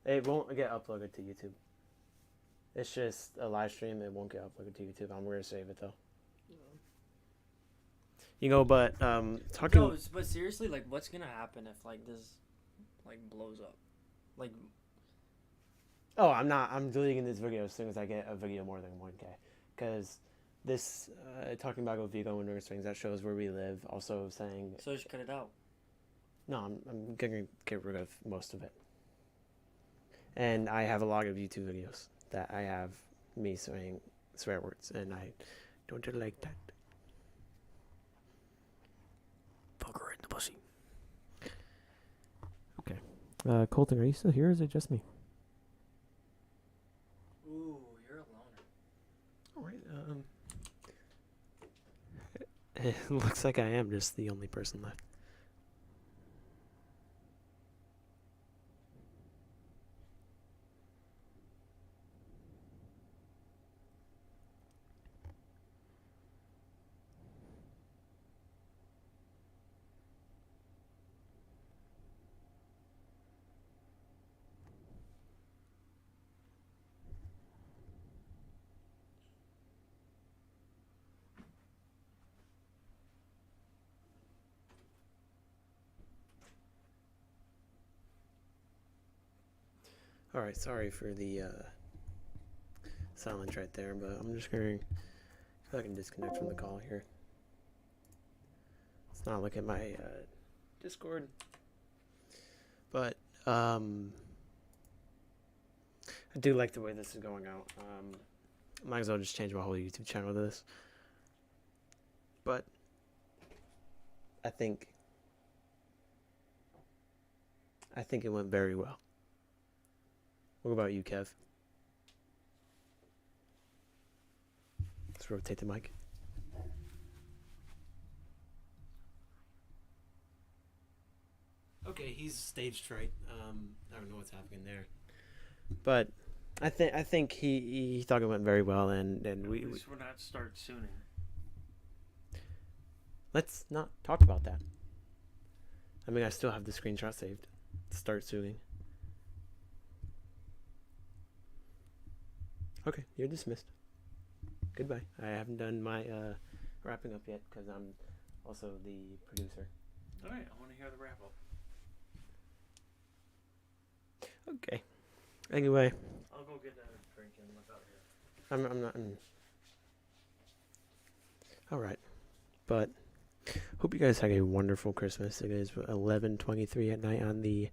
Speaker 1: It won't get uploaded to YouTube. It's just a live stream. It won't get uploaded to YouTube. I'm going to save it, though. You know, but, talking...
Speaker 6: No, but seriously, like, what's gonna happen if, like, this, like, blows up? Like...
Speaker 1: Oh, I'm deleting this video as soon as I get a video more than 1K. Because this, talking about Vigo and Nurse Strings, that shows where we live. Also saying...
Speaker 6: So just cut it out.
Speaker 1: No, I'm going to get rid of most of it. And I have a lot of YouTube videos that I have me saying swear words, and I don't like that. Fuck her in the pussy. Okay. Colton, are you still here, or is it just me?
Speaker 6: Ooh, you're a loner.
Speaker 1: Alright, it looks like I am just the only person left. Alright, sorry for the silence right there, but I'm just going to I can disconnect from the call here. Let's not look at my Discord. But I do like the way this is going out. Might as well just change my whole YouTube channel to this. But I think it went very well. What about you, Kev? Let's rotate the mic. Okay, he's stage fright. I don't know what's happening there, but I think he thought it went very well, and we
Speaker 3: We're not start sooning.
Speaker 1: let's not talk about that. I mean, I still have the screenshot saved. Start suing. Okay, you're dismissed. Goodbye. I haven't done my wrapping up yet because I'm also the producer.
Speaker 3: All right, I want to hear the wrap up.
Speaker 1: Okay. Anyway,
Speaker 3: I'll go get a drink and look out here.
Speaker 1: I'm not. All right, but hope you guys had a wonderful Christmas. It is 11:23 at night on the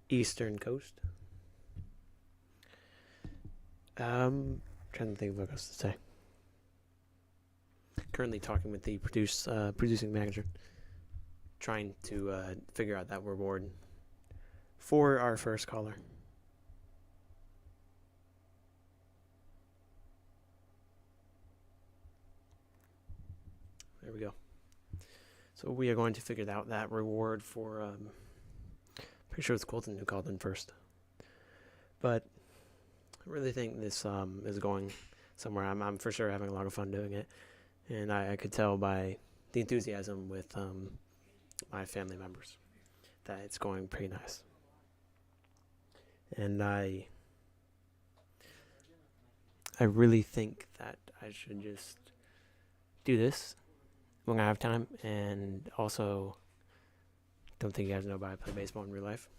Speaker 1: Eastern Coast. Trying to think of what else to say. Currently talking with the producing manager, trying to figure out that reward for our first caller. There we go. So we are going to figure out that reward for. Pretty sure it's Colton who called in first, but I really think this is going somewhere. I'm for sure having a lot of fun doing it, and I could tell by the enthusiasm with my family members that it's going pretty nice. And I really think that I should just do this when I have time, and also don't think you guys know, but I play baseball in real life,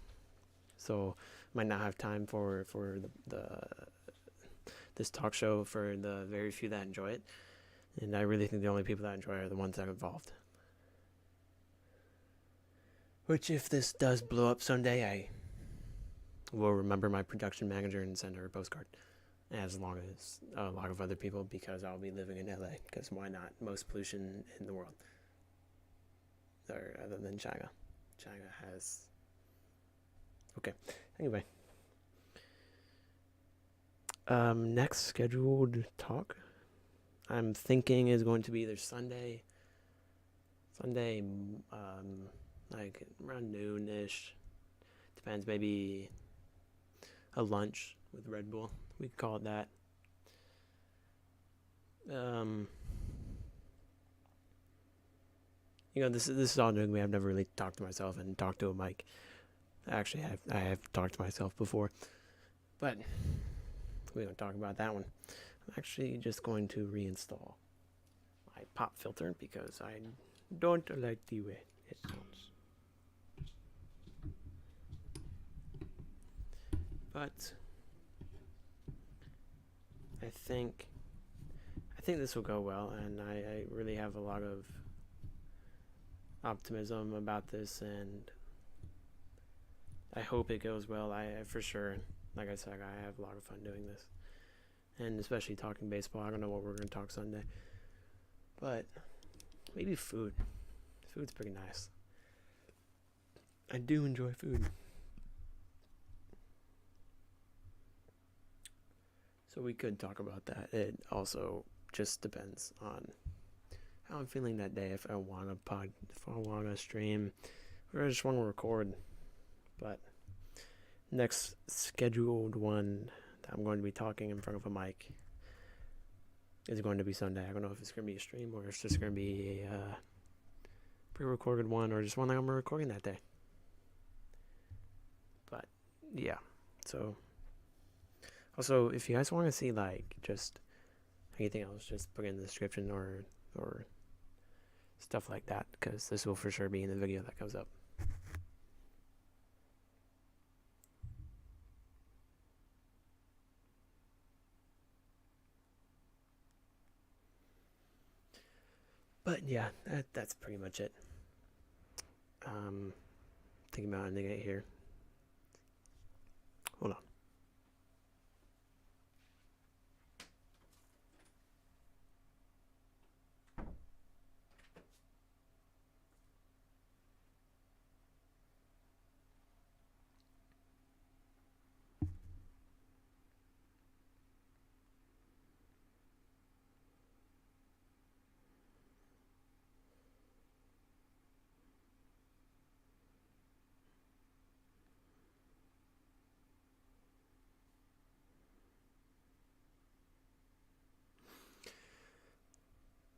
Speaker 1: so might not have time for this talk show for the very few that enjoy it, and I really think the only people that enjoy it are the ones that are involved. Which, if this does blow up someday, I will remember my production manager and send her a postcard, as long as a lot of other people, because I'll be living in LA, because why not? Most pollution in the world, or other than China. China has... Okay, anyway. Next scheduled talk, I'm thinking is going to be either Sunday, like around noon-ish. Depends, maybe a lunch with Red Bull. We could call it that. You know, this is all new to me. I've never really talked to myself and talked to a mic. Actually, I have talked to myself before, but we don't talk about that one. I'm actually just going to reinstall my pop filter because I don't like the way it sounds. But I think this will go well, and I really have a lot of optimism about this, and I hope it goes well. I for sure, like I said, I have a lot of fun doing this, and especially talking baseball. I don't know what we're going to talk Sunday, but maybe food. Food's pretty nice. I do enjoy food. So we could talk about that. It also just depends on how I'm feeling that day. If I want to stream, or I just want to record. But next scheduled one that I'm going to be talking in front of a mic is going to be Sunday. I don't know if it's going to be a stream or it's just going to be a pre-recorded one, or just one that I'm recording that day. But yeah, so also if you guys want to see like just anything else, just put it in the description or stuff like that, because this will for sure be in the video that goes up. But yeah, that's pretty much it. Thinking about ending it here. Hold on.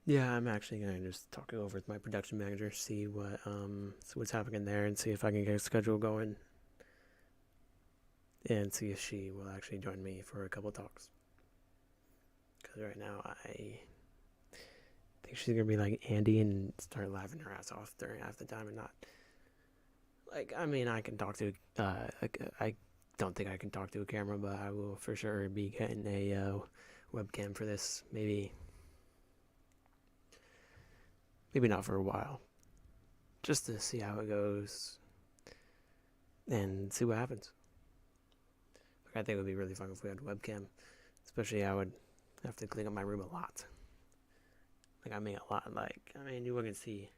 Speaker 1: Yeah, I'm actually gonna just talk it over with my production manager, see what's happening there, and see if I can get a schedule going, and see if she will actually join me for a couple talks. Because right now I think she's gonna be like Andy and start laughing her ass off during half the time and not like, I mean, I can talk to, I don't think I can talk to a camera, but I will for sure be getting a webcam for this. Maybe not for a while, just to see how it goes and see what happens. Like, I think it would be really fun if we had a webcam, especially I would have to clean up my room a lot. Like, I mean, a lot. Like, I mean, you only see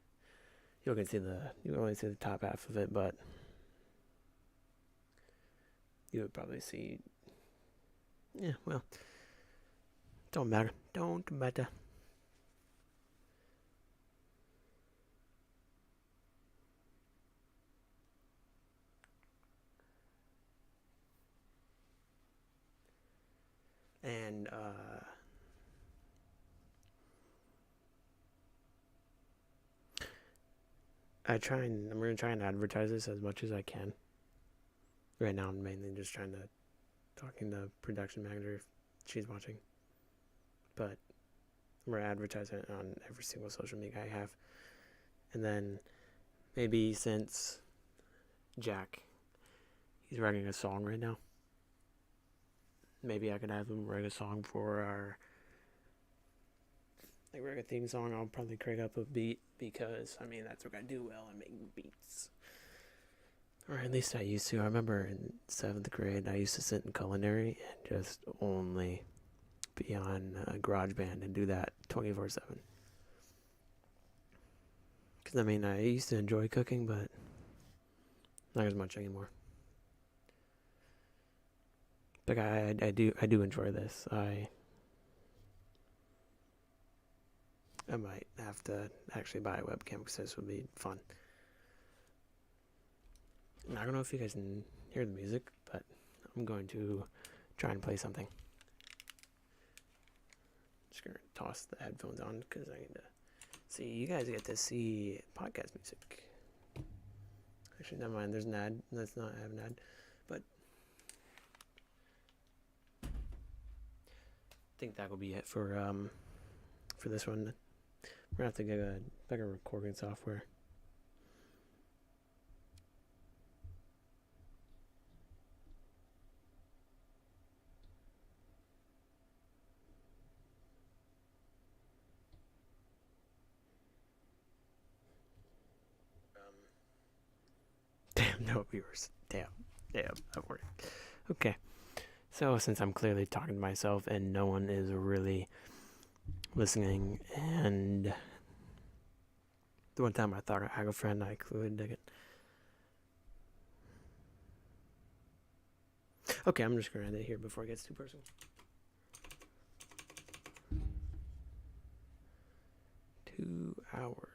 Speaker 1: the top half of it, but you would probably see, yeah, well, don't matter. And, I'm going to try and advertise this as much as I can. Right now, I'm mainly just talking to production manager if she's watching. But I'm going to advertise it on every single social media I have. And then maybe since Jack, he's writing a song right now, maybe I could have him write a song for our write a theme song. I'll probably crank up a beat because, I mean, that's what I do well. I make beats. Or at least I used to. I remember in 7th grade, I used to sit in culinary and just only be on GarageBand and do that 24/7. Because, I mean, I used to enjoy cooking, but not as much anymore. But I do enjoy this. I might have to actually buy a webcam because this would be fun. And I don't know if you guys can hear the music, but I'm going to try and play something. Just going to toss the headphones on because I need to see. You guys get to see podcast music. Actually, never mind. There's an ad. Let's not have an ad. But I think that will be it for this one. We're going to have to get a better recording software. Damn, no viewers. Damn, that worked. Okay, so since I'm clearly talking to myself and no one is really listening, and the one time I thought I had a friend, I included it. Okay, I'm just gonna end it here before it gets too personal. 2 hours.